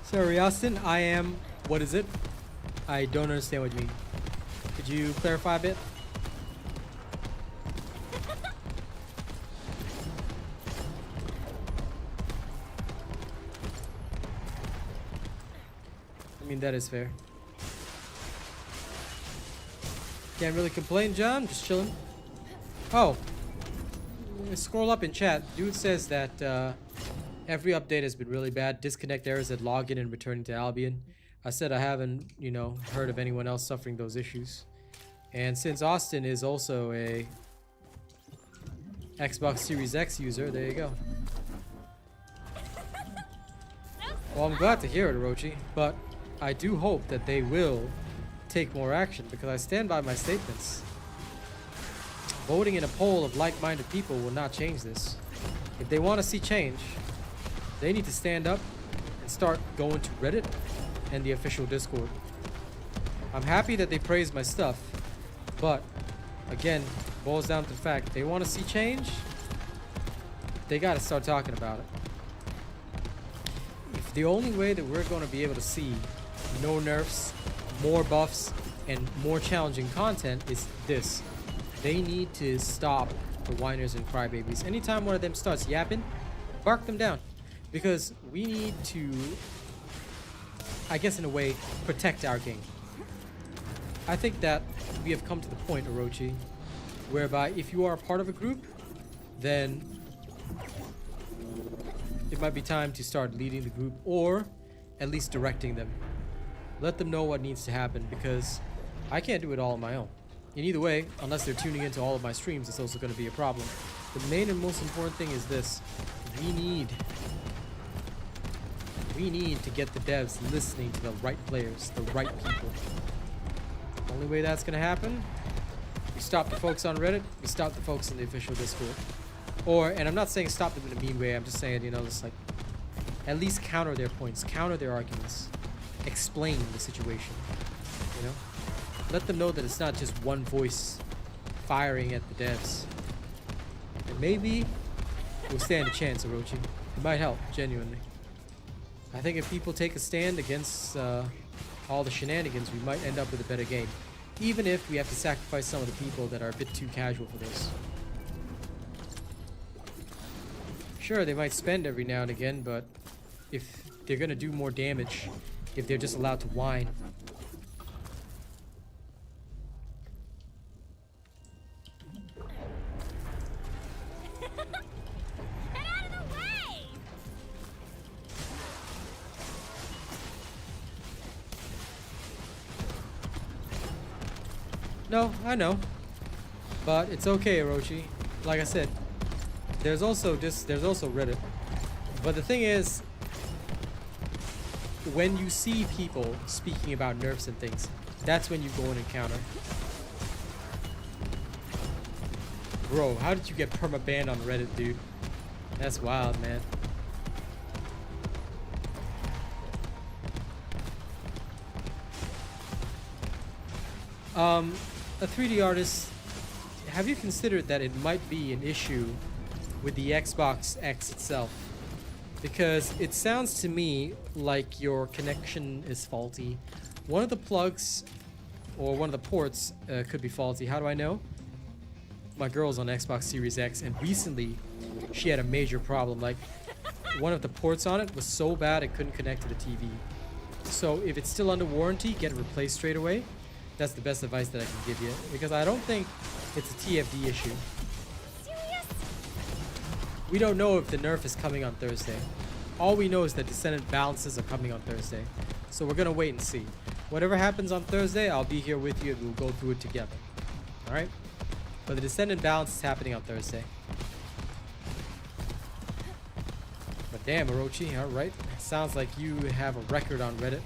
Sorry, Austin, I am... What is it? I don't understand what you mean. Could you clarify a bit? I mean, that is fair. Can't really complain, John. Just chilling. Oh. Scroll up in chat. Dude says that, every update has been really bad. Disconnect errors at login and returning to Albion. I said I haven't, you know, heard of anyone else suffering those issues. And since Austin is also a Xbox Series X user, there you go. Well, I'm glad to hear it, Orochi, but I do hope that they will take more action because I stand by my statements. Voting in a poll of like-minded people will not change this. If they want to see change, they need to stand up and start going to Reddit and the official Discord. I'm happy that they praise my stuff, but again, boils down to the fact they want to see change, they got to start talking about it. If the only way that we're going to be able to see no nerfs, more buffs, and more challenging content is this. They need to stop the whiners and crybabies. Anytime one of them starts yapping, bark them down. Because we need to, I guess in a way, protect our game. I think that we have come to the point, Orochi, whereby if you are a part of a group, then it might be time to start leading the group or at least directing them. Let them know what needs to happen because I can't do it all on my own. In either way, unless they're tuning into all of my streams, it's also going to be a problem. The main and most important thing is this. We need to get the devs listening to the right players, the right people. The only way that's going to happen, we stop the folks on Reddit, we stop the folks in the official Discord. Or, and I'm not saying stop them in a mean way, I'm just saying, you know, just like, at least counter their points, counter their arguments, explain the situation, you know? Let them know that it's not just one voice firing at the devs. And maybe we'll stand a chance, Orochi. It might help, genuinely. I think if people take a stand against all the shenanigans, we might end up with a better game. Even if we have to sacrifice some of the people that are a bit too casual for this. Sure, they might spend every now and again, but if they're gonna do more damage, if they're just allowed to whine. No, I know. But it's okay, Orochi. Like I said, there's also Reddit. But the thing is, when you see people speaking about nerfs and things, that's when you go in and counter. Bro, how did you get perma-banned on Reddit, dude? That's wild, man. A 3D artist, have you considered that it might be an issue with the Xbox X itself? Because it sounds to me like your connection is faulty. One of the plugs or one of the ports could be faulty. How do I know? My girl's on Xbox Series X and recently she had a major problem. Like one of the ports on it was so bad it couldn't connect to the TV. So if it's still under warranty, get it replaced straight away. That's the best advice that I can give you, because I don't think it's a TFD issue. Serious? We don't know if the nerf is coming on Thursday. All we know is that Descendant balances are coming on Thursday. So we're gonna wait and see. Whatever happens on Thursday, I'll be here with you and we'll go through it together. Alright? But the Descendant balance is happening on Thursday. But damn, Orochi, alright. Sounds like you have a record on Reddit.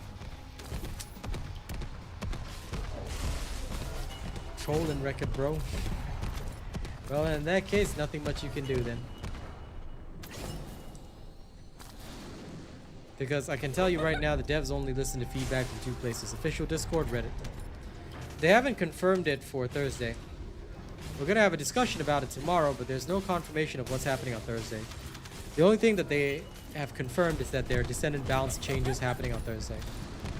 Trolling record, bro. Well, in that case, nothing much you can do then. Because I can tell you right now, the devs only listen to feedback from 2 places. Official Discord, Reddit. They haven't confirmed it for Thursday. We're going to have a discussion about it tomorrow, but there's no confirmation of what's happening on Thursday. The only thing that they have confirmed is that there are Descendant balance changes happening on Thursday.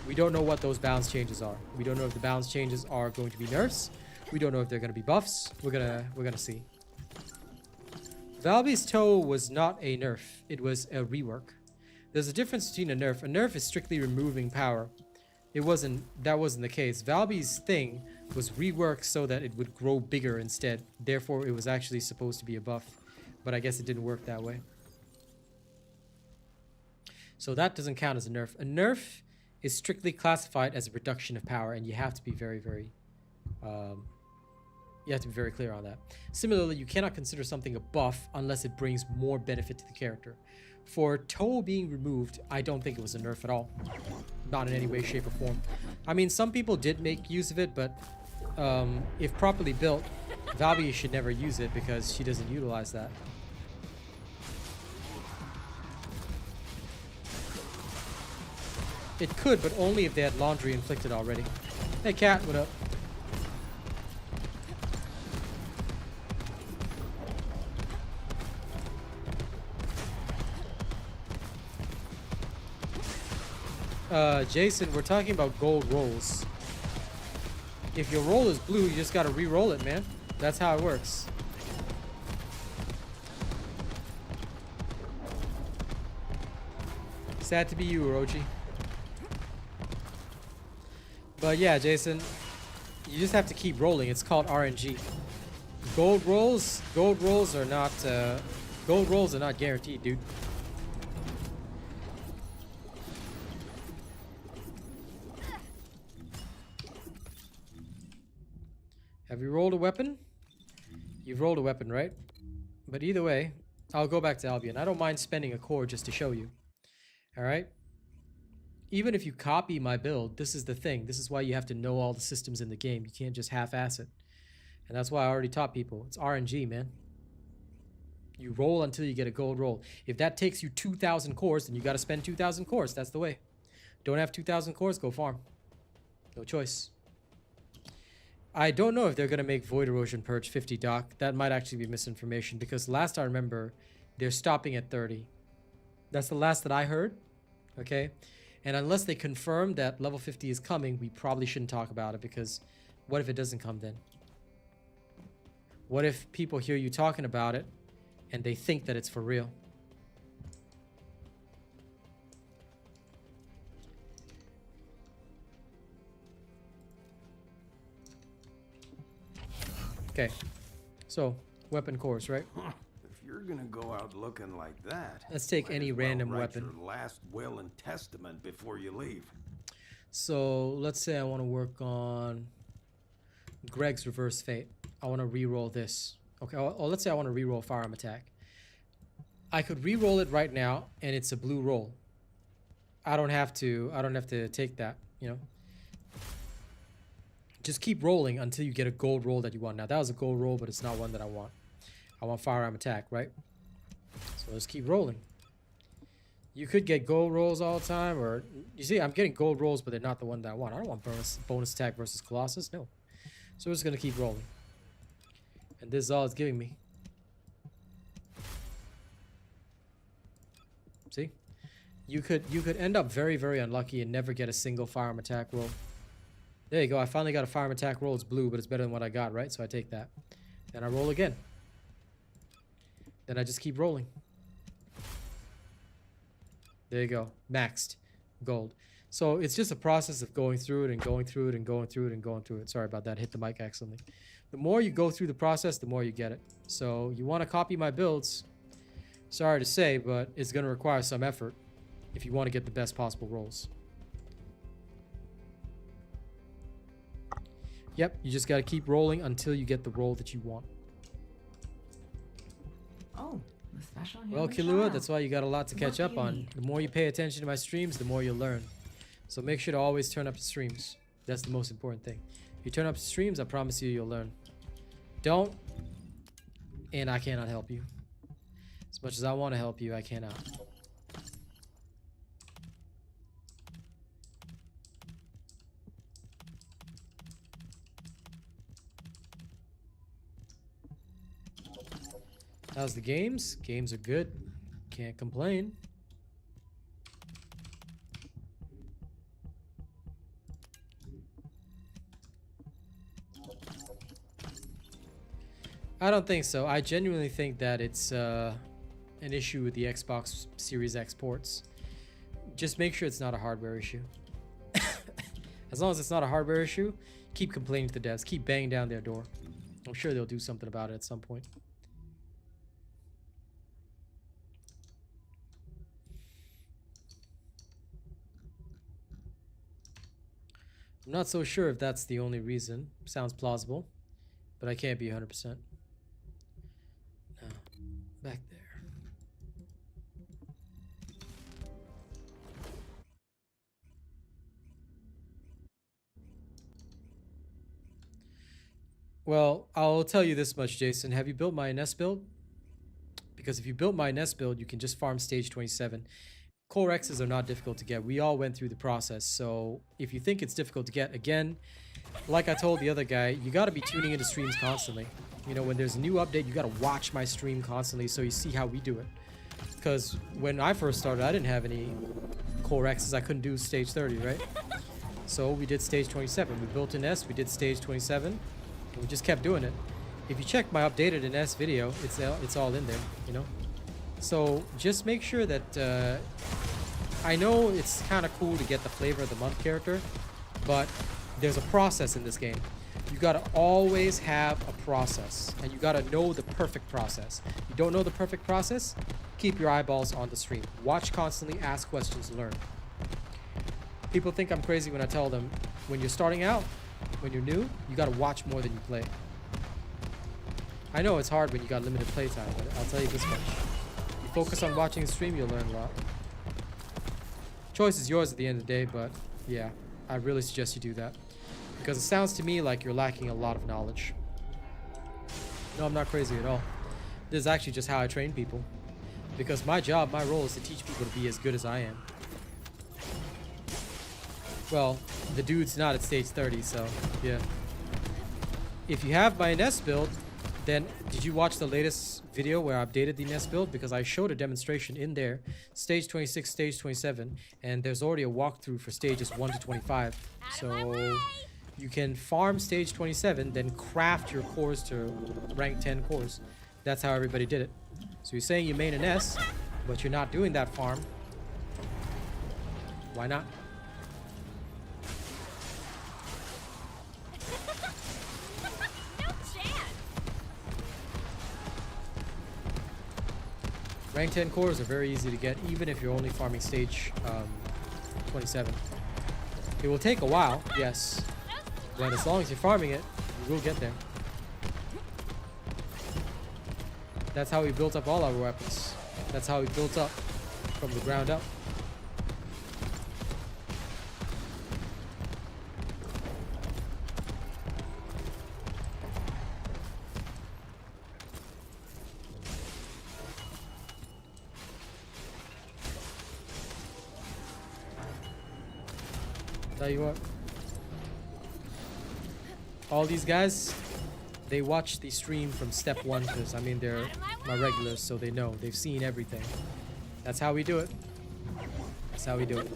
We don't know what those balance changes are. We don't know if the balance changes are going to be nerfs. We don't know if they're going to be buffs. We're gonna see. Valby's toe was not a nerf. It was a rework. There's a difference between a nerf. A nerf is strictly removing power. That wasn't the case. Valby's thing was reworked so that it would grow bigger instead. Therefore, it was actually supposed to be a buff. But I guess it didn't work that way. So that doesn't count as a nerf. A nerf is strictly classified as a reduction of power, and you have to be very, very clear on that. Similarly, you cannot consider something a buff unless it brings more benefit to the character. For toe being removed, I don't think it was a nerf at all. Not in any way, shape, or form. I mean, some people did make use of it, but if properly built, Valby should never use it because she doesn't utilize that. It could, but only if they had laundry inflicted already. Hey, cat, what up? Jason, we're talking about gold rolls. If your roll is blue, you just gotta re-roll it, man. That's how it works. Sad to be you, Orochi. But yeah, Jason, you just have to keep rolling. It's called RNG. Gold rolls are not guaranteed, dude. Have you rolled a weapon? You've rolled a weapon, right? But either way, I'll go back to Albion. I don't mind spending a core just to show you. Alright? Even if you copy my build, this is the thing. This is why you have to know all the systems in the game. You can't just half-ass it. And that's why I already taught people. It's RNG, man. You roll until you get a gold roll. If that takes you 2,000 cores, then you gotta spend 2,000 cores. That's the way. Don't have 2,000 cores, go farm. No choice. I don't know if they're going to make Void Erosion Purge 50 doc. That might actually be misinformation because last I remember, they're stopping at 30. That's the last that I heard. Okay? And unless they confirm that level 50 is coming, we probably shouldn't talk about it because what if it doesn't come then? What if people hear you talking about it and they think that it's for real? Okay, so weapon cores, right? If you're gonna go out looking like that, let's take any random weapon. Your last will and testament before you leave. So let's say I want to work on Greg's Reverse Fate. I want to re-roll this. Okay, or let's say I want to re-roll Firearm Attack. I could re-roll it right now, and it's a blue roll. I don't have to take that, you know. Just keep rolling until you get a gold roll that you want. Now, that was a gold roll, but it's not one that I want. I want Firearm Attack, right? So let's keep rolling. You could get gold rolls all the time, or... You see, I'm getting gold rolls, but they're not the one that I want. I don't want bonus attack versus Colossus, no. So we're just going to keep rolling. And this is all it's giving me. See? You could end up very, very unlucky and never get a single Firearm Attack roll. There you go. I finally got a Firearm Attack roll. It's blue, but it's better than what I got, right? So I take that. Then I roll again. Then I just keep rolling. There you go. Maxed. Gold. So it's just a process of going through it and going through it and going through it and going through it. Sorry about that. Hit the mic accidentally. The more you go through the process, the more you get it. So you want to copy my builds. Sorry to say, but it's going to require some effort if you want to get the best possible rolls. Yep, you just gotta keep rolling until you get the roll that you want. Oh, the special Well, human Killua, child. that's why you got a lot to catch What up do you on. need? The more you pay attention to my streams, the more you'll learn. So make sure to always turn up to streams. That's the most important thing. If you turn up to streams, I promise you, you'll learn. Don't, and I cannot help you. As much as I want to help you, I cannot. How's the games? Games are good. Can't complain. I don't think so. I genuinely think that it's an issue with the Xbox Series X ports. Just make sure it's not a hardware issue. As long as it's not a hardware issue, keep complaining to the devs. Keep banging down their door. I'm sure they'll do something about it at some point. I'm not so sure if that's the only reason. Sounds plausible, but I can't be 100%. No, back there. Well, I'll tell you this much, Jason. Have you built my nest build? Because if you built my nest build, you can just farm stage 27. Core X's are not difficult to get. We all went through the process. So if you think it's difficult to get, again, like I told the other guy, you got to be tuning into streams constantly. You know, when there's a new update, you got to watch my stream constantly so you see how we do it. Because when I first started, I didn't have any Core X's. I couldn't do stage 30, right? So we did stage 27. We built an S, we did stage 27, and we just kept doing it. If you check my updated in S video, it's all in there, you know? So just make sure that, I know it's kind of cool to get the flavor of the month character, but there's a process in this game. You gotta always have a process, and you gotta know the perfect process. You don't know the perfect process? Keep your eyeballs on the stream. Watch constantly, ask questions, learn. People think I'm crazy when I tell them, when you're starting out, when you're new, you gotta watch more than you play. I know it's hard when you got limited playtime, but I'll tell you this much. You focus on watching the stream, you'll learn a lot. Choice is yours at the end of the day, but yeah, I really suggest you do that. Because it sounds to me like you're lacking a lot of knowledge. No, I'm not crazy at all. This is actually just how I train people. Because my job, my role is to teach people to be as good as I am. Well, the dude's not at stage 30, so yeah. If you have my nest build, then did you watch the latest video where I updated the nest build? Because I showed a demonstration in there, stage 26, stage 27, and there's already a walkthrough for stages 1 to 25. So you can farm stage 27, then craft your cores to rank 10 cores. That's how everybody did it. So you're saying you main an S, but you're not doing that farm. Why not? No chance. Rank 10 cores are very easy to get, even if you're only farming stage 27. It will take a while, yes, but as long as you're farming it, you will get there. That's how we built up all our weapons. That's how we built up from the ground up. Tell you what, all these guys, they watch the stream from step 1 because, I mean, they're my regulars, so they know. They've seen everything. That's how we do it. That's how we do it.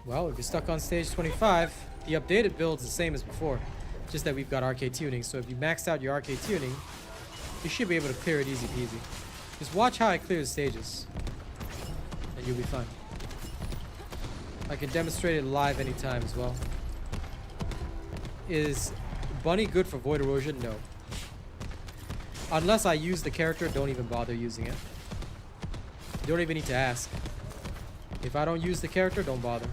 Well, if you're stuck on stage 25, the updated build's the same as before, just that we've got arcade tuning. So if you maxed out your arcade tuning, you should be able to clear it easy peasy. Just watch how I clear the stages, and you'll be fine. I can demonstrate it live anytime as well. Is Bunny good for void erosion? No. Unless I use the character, don't even bother using it. You don't even need to ask. If I don't use the character, don't bother.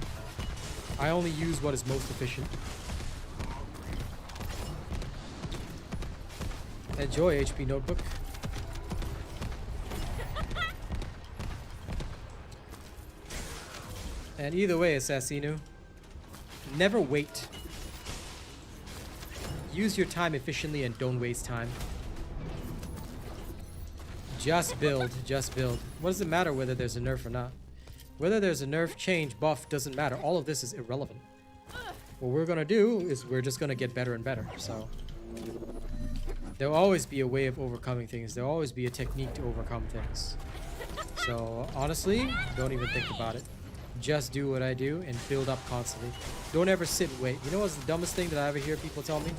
I only use what is most efficient. Enjoy, HP Notebook. And either way, Assassino, never wait. Use your time efficiently and don't waste time. Just build, just build. What does it matter whether there's a nerf or not? Whether there's a nerf, change, buff, doesn't matter. All of this is irrelevant. What we're gonna do is we're just gonna get better and better, so. There'll always be a way of overcoming things. There'll always be a technique to overcome things. So, honestly, don't even think about it. Just do what I do and build up constantly. Don't ever sit and wait. You know what's the dumbest thing that I ever hear people tell me?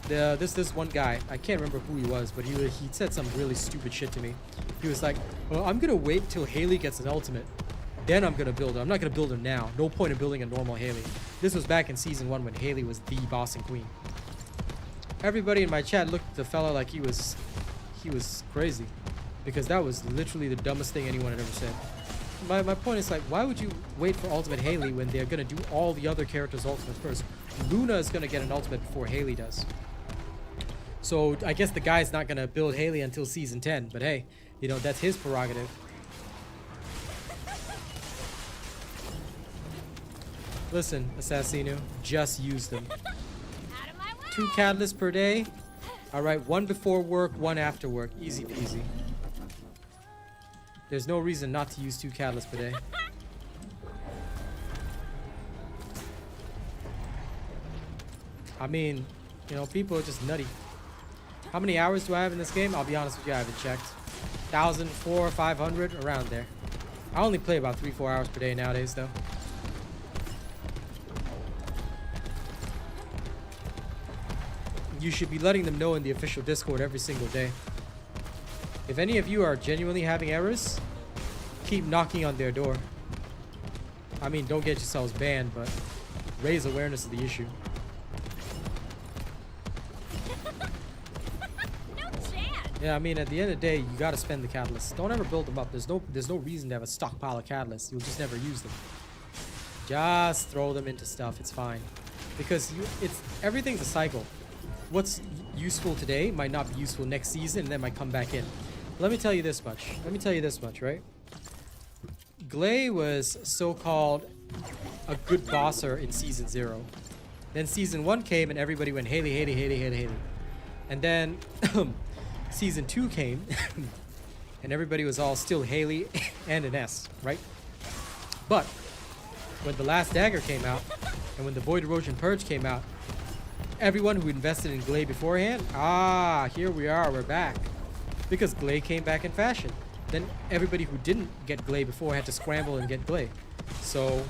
This one guy, I can't remember who he was, but he said some really stupid shit to me. He was like, well, I'm gonna wait till Haley gets an ultimate. Then I'm gonna build her. I'm not gonna build her now. No point in building a normal Haley. This was back in season 1 when Haley was the boss and queen. Everybody in my chat looked at the fella like he was crazy. Because that was literally the dumbest thing anyone had ever said. My point is like, why would you wait for ultimate Haley when they're gonna do all the other characters' ultimates first? Luna is gonna get an ultimate before Haley does. So I guess the guy's not gonna build Haley until season 10, but hey, you know, that's his prerogative. Listen, Assassino, just use them. 2 catalysts per day. Alright, 1 before work, 1 after work. Easy peasy. There's no reason not to use 2 catalysts per day. I mean, you know, people are just nutty. How many hours do I have in this game? I'll be honest with you, I haven't checked. 1,000, 400, 500, around there. I only play about 3-4 hours per day nowadays, though. You should be letting them know in the official Discord every single day. If any of you are genuinely having errors, keep knocking on their door. I mean, don't get yourselves banned, but raise awareness of the issue. Yeah, I mean, at the end of the day, you gotta spend the catalysts. Don't ever build them up. There's no reason to have a stockpile of catalysts. You'll just never use them. Just throw them into stuff. It's fine, because everything's a cycle. What's useful today might not be useful next season, and then might come back in. Let me tell you this much. Right? Glay was so-called a good bosser in season 0. Then season 1 came, and everybody went Haley, Haley, Haley, Haley, Haley. And then season 2 came, and everybody was all still Haley and an S, right? But when the Last Dagger came out, and when the Void Erosion Purge came out, everyone who invested in Glay beforehand, here we are, we're back. Because Glay came back in fashion. Then everybody who didn't get Glay before had to scramble and get Glay. So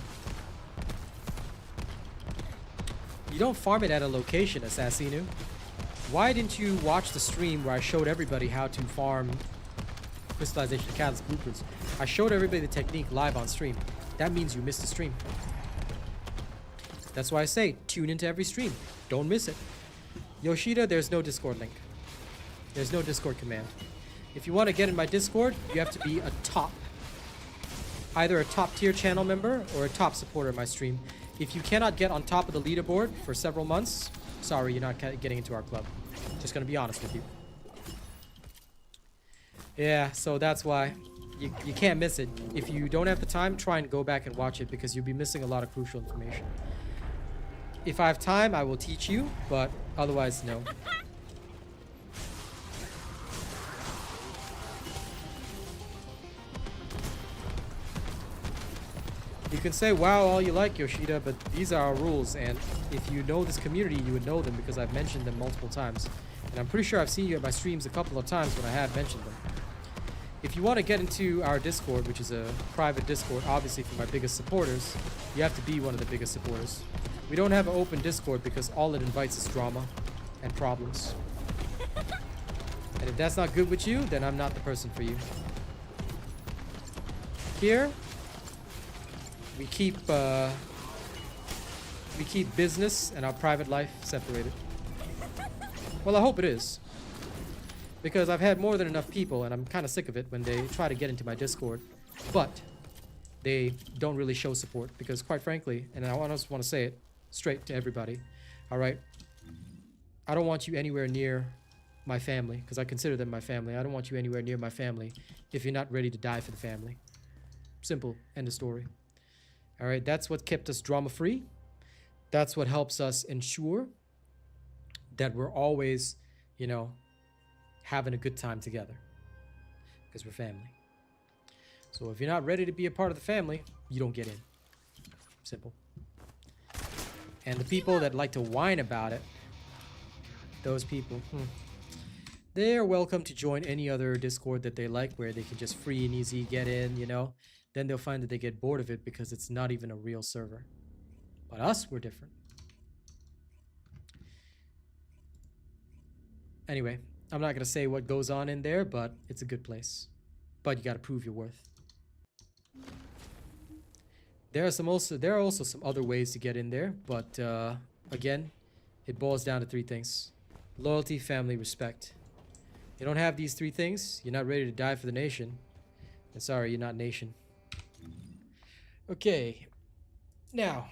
you don't farm it at a location, Assassino. Why didn't you watch the stream where I showed everybody how to farm crystallization catalyst blueprints? I showed everybody the technique live on stream. That means you missed the stream. That's why I say, tune into every stream. Don't miss it. Yoshida, there's no Discord link. There's no Discord command. If you want to get in my Discord, you have to be a top. Either a top tier channel member or a top supporter of my stream. If you cannot get on top of the leaderboard for several months, sorry, you're not getting into our club. Just gonna be honest with you. Yeah, so that's why. You can't miss it. If you don't have the time, try and go back and watch it, because you'll be missing a lot of crucial information. If I have time, I will teach you, but otherwise, no. You can say wow all you like, Yoshida, but these are our rules, and if you know this community, you would know them because I've mentioned them multiple times. And I'm pretty sure I've seen you at my streams a couple of times when I have mentioned them. If you want to get into our Discord, which is a private Discord, obviously for my biggest supporters, you have to be one of the biggest supporters. We don't have an open Discord because all it invites is drama and problems. And if that's not good with you, then I'm not the person for you. Here, we keep business and our private life separated. Well, I hope it is. Because I've had more than enough people, and I'm kind of sick of it when they try to get into my Discord. But they don't really show support because, quite frankly, and I just want to say it straight to everybody, all right? I don't want you anywhere near my family because I consider them my family. I don't want you anywhere near my family if you're not ready to die for the family. Simple. End of story. All right, that's what kept us drama-free. That's what helps us ensure that we're always, you know, having a good time together because we're family. So if you're not ready to be a part of the family, you don't get in. Simple. And the people that like to whine about it, those people, they're welcome to join any other Discord that they like where they can just free and easy get in, you know. Then they'll find that they get bored of it because it's not even a real server. But us, we're different. Anyway, I'm not going to say what goes on in there, but it's a good place. But you got to prove your worth. There are also some other ways to get in there, but again, it boils down to three things. Loyalty, family, respect. You don't have these three things, you're not ready to die for the nation. And sorry, you're not nation. Okay. Now,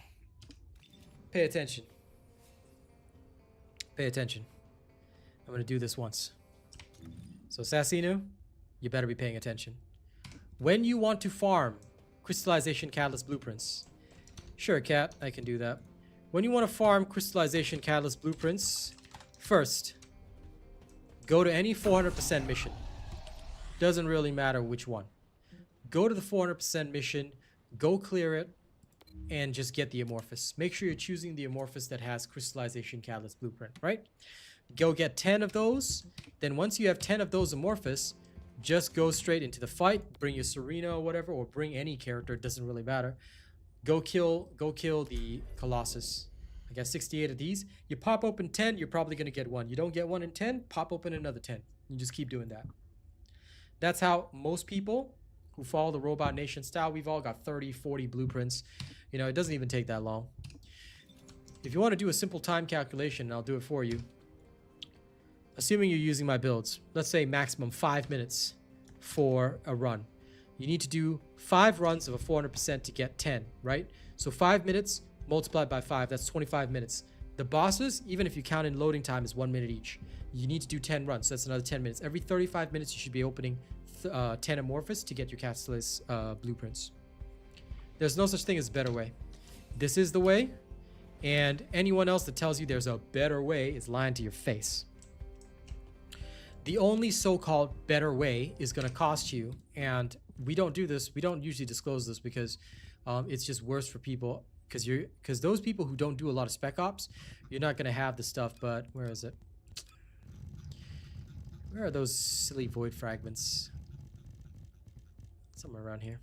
pay attention. Pay attention. I'm going to do this once. So, Sassino, you better be paying attention. When you want to farm crystallization catalyst blueprints. Sure, Cat, I can do that. When you want to farm crystallization catalyst blueprints, first, go to any 400% mission. Doesn't really matter which one. Go to the 400% mission, go clear it, and just get the amorphous. Make sure you're choosing the amorphous that has crystallization catalyst blueprint, right? Go get 10 of those. Then once you have 10 of those amorphous, just go straight into the fight. Bring your Serena or whatever, or bring any character. It doesn't really matter. Go kill the Colossus. I got 68 of these. You pop open 10, you're probably going to get one. You don't get one in 10, pop open another 10. You just keep doing that. That's how most people who follow the Robot Nation style, we've all got 30, 40 blueprints. You know, it doesn't even take that long. If you want to do a simple time calculation, I'll do it for you. Assuming you're using my builds, let's say maximum 5 minutes for a run. You need to do 5 runs of a 400% to get 10, right? So 5 minutes multiplied by 5, that's 25 minutes. The bosses, even if you count in loading time, is 1 minute each. You need to do 10 runs, so that's another 10 minutes. Every 35 minutes, you should be opening 10 amorphous to get your catalyst blueprints. There's no such thing as a better way. This is the way, and anyone else that tells you there's a better way is lying to your face. The only so-called better way is going to cost you, and we don't do this. We don't usually disclose this because it's just worse for people. Because those people who don't do a lot of spec ops, you're not going to have the stuff. But where is it? Where are those silly void fragments? Somewhere around here.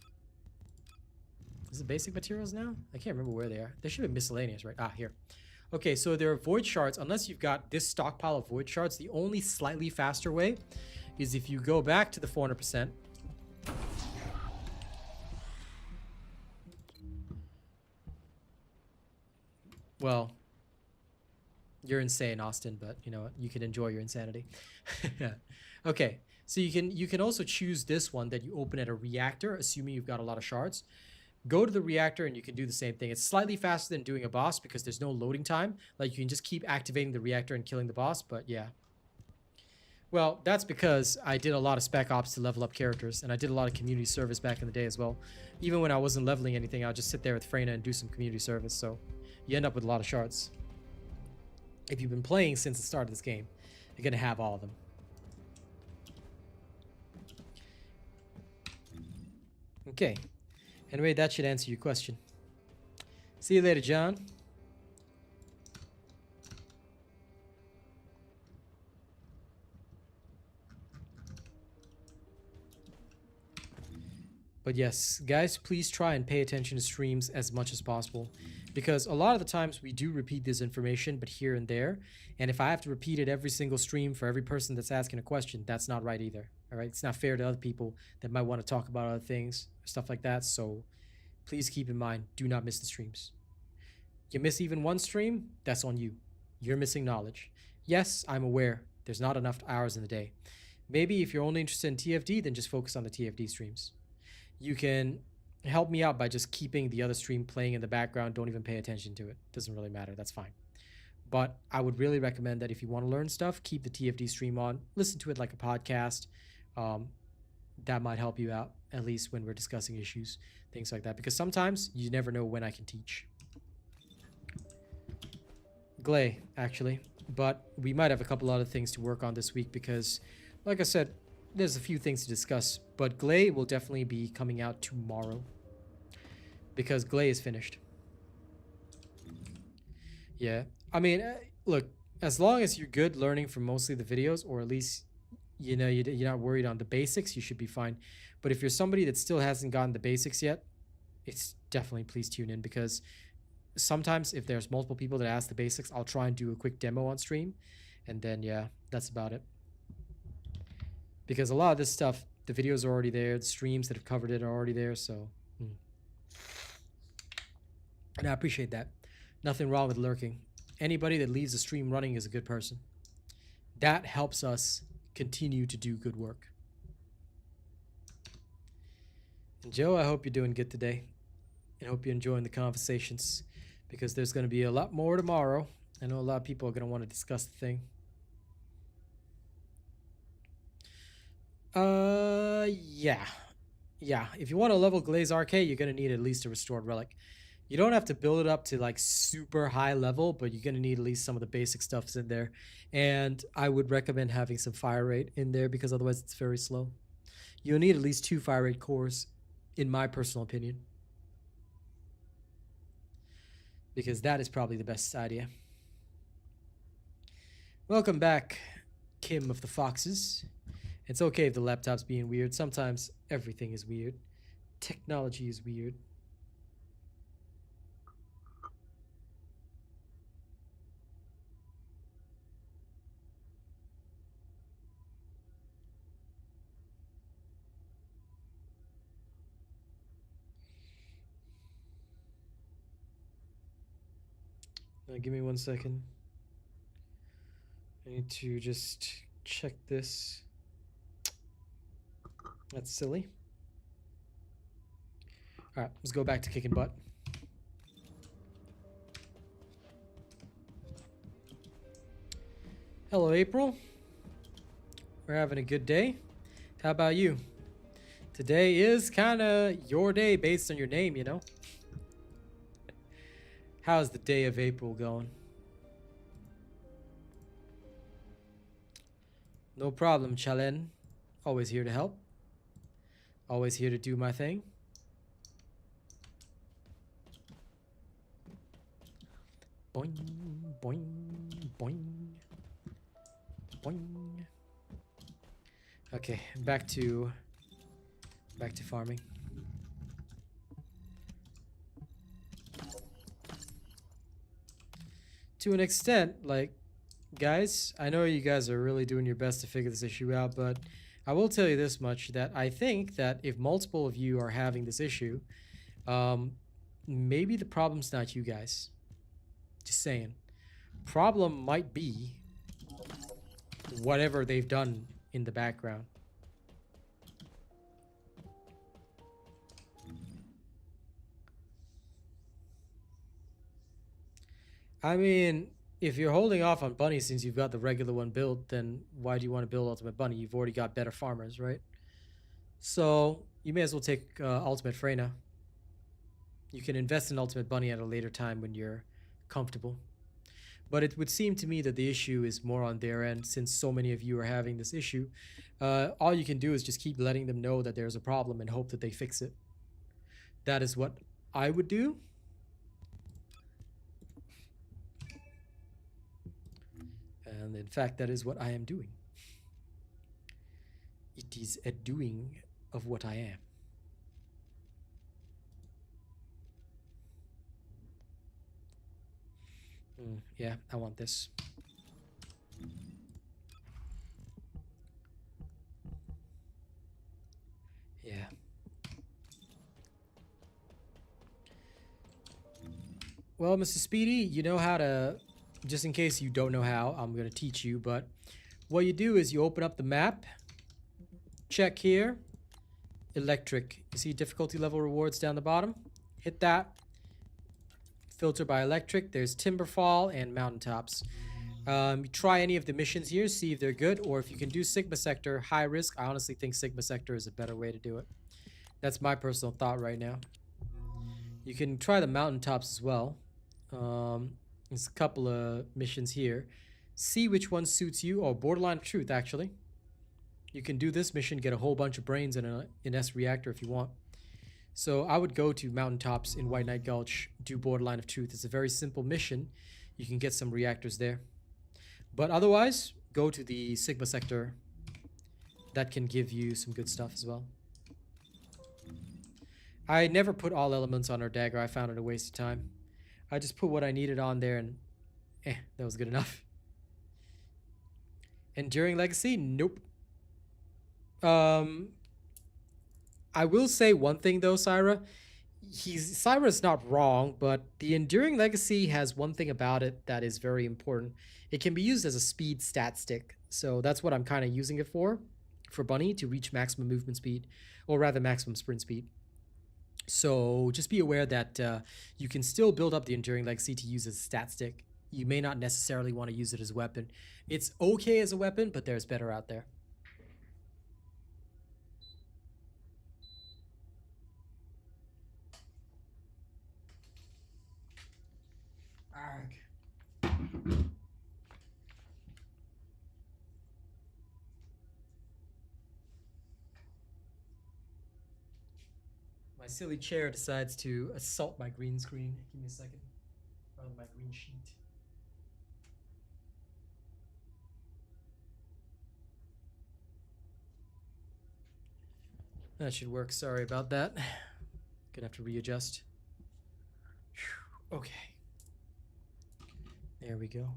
Is it basic materials now? I can't remember where they are. They should be miscellaneous, right? Ah, here. Okay, so there are void shards. Unless you've got this stockpile of void shards, the only slightly faster way is if you go back to the 400%. Well, you're insane, Austin, but you know what? You can enjoy your insanity. Okay, so you can also choose this one that you open at a reactor, assuming you've got a lot of shards. Go to the reactor and you can do the same thing. It's slightly faster than doing a boss because there's no loading time. Like, you can just keep activating the reactor and killing the boss, but yeah. Well, that's because I did a lot of spec ops to level up characters, and I did a lot of community service back in the day as well. Even when I wasn't leveling anything, I'll just sit there with Freyna and do some community service, so you end up with a lot of shards. If you've been playing since the start of this game, you're going to have all of them. Okay. Anyway, that should answer your question. See you later, John. But yes, guys, please try and pay attention to streams as much as possible. Because a lot of the times we do repeat this information, but here and there. And if I have to repeat it every single stream for every person that's asking a question, that's not right either. All right? It's not fair to other people that might want to talk about other things, stuff like that. So please keep in mind, do not miss the streams. You miss even one stream, that's on you. You're missing knowledge. Yes, I'm aware there's not enough hours in the day. Maybe if you're only interested in TFD, then just focus on the TFD streams. You can help me out by just keeping the other stream playing in the background. Don't even pay attention to it. Doesn't really matter. That's fine. But I would really recommend that if you want to learn stuff, keep the TFD stream on. Listen to it like a podcast. That might help you out, at least when we're discussing issues, things like that. Because sometimes you never know when I can teach. Glay, actually. But we might have a couple other things to work on this week because, like I said, there's a few things to discuss. But Glay will definitely be coming out tomorrow. Because Glay is finished. Yeah. I mean, look, as long as you're good learning from mostly the videos, or at least, you know, you're not worried on the basics, you should be fine. But if you're somebody that still hasn't gotten the basics yet, it's definitely please tune in, because sometimes if there's multiple people that ask the basics, I'll try and do a quick demo on stream. And then, yeah, that's about it. Because a lot of this stuff, the videos are already there. The streams that have covered it are already there. So, and I appreciate that. Nothing wrong with lurking. Anybody that leaves the stream running is a good person. That helps us continue to do good work. And Joe, I hope you're doing good today. And hope you're enjoying the conversations. Because there's going to be a lot more tomorrow. I know a lot of people are going to want to discuss the thing. Yeah. Yeah, if you want to level Glaze RK, you're going to need at least a restored relic. You don't have to build it up to like super high level, but you're going to need at least some of the basic stuffs in there. And I would recommend having some fire rate in there, because otherwise it's very slow. You'll need at least 2 fire rate cores, in my personal opinion. Because that is probably the best idea. Welcome back, Kim of the Foxes. It's okay if the laptop's being weird. Sometimes everything is weird. Technology is weird. Give me 1 second. I need to just check this. That's silly. Alright, let's go back to kicking butt. Hello, April. We're having a good day. How about you? Today is kind of your day based on your name, you know? How's the day of April going? No problem, Chalen. Always here to help. Always here to do my thing. Boing, boing, boing, boing. Okay, back to farming. To an extent, like, guys, I know you guys are really doing your best to figure this issue out, but I will tell you this much, that I think that if multiple of you are having this issue, maybe the problem's not you guys. Just saying. Problem might be whatever they've done in the background. I mean, if you're holding off on Bunny since you've got the regular one built, then why do you want to build Ultimate Bunny? You've already got better farmers, right? So you may as well take Ultimate Freyna. You can invest in Ultimate Bunny at a later time when you're comfortable. But it would seem to me that the issue is more on their end, since so many of you are having this issue. All you can do is just keep letting them know that there's a problem and hope that they fix it. That is what I would do. And in fact, that is what I am doing. It is a doing of what I am. Yeah, I want this. Yeah. Well, Mr. Speedy, you know how to... Just in case you don't know how, I'm going to teach you, but what you do is you open up the map, check here, electric. You see difficulty level rewards down the bottom? Hit that. Filter by electric. There's Timberfall and Mountaintops. Try any of the missions here, see if they're good, or if you can do Sigma Sector, high risk. I honestly think Sigma Sector is a better way to do it. That's my personal thought right now. You can try the Mountaintops as well. There's a couple of missions here. See which one suits you. Oh, Borderline of Truth, actually. You can do this mission, get a whole bunch of brains in an S reactor if you want. So I would go to Mountaintops in White Knight Gulch, do Borderline of Truth. It's a very simple mission. You can get some reactors there. But otherwise, go to the Sigma Sector. That can give you some good stuff as well. I never put all elements on our dagger. I found it a waste of time. I just put what I needed on there and that was good enough. Enduring Legacy? Nope. I will say one thing though, Syra. Syra's not wrong, but the Enduring Legacy has one thing about it that is very important. It can be used as a speed stat stick. So that's what I'm kind of using it for Bunny, to reach maximum movement speed, or rather maximum sprint speed. So just be aware that you can still build up the Enduring Legacy to use as a stat stick. You may not necessarily want to use it as a weapon. It's okay as a weapon, but there's better out there. Arg. My silly chair decides to assault my green screen. Give me a second. Or my green sheet. That should work. Sorry about that. Gonna have to readjust. Whew. Okay. There we go.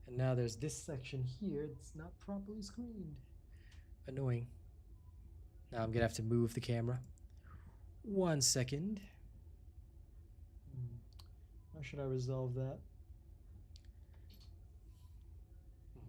And now there's this section here that's not properly screened. Annoying. Now I'm gonna have to move the camera. 1 second. How should I resolve that? Then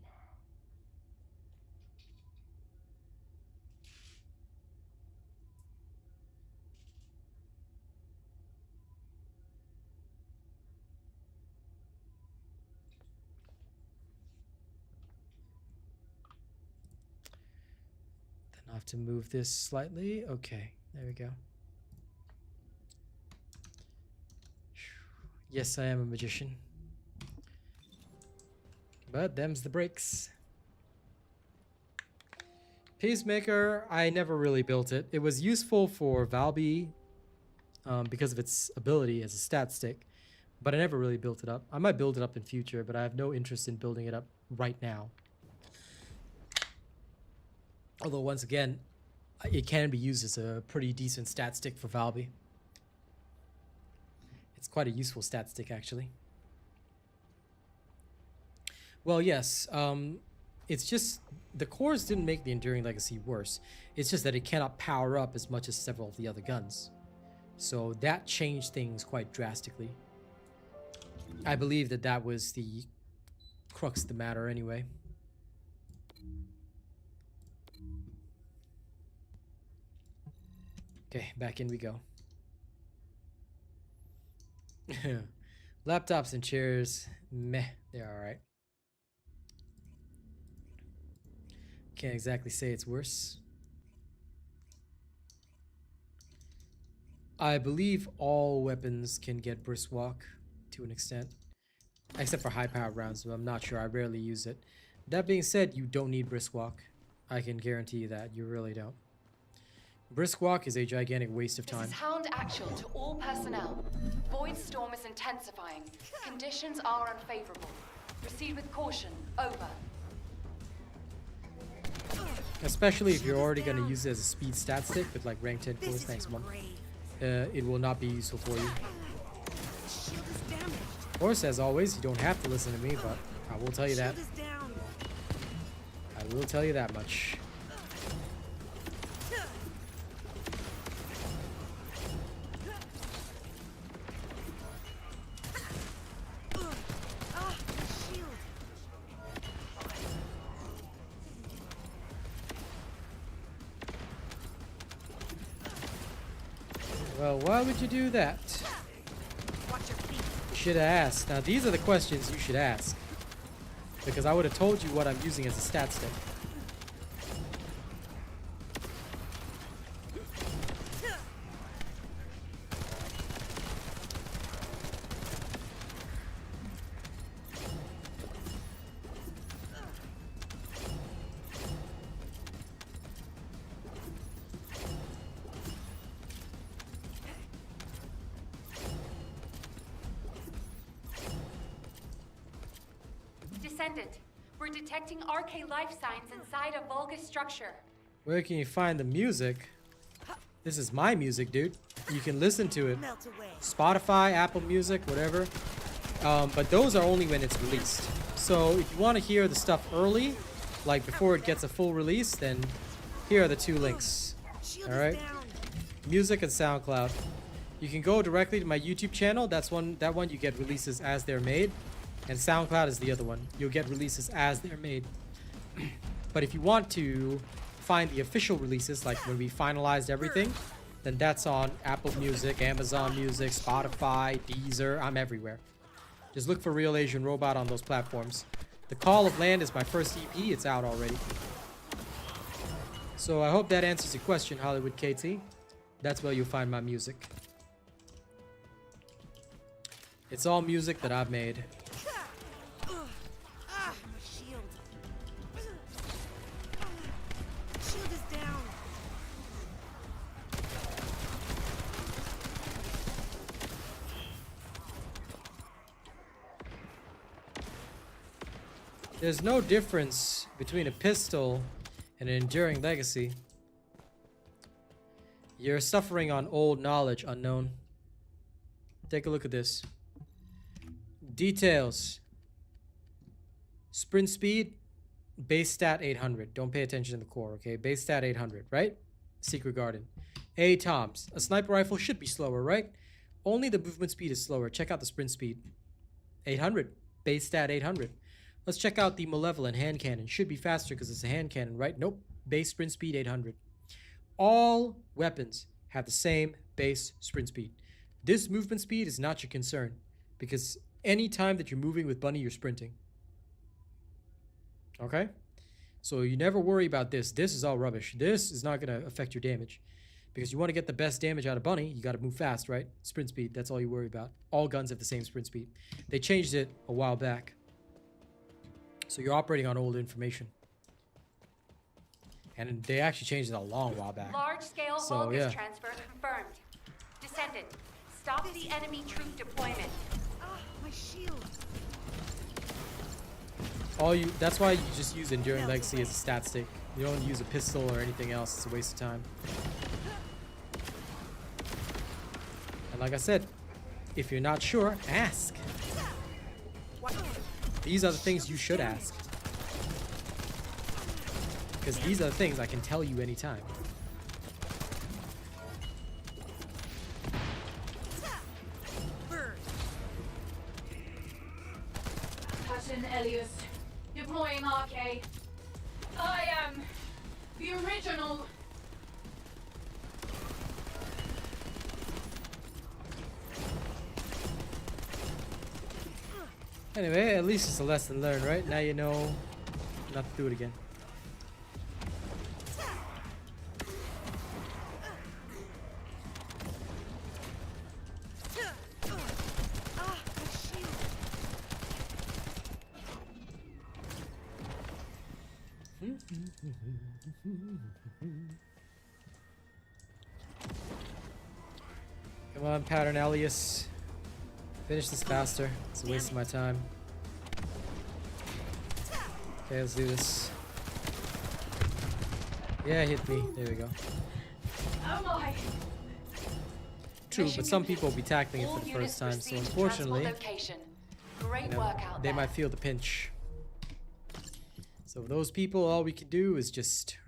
I have to move this slightly. Okay, there we go. Yes, I am a magician. But them's the breaks. Peacemaker, I never really built it. It was useful for Valby because of its ability as a stat stick, but I never really built it up. I might build it up in future, but I have no interest in building it up right now. Although once again, it can be used as a pretty decent stat stick for Valby. It's quite a useful stat stick, actually. Well, yes. It's just the cores didn't make the Enduring Legacy worse. It's just that it cannot power up as much as several of the other guns. So that changed things quite drastically. I believe that that was the crux of the matter anyway. Okay, back in we go. Laptops and chairs, meh, they're alright. Can't exactly say it's worse. I believe all weapons can get brisk walk to an extent, except for high power rounds, but I'm not sure. I rarely use it. That being said, you don't need brisk walk. I can guarantee you that. You really don't. Brisk walk is a gigantic waste of time. This is Hound Actual to all personnel. Void storm is intensifying. Conditions are unfavorable. Proceed with caution. Over. Especially if you're already going to use it as a speed stat stick with like rank 10 cores. Thanks, Mom. It will not be useful for you. Of course, as always, you don't have to listen to me, but I will tell you that. I will tell you that much. Well, why would you do that? You should have asked. Now, these are the questions you should ask. Because I would have told you what I'm using as a stat stick. Descendant, we're detecting RK life signs inside a vulgar structure. Where can you find the music? This is my music, dude. You can listen to it. Spotify, Apple Music, whatever. But those are only when it's released. So if you want to hear the stuff early, like before it gets a full release, then here are the two links. Alright? Music and SoundCloud. You can go directly to my YouTube channel. That one you get releases as they're made. And SoundCloud is the other one. You'll get releases as they're made. But if you want to find the official releases, like when we finalized everything, then that's on Apple Music, Amazon Music, Spotify, Deezer. I'm everywhere. Just look for RealAsianRobot on those platforms. The Call of Land is my first EP. It's out already. So I hope that answers your question, Hollywood KT. That's where you'll find my music. It's all music that I've made. There's no difference between a pistol and an enduring legacy. You're suffering on old knowledge, unknown. Take a look at this. Details. Sprint speed, base stat 800. Don't pay attention to the core, okay? Base stat 800, right? Secret Garden. Toms. A sniper rifle should be slower, right? Only the movement speed is slower. Check out the sprint speed. 800. Base stat 800. Let's check out the Malevolent hand cannon. Should be faster because it's a hand cannon, right? Nope. Base sprint speed 800. All weapons have the same base sprint speed. This movement speed is not your concern because any time that you're moving with Bunny, you're sprinting. Okay? So you never worry about this. This is all rubbish. This is not going to affect your damage because you want to get the best damage out of Bunny. You got to move fast, right? Sprint speed. That's all you worry about. All guns have the same sprint speed. They changed it a while back. So you're operating on old information. And they actually changed it a long while back. Large-scale Vulgus transfer confirmed. Descendant, stop the enemy troop deployment. My shield. That's why you just use Enduring Legacy as a stat stick. You don't use a pistol or anything else. It's a waste of time. And like I said, if you're not sure, ask. These are the things you should ask. Because these are the things I can tell you anytime. Captain Elias, deploying RK. I am the original. Anyway, at least it's a lesson learned, right? Now you know not to do it again. Come on, Pattern Elias. Finish this faster. It's a waste of my time. Okay, let's do this. Yeah, hit me. There we go. Oh my. True, but some people will be tackling it for the first time, so unfortunately, they might feel the pinch. So those people, all we can do is just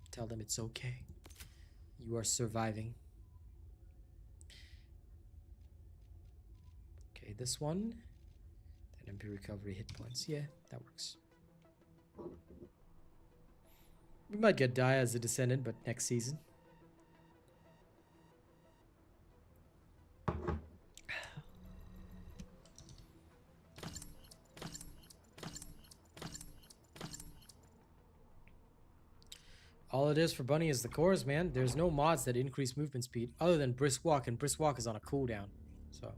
tell them it's okay. You are surviving. Okay, this one. Then MP recovery hit points. Yeah, that works. We might get Die as a Descendant, but next season. All it is for Bunny is the cores, man. There's no mods that increase movement speed other than brisk walk, and brisk walk is on a cooldown. So.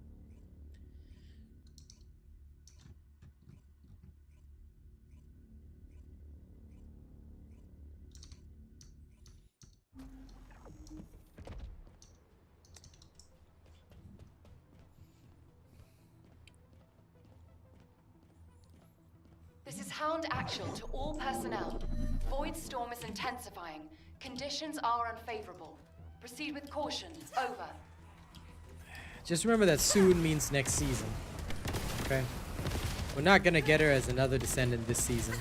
This is Hound Actual to all personnel. Void storm is intensifying. Conditions are unfavorable. Proceed with caution. Over. Just remember that soon means next season. Okay? We're not gonna get her as another descendant this season.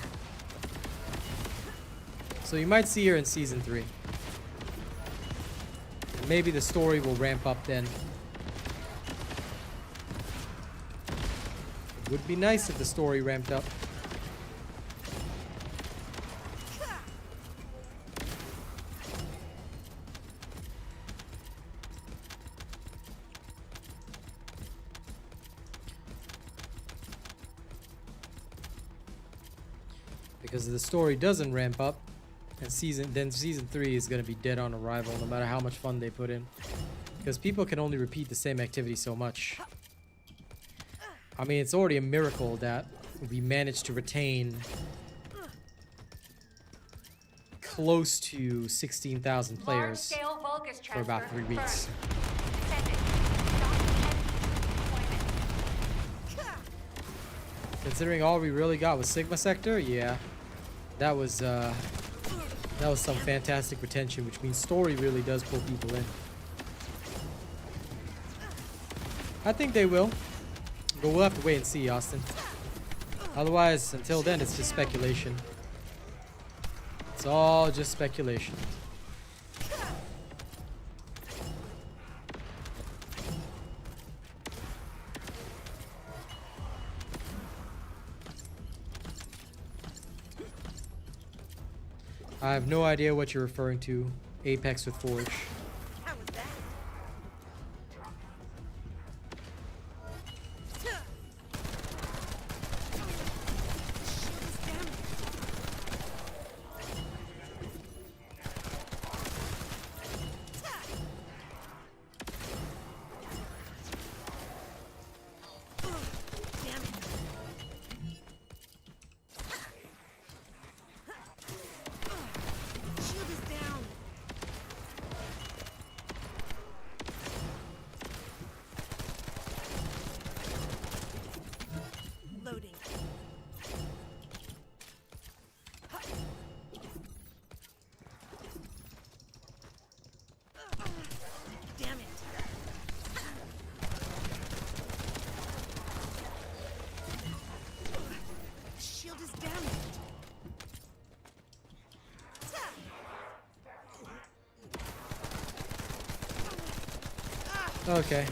So you might see her in season 3. And maybe the story will ramp up then. It would be nice if the story ramped up. Because if the story doesn't ramp up, and season 3 is gonna be dead on arrival, no matter how much fun they put in. Because people can only repeat the same activity so much. I mean, it's already a miracle that we managed to retain close to 16,000 players Large-scale Vulgus for about 3 transfer weeks. confirmed. Descendant. Stop deployment. Considering all we really got was Sigma Sector, yeah, that was some fantastic retention, which means story really does pull people in. I think they will, but we'll have to wait and see, Austin. Otherwise, until then, it's just speculation. It's all just speculation. I have no idea what you're referring to. Apex with Forge. How was that? Shield is damaged. Damn it. Shield is down. Loading. Damn it. Shield is damaged. Okay.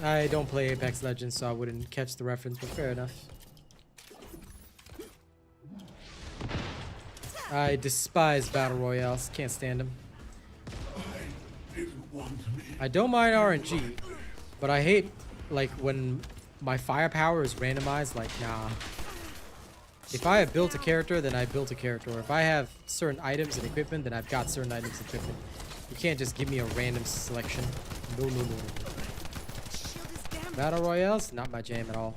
I don't play Apex Legends, so I wouldn't catch the reference, but fair enough. I despise Battle Royales. Can't stand them. I don't mind RNG, but I hate, like, when my firepower is randomized. Like, nah. If I have built a character, then I built a character. Or if I have certain items and equipment, then I've got certain items and equipment. You can't just give me a random selection. No, no, no, no. Shield is damaged. Battle Royales, not my jam at all.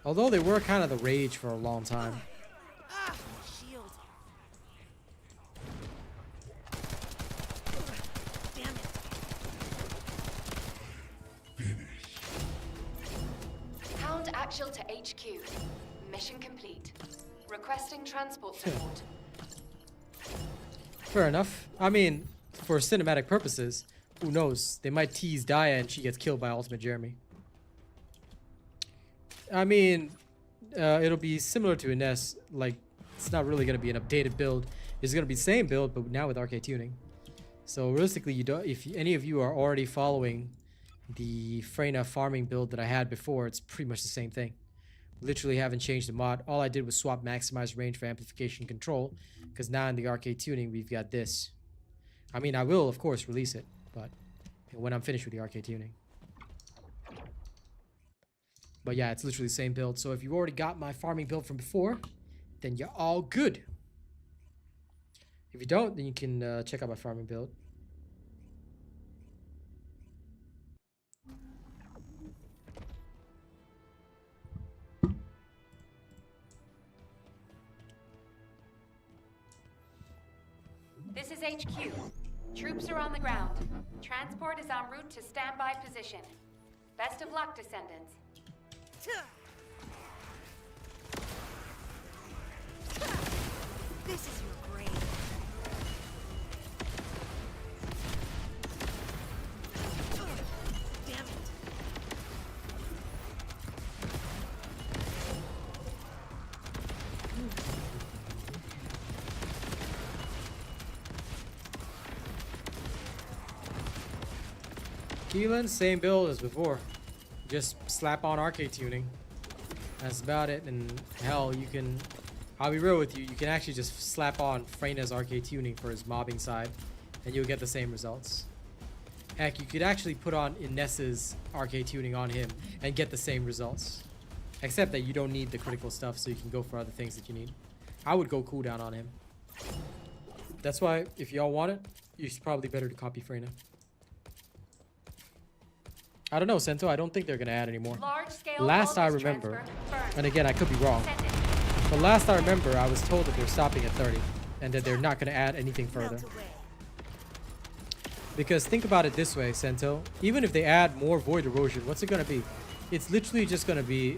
Although they were kind of the rage for a long time. Ah, shield. Damn it. Hound Actual to HQ. Mission complete. Requesting transport support. Fair enough. I mean, for cinematic purposes, who knows? They might tease Daya and she gets killed by Ultimate Jeremy. I mean, it'll be similar to Ines. Like, it's not really going to be an updated build. It's going to be the same build, but now with arcade tuning. So realistically, you don't. If any of you are already following the Freyna farming build that I had before, it's pretty much the same thing. Literally haven't changed the mod. All I did was swap maximize range for amplification control, because now in the arcade tuning we've got this. I mean, I will of course release it, but when I'm finished with the arcade tuning. But yeah, it's literally the same build. So if you've already got my farming build from before, then you're all good. If you don't, then you can check out my farming build. This is HQ. Troops are on the ground. Transport is en route to standby position. Best of luck, Descendants. This is your grave. Damn it. Keelan, same build as before. Just slap on arcade tuning. That's about it. And hell, you can... I'll be real with you. You can actually just slap on Freyna's arcade tuning for his mobbing side. And you'll get the same results. Heck, you could actually put on Inessa's arcade tuning on him and get the same results. Except that you don't need the critical stuff, so you can go for other things that you need. I would go cooldown on him. That's why, if y'all want it, it's probably better to copy Freyna. I don't know, Sento. I don't think they're going to add anymore. Last I remember, and again, I could be wrong, but last I remember, I was told that they're stopping at 30 and that they're not going to add anything further. Because think about it this way, Sento. Even if they add more void erosion, what's it going to be? It's literally just going to be,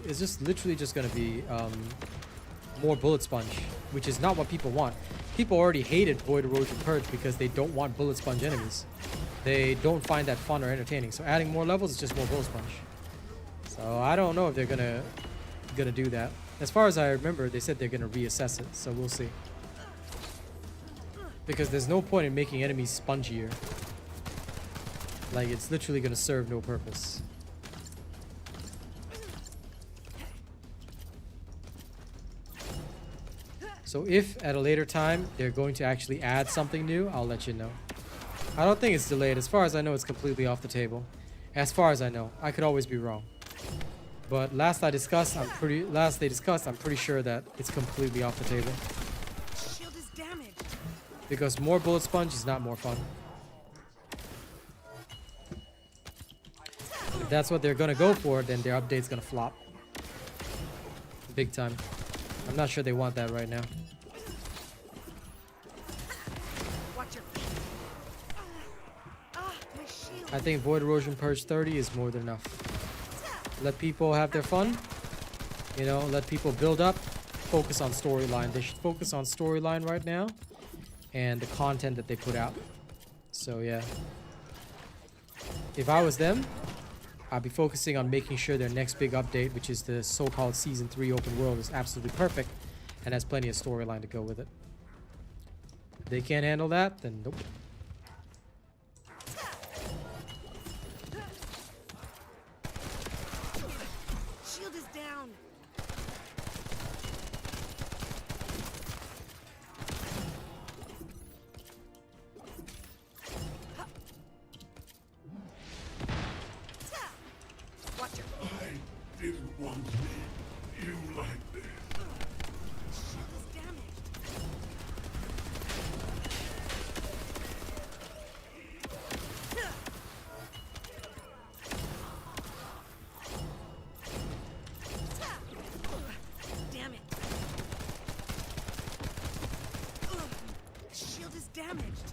more bullet sponge, which is not what people want. People already hated void erosion purge because they don't want bullet sponge enemies. They don't find that fun or entertaining. So adding more levels is just more bullet sponge. So I don't know if they're gonna do that. As far as I remember, they said they're gonna reassess it. So we'll see. Because there's no point in making enemies spongier. Like, it's literally gonna serve no purpose. So if at a later time they're going to actually add something new, I'll let you know. I don't think it's delayed. As far as I know, it's completely off the table. As far as I know, I could always be wrong. But last they discussed, I'm pretty sure that it's completely off the table. Shield is damaged. Because more bullet sponge is not more fun. If that's what they're gonna go for, then their update's gonna flop. Big time. I'm not sure they want that right now. Watch your feet. My shield. I think Void Erosion Purge 30 is more than enough. Let people have their fun. You know, let people build up. Focus on storyline. They should focus on storyline right now. And the content that they put out. So, yeah. If I was them, I'd be focusing on making sure their next big update, which is the so-called Season 3 open world, is absolutely perfect. And has plenty of storyline to go with it. If they can't handle that, then nope. Shield is down. Watch your I didn't want you like this. shield is damaged. Damn it. Shield is damaged.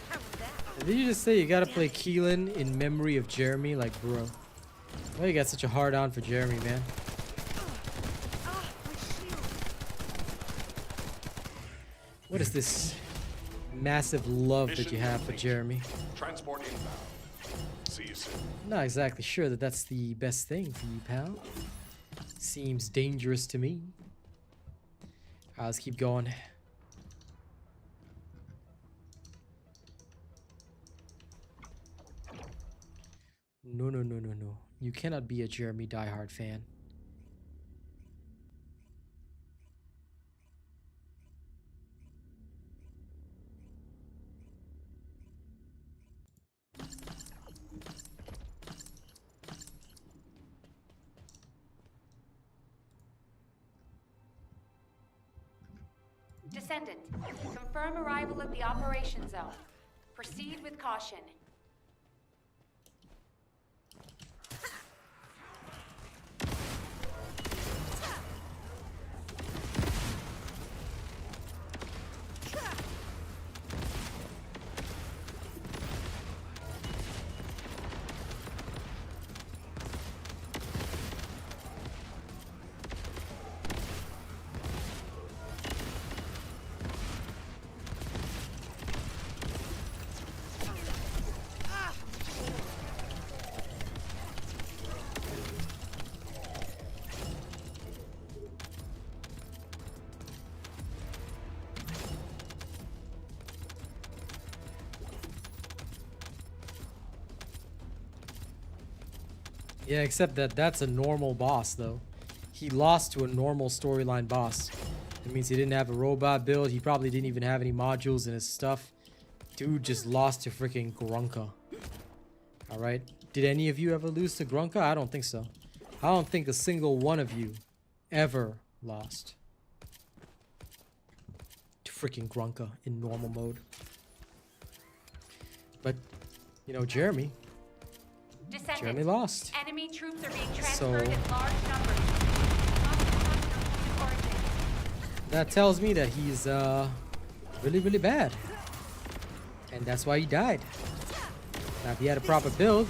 How was that? Did you just say you gotta play Keelan in memory of Jeremy? Like, bro. Why you got such a hard on for Jeremy, man? My shield. What is this massive love that you have for Jeremy? Transport inbound. See you soon. I'm not exactly sure that that's the best thing for you, pal. Seems dangerous to me. Alright, let's keep going. No, no, no, no, no. You cannot be a Jeremy diehard fan. Descendant, confirm arrival at the operation zone. Proceed with caution. Yeah, except that that's a normal boss, though. He lost to a normal storyline boss. It means he didn't have a robot build. He probably didn't even have any modules in his stuff. Dude just lost to freaking Grunka. Alright? Did any of you ever lose to Grunka? I don't think so. I don't think a single one of you ever lost to freaking Grunka in normal mode. But, you know, Jeremy Descendant, lost. enemy troops are being transferred in large numbers. That tells me that he's really, really bad. And that's why he died. Now, if he had a proper build,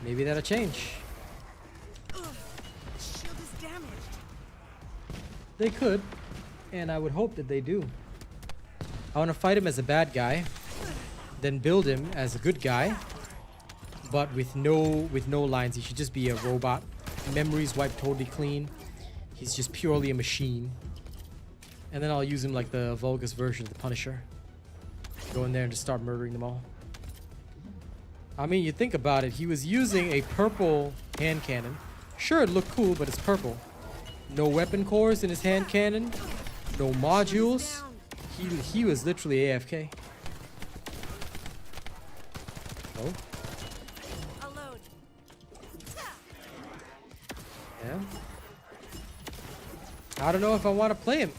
maybe that'll change. Shield is damaged. They could, and I would hope that they do. I want to fight him as a bad guy, then build him as a good guy, but with no lines. He should just be a robot. Memories wiped totally clean. He's just purely a machine. And then I'll use him like the Vulgus version of the Punisher. Go in there and just start murdering them all. I mean, you think about it. He was using a purple hand cannon. Sure, it looked cool, but it's purple. No weapon cores in his hand cannon. No modules. He was literally AFK. Oh. Yeah. I don't know if I want to play him.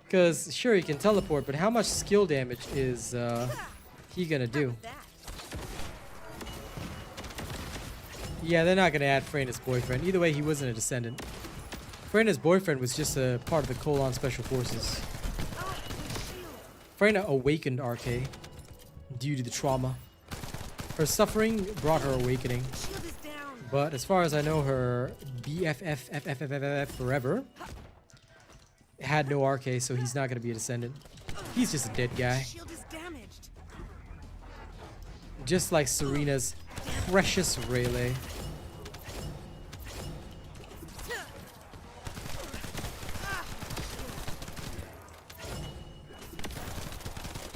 Because, sure, he can teleport, but how much skill damage is he gonna do? Yeah, they're not gonna add Freyna's boyfriend. Either way, he wasn't a descendant. Freyna's boyfriend was just a part of the Colon Special Forces. Freyna awakened RK due to the trauma. Her suffering brought her awakening. But as far as I know, her BFF forever had no RK, so he's not gonna be a descendant. He's just a dead guy. Just like Serena's precious Rayleigh.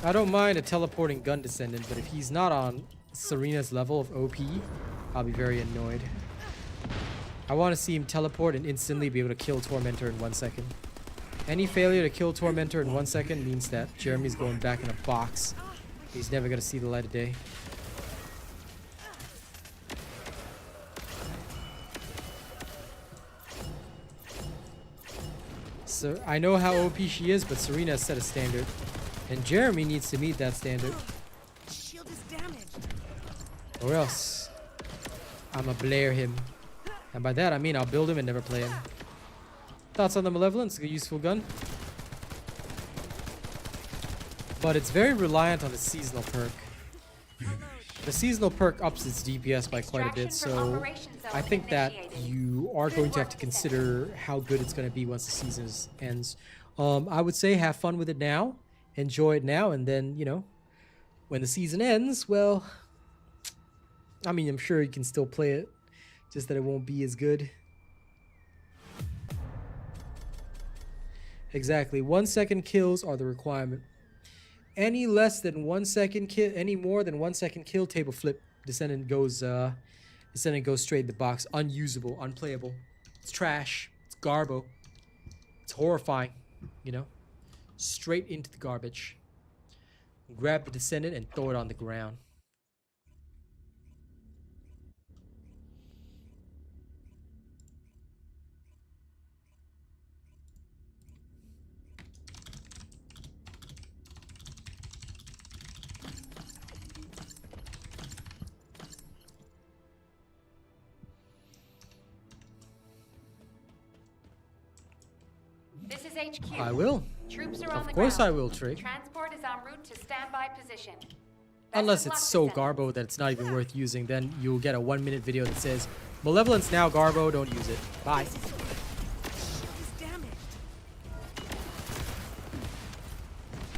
I don't mind a teleporting gun descendant, but if he's not on Serena's level of OP, I'll be very annoyed. I want to see him teleport and instantly be able to kill Tormentor in 1 second. Any failure to kill Tormentor in 1 second means that Jeremy's going back in a box. He's never going to see the light of day. So I know how OP she is, but Serena has set a standard. And Jeremy needs to meet that standard. Shield is damaged. Or else I'ma blare him. And by that I mean I'll build him and never play him. Thoughts on the Malevolence? A useful gun. But it's very reliant on the seasonal perk. The seasonal perk ups its DPS by quite a bit, so I think that you are going to have to consider how good it's going to be once the season ends. I would say have fun with it now. Enjoy it now, and then, you know, when the season ends, well, I mean, I'm sure you can still play it, just that it won't be as good. Exactly. 1 second kills are the requirement. Any less than 1 second kill, any more than 1 second kill, table flip. Descendant goes straight in the box. Unusable, unplayable. It's trash. It's garbo. It's horrifying, you know. Straight into the garbage. Grab the Descendant and throw it on the ground. is HQ. I will. Troops are on the Of course I ground. will, Trick. Transport is en route to standby position. Best Unless of it's luck, so Descendants. garbo that it's not even worth using, then you'll get a 1-minute video that says, Malevolence now, garbo, don't use it. Bye. Shield is damaged.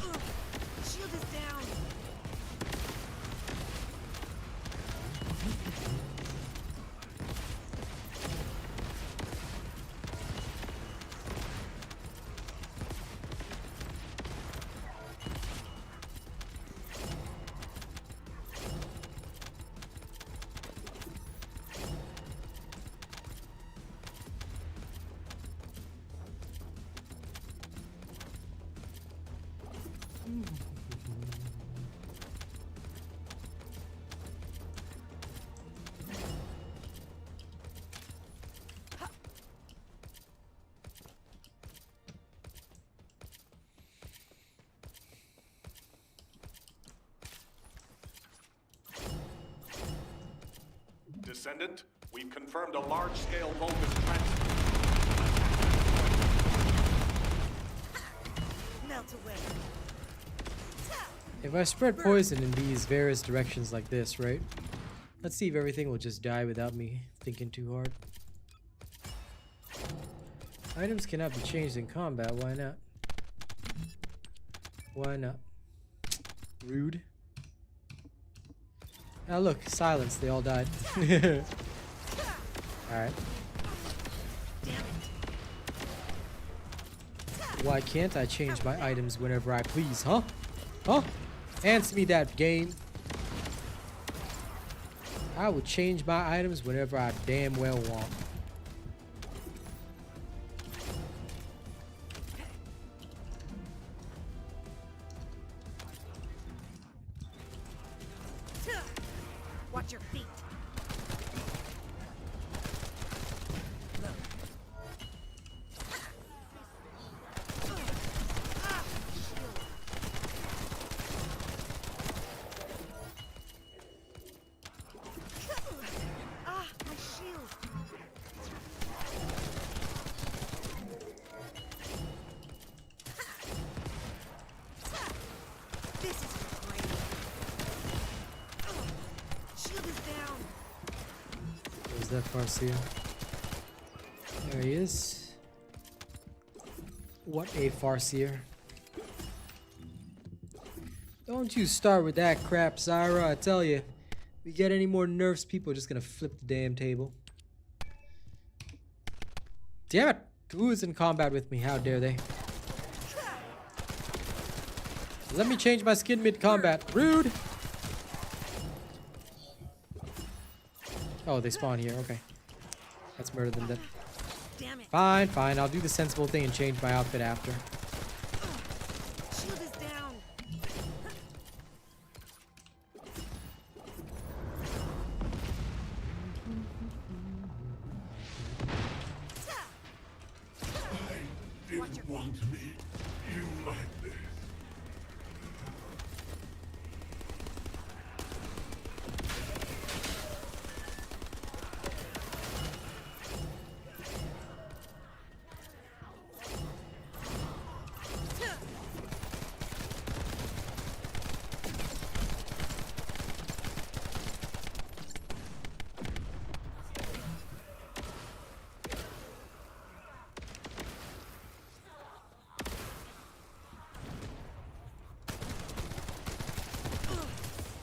Ugh. Shield is down. Descendant, we've confirmed a large-scale Vulcan transfer. Melt away. If I spread poison in these various directions like this, right? Let's see if everything will just die without me thinking too hard. Items cannot be changed in combat, why not? Why not? Rude. Now look, silence, they all died. Alright. Why can't I change my items whenever I please, huh? Huh? Answer me that, game. I will change my items whenever I damn well want. Watch your feet. Ah, my shield. This is great. Shield is down. Where's that Farseer? There he is. What a Farseer. Don't you start with that crap, Zyra. I tell you, we get any more nerfs, people are just gonna flip the damn table. Damn it! Who is in combat with me? How dare they? Let me change my skin mid-combat. Rude! Oh, they spawn here. Okay. Let's murder them then. Damn it. Fine, fine. I'll do the sensible thing and change my outfit after. Shield is down. Didn't want me. You like this.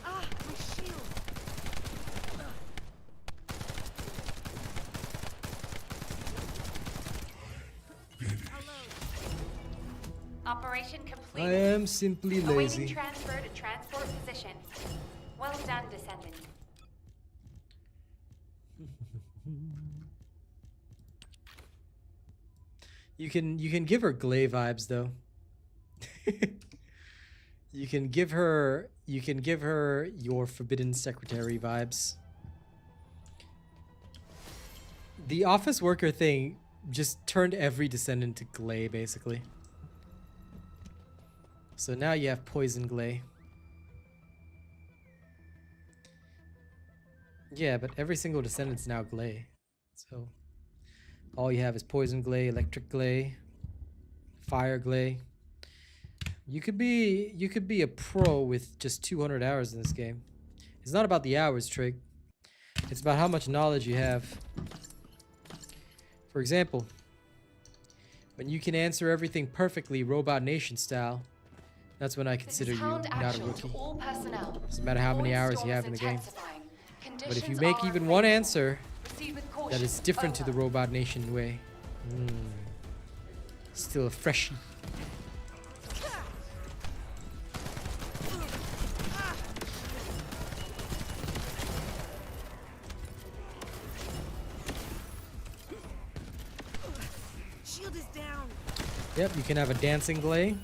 Ah, my shield. Operation complete. I am simply Awaiting lazy. transfer to transport position. Well done, Descendant. You can give her Glay vibes though. you can give her your Forbidden Secretary vibes. The office worker thing just turned every Descendant to Glay basically. So now you have Poison Glay. Yeah, but every single Descendant's now Glay. So all you have is Poison Glay, Electric Glay, Fire Glay. You could be a pro with just 200 hours in this game. It's not about the hours, Trig. It's about how much knowledge you have. For example, when you can answer everything perfectly Robot Nation style, that's when I consider you not a rookie. Doesn't matter how many hours you have in the game. But if you make even one answer that is different to the Robot Nation way, still a freshie. Shield is down. Yep, you can have a dancing glay.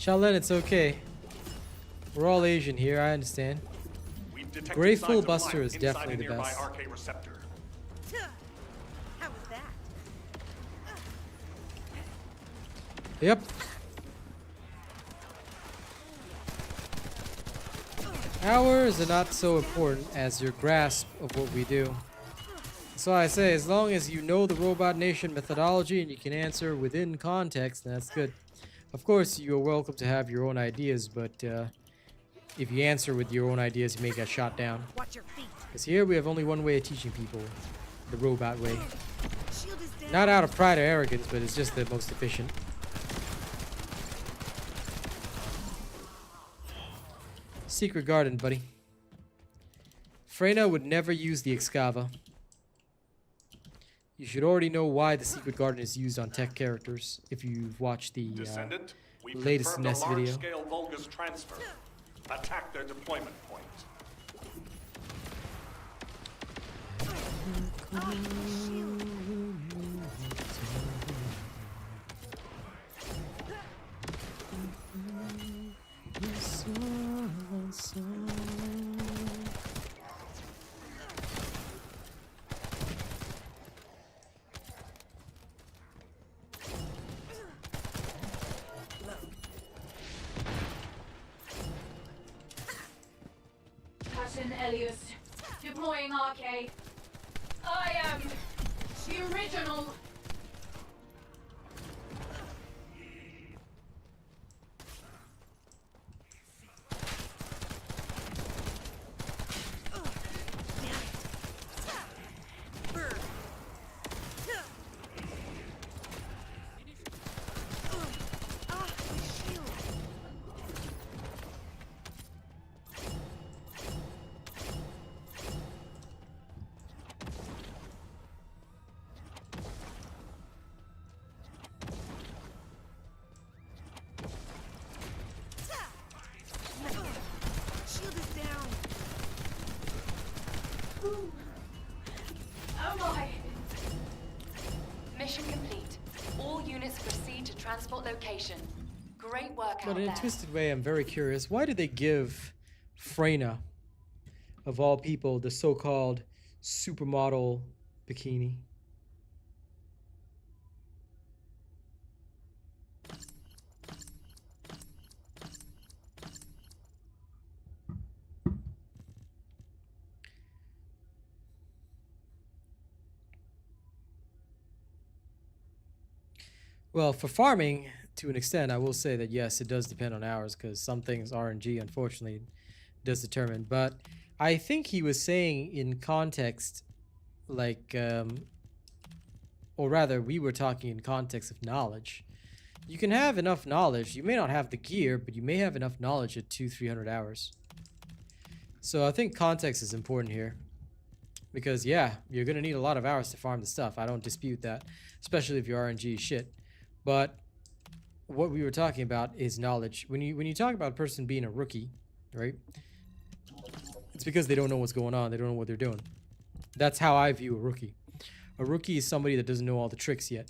Shaolin, it's okay. We're all Asian here, I understand. Gray Full Buster is definitely the best. How was that? Yep. Hours are not so important as your grasp of what we do. So I say, as long as you know the Robot Nation methodology and you can answer within context, then that's good. Of course, you're welcome to have your own ideas, but if you answer with your own ideas, you may get shot down. Watch your feet. Because here we have only one way of teaching people, the robot way. Shield is down. Not out of pride or arrogance, but it's just the most efficient. Secret Garden, buddy. Freyna would never use the Excava. You should already know why the Secret Garden is used on tech characters if you've watched the latest NES video. Large-scale Vulgus transfer. Attack their deployment point. Elias, deploying arcade. I am the original. Oh my! Mission complete. All units proceed to transport location. Great work out But in there. a twisted way, I'm very curious. Why did they give Freyna, of all people, the so-called supermodel bikini? Well, for farming, to an extent, I will say that yes, it does depend on hours, because some things RNG, unfortunately, does determine. But I think he was saying in context, like, or rather, we were talking in context of knowledge. You can have enough knowledge. You may not have the gear, but you may have enough knowledge at 200-300 hours. So I think context is important here. Because, yeah, you're going to need a lot of hours to farm the stuff. I don't dispute that, especially if your RNG is shit. But what we were talking about is knowledge. When you talk about a person being a rookie, right? It's because they don't know what's going on. They don't know what they're doing. That's how I view a rookie. A rookie is somebody that doesn't know all the tricks yet.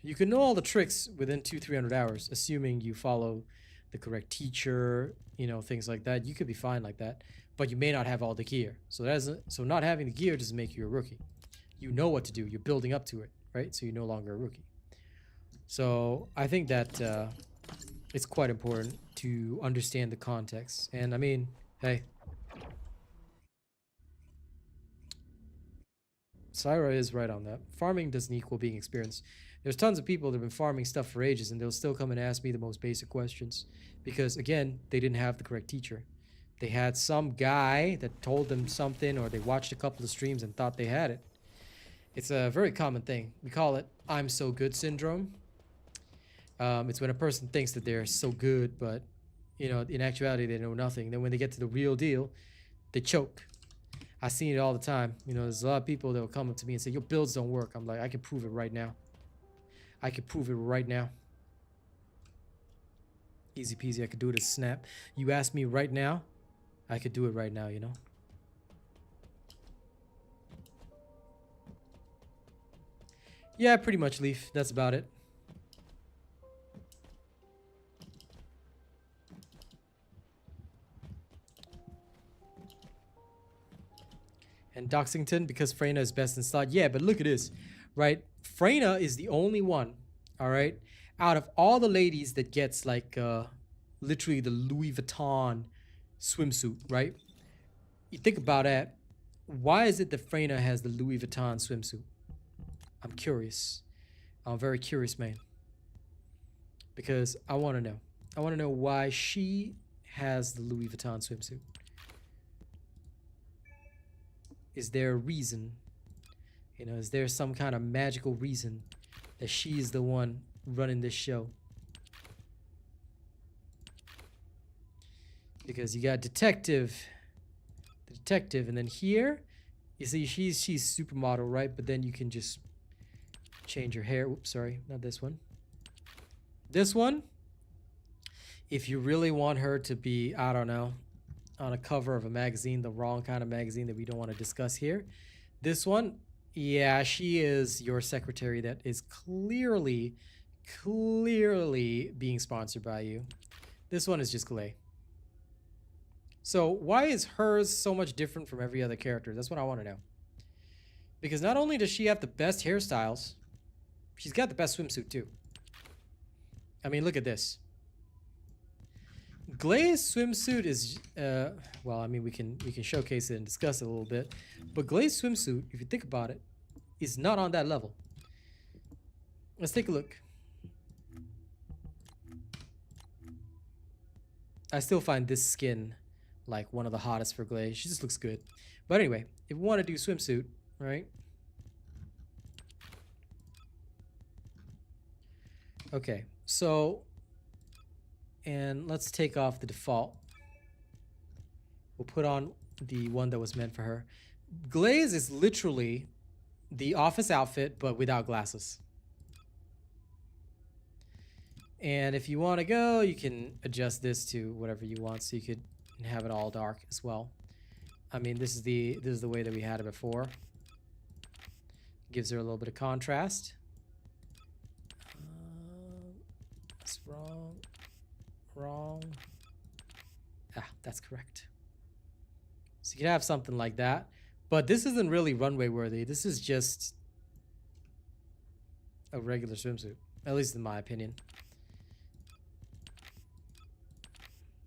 You can know all the tricks within 200-300 hours, assuming you follow the correct teacher, you know, things like that. You could be fine like that, but you may not have all the gear. So not having the gear doesn't make you a rookie. You know what to do. You're building up to it, right? So you're no longer a rookie. So I think that it's quite important to understand the context. And I mean, hey, Syra is right on that. Farming doesn't equal being experienced. There's tons of people that have been farming stuff for ages and they'll still come and ask me the most basic questions because, again, they didn't have the correct teacher. They had some guy that told them something, or they watched a couple of streams and thought they had it. It's a very common thing. We call it "I'm so good" syndrome. It's when a person thinks that they're so good, but, you know, in actuality, they know nothing. Then when they get to the real deal, they choke. I see it all the time. You know, there's a lot of people that will come up to me and say, your builds don't work. I'm like, I can prove it right now. I can prove it right now. Easy peasy, I could do it as snap. You ask me right now, I could do it right now, you know? Yeah, pretty much, Leaf. That's about it. And Doxington, because Freyna is best in slot. Yeah, but look at this, right? Freyna is the only one, all right, out of all the ladies that gets like literally the Louis Vuitton swimsuit, right? You think about that. Why is it that Freyna has the Louis Vuitton swimsuit? I'm curious. I'm a very curious man. Because I want to know. I want to know why she has the Louis Vuitton swimsuit. Is there a reason? You know, is there some kind of magical reason that she's the one running this show? Because you got detective, and then here, you see she's supermodel, right? But then you can just change her hair. Oops, sorry, not this one. This one, if you really want her to be, I don't know, on a cover of a magazine, the wrong kind of magazine that we don't want to discuss here. This one, yeah, she is your secretary that is clearly being sponsored by you. This one is just Glay. So why is hers so much different from every other character? That's what I want to know. Because not only does she have the best hairstyles, she's got the best swimsuit too. I mean, look at this. Glay's swimsuit is, well, I mean, we can showcase it and discuss it a little bit. But Glay's swimsuit, if you think about it, is not on that level. Let's take a look. I still find this skin like one of the hottest for Glay. She just looks good. But anyway, if we want to do swimsuit, right? Okay, so, and let's take off the default. We'll put on the one that was meant for her. Glaze is literally the office outfit, but without glasses. And if you want to go, you can adjust this to whatever you want, so you could have it all dark as well. I mean, this is the way that we had it before. Gives her a little bit of contrast. That's wrong. Wrong. Ah, that's correct. So you could have something like that. But this isn't really runway worthy. This is just a regular swimsuit. At least in my opinion.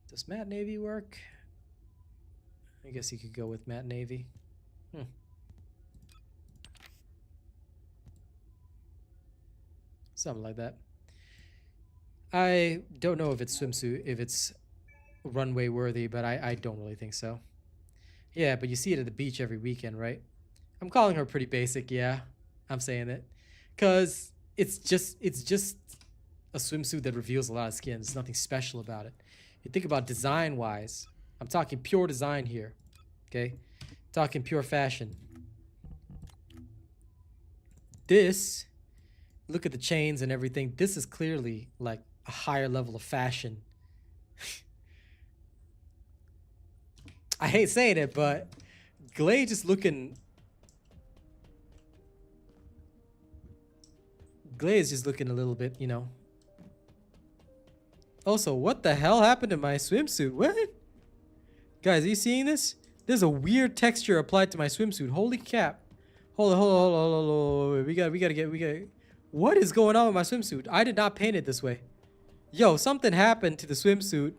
Does matte navy work? I guess you could go with matte navy. Something like that. I don't know if it's swimsuit, if it's runway worthy, but I don't really think so. Yeah, but you see it at the beach every weekend, right? I'm calling her pretty basic, yeah. I'm saying it. Because it's just a swimsuit that reveals a lot of skin. There's nothing special about it. You think about design-wise. I'm talking pure design here, okay? Talking pure fashion. This, look at the chains and everything. This is clearly like a higher level of fashion. I hate saying it, but Glade just looking. Glade is just looking a little bit, you know. Also, what the hell happened to my swimsuit? What? Guys, are you seeing this? There's a weird texture applied to my swimsuit. Holy cap. Hold on. We gotta get. What is going on with my swimsuit? I did not paint it this way. Yo, something happened to the swimsuit.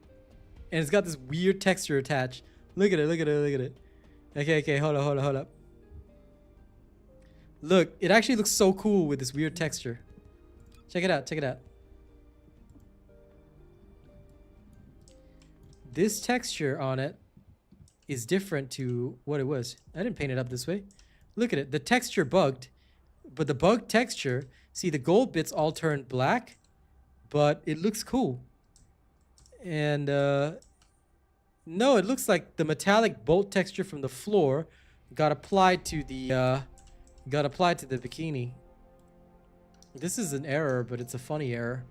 And it's got this weird texture attached. Look at it. Okay, hold up. Look, it actually looks so cool with this weird texture. Check it out. This texture on it is different to what it was. I didn't paint it up this way. Look at it. The texture bugged, but the bugged texture, see the gold bits all turned black, but it looks cool. And no, it looks like the metallic bolt texture from the floor got applied to the bikini. This is an error, but it's a funny error.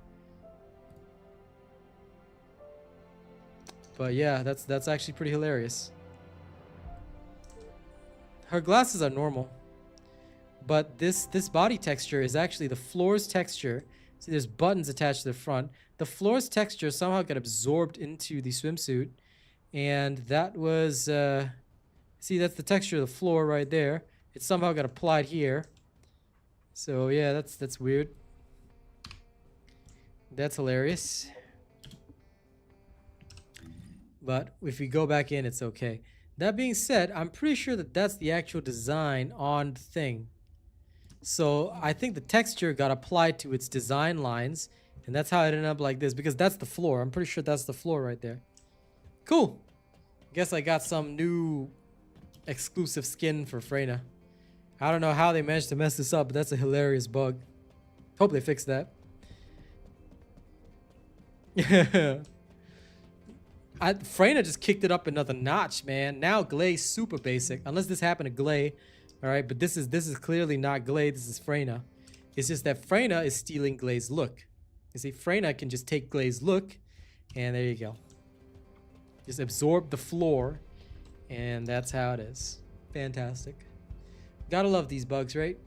But yeah, that's actually pretty hilarious. Her glasses are normal, but this body texture is actually the floor's texture. See, there's buttons attached to the front. The floor's texture somehow got absorbed into the swimsuit, and that was see, that's the texture of the floor right there. It somehow got applied here. So yeah, that's weird. That's hilarious. But if we go back in, it's okay. That being said, I'm pretty sure that that's the actual design on the thing. So I think the texture got applied to its design lines, and that's how it ended up like this, because that's the floor. I'm pretty sure that's the floor right there. Cool. Guess I got some new exclusive skin for Freyna. I don't know how they managed to mess this up, but that's a hilarious bug. Hope they fix that. Freyna just kicked it up another notch, man. Now Glay's super basic, unless this happened to Glay. All right, but this is clearly not Glay. This is Freyna. It's just that Freyna is stealing Glay's look. You see, Freyna can just take Glay's look, and there you go. Just absorb the floor, and that's how it is. Fantastic. Gotta love these bugs, right?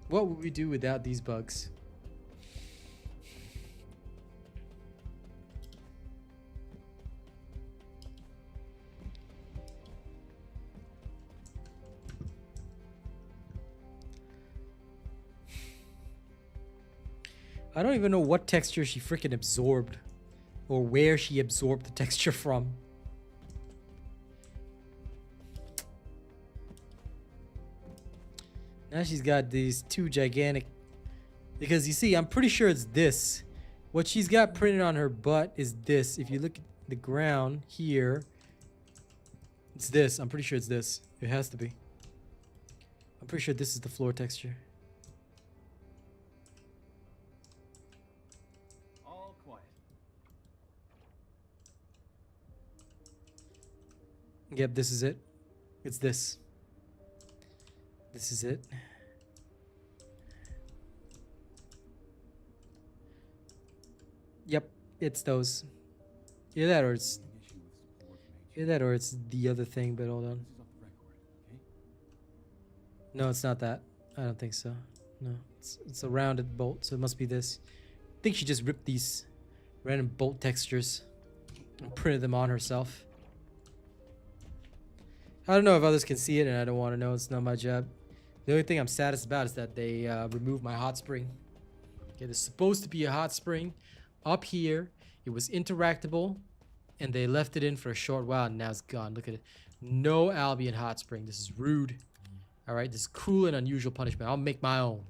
What would we do without these bugs? I don't even know what texture she freaking absorbed, or where she absorbed the texture from. Now she's got these two gigantic, because you see, I'm pretty sure it's this. What she's got printed on her butt is this. If you look at the ground here, it's this. I'm pretty sure it's this. It has to be. I'm pretty sure this is the floor texture. All quiet. Yep, this is it. It's this. This is it. Yep, it's those. Either that or it's the other thing, but hold on. No, it's not that. I don't think so. No, it's a rounded bolt, so it must be this. I think she just ripped these random bolt textures and printed them on herself. I don't know if others can see it, and I don't want to know. It's not my job. The only thing I'm saddest about is that they removed my hot spring. Okay, there's supposed to be a hot spring up here. It was interactable, and they left it in for a short while, and now it's gone. Look at it. No Albion hot spring. This is rude. All right, this is cruel and unusual punishment. I'll make my own.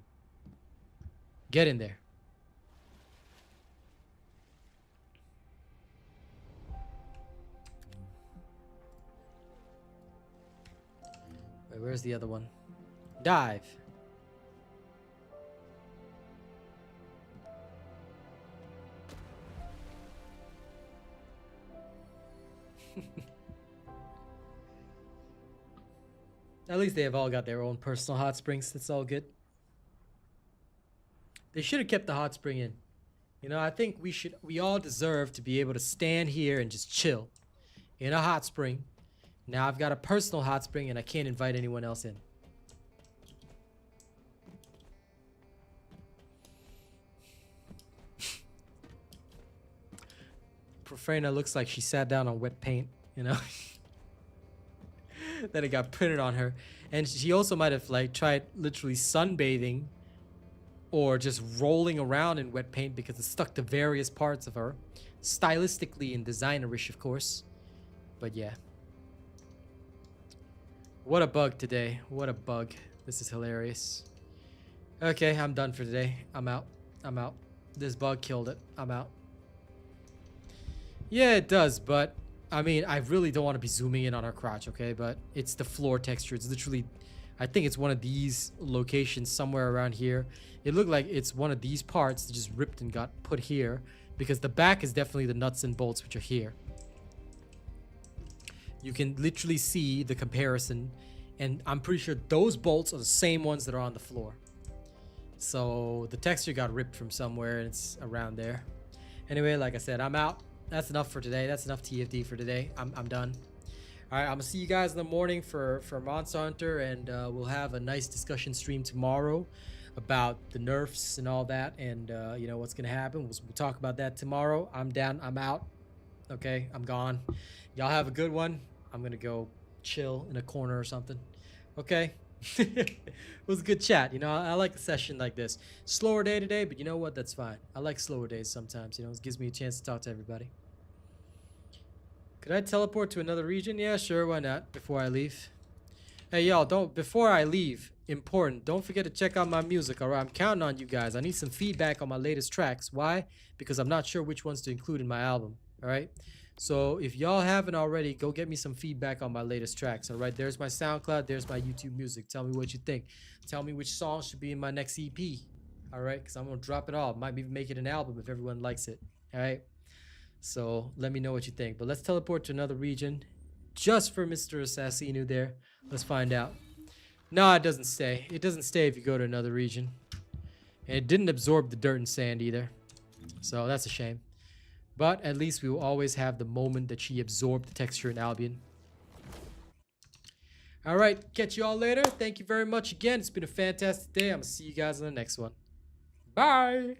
Get in there. Wait, where's the other one? Dive. At least they have all got their own personal hot springs. That's all good. They should have kept the hot spring in. You know, I think we all deserve to be able to stand here and just chill in a hot spring Now I've got a personal hot spring and I can't invite anyone else in. Profana looks like she sat down on wet paint, you know? That it got printed on her. And she also might have like tried literally sunbathing or just rolling around in wet paint because it stuck to various parts of her. Stylistically and designerish, of course. But yeah. What a bug today. What a bug. This is hilarious. Okay, I'm done for today. I'm out. I'm out. This bug killed it. I'm out. Yeah, it does, but I mean, I really don't want to be zooming in on her crotch, okay? But it's the floor texture. It's literally, I think it's one of these locations somewhere around here. It looked like it's one of these parts that just ripped and got put here because the back is definitely the nuts and bolts which are here. You can literally see the comparison, and I'm pretty sure those bolts are the same ones that are on the floor. So the texture got ripped from somewhere and it's around there. Anyway, like I said, I'm out. That's enough for today. That's enough TFD for today. I'm done. All right, I'm gonna see you guys in the morning for Monster Hunter, and we'll have a nice discussion stream tomorrow about the nerfs and all that, and you know what's gonna happen. We'll talk about that tomorrow. I'm down. I'm out. Okay, I'm gone. Y'all have a good one. I'm gonna go chill in a corner or something. Okay. It was a good chat. You know, I like a session like this. Slower day today, but you know what? That's fine. I like slower days sometimes. You know, it gives me a chance to talk to everybody. Could I teleport to another region? Yeah, sure. Why not? Before I leave. Hey, y'all, before I leave, important, don't forget to check out my music, all right? I'm counting on you guys. I need some feedback on my latest tracks. Why? Because I'm not sure which ones to include in my album, all right? So if y'all haven't already, go get me some feedback on my latest tracks, all right? There's my SoundCloud. There's my YouTube music. Tell me what you think. Tell me which song should be in my next EP, all right? Because I'm going to drop it all. Might even make it an album if everyone likes it, all right? So let me know what you think. But let's teleport to another region just for Mr. Assassinu there. Let's find out. No, it doesn't stay. It doesn't stay if you go to another region. And it didn't absorb the dirt and sand either. So that's a shame. But at least we will always have the moment that she absorbed the texture in Albion. Alright, catch you all later. Thank you very much again. It's been a fantastic day. I'm going to see you guys in the next one. Bye!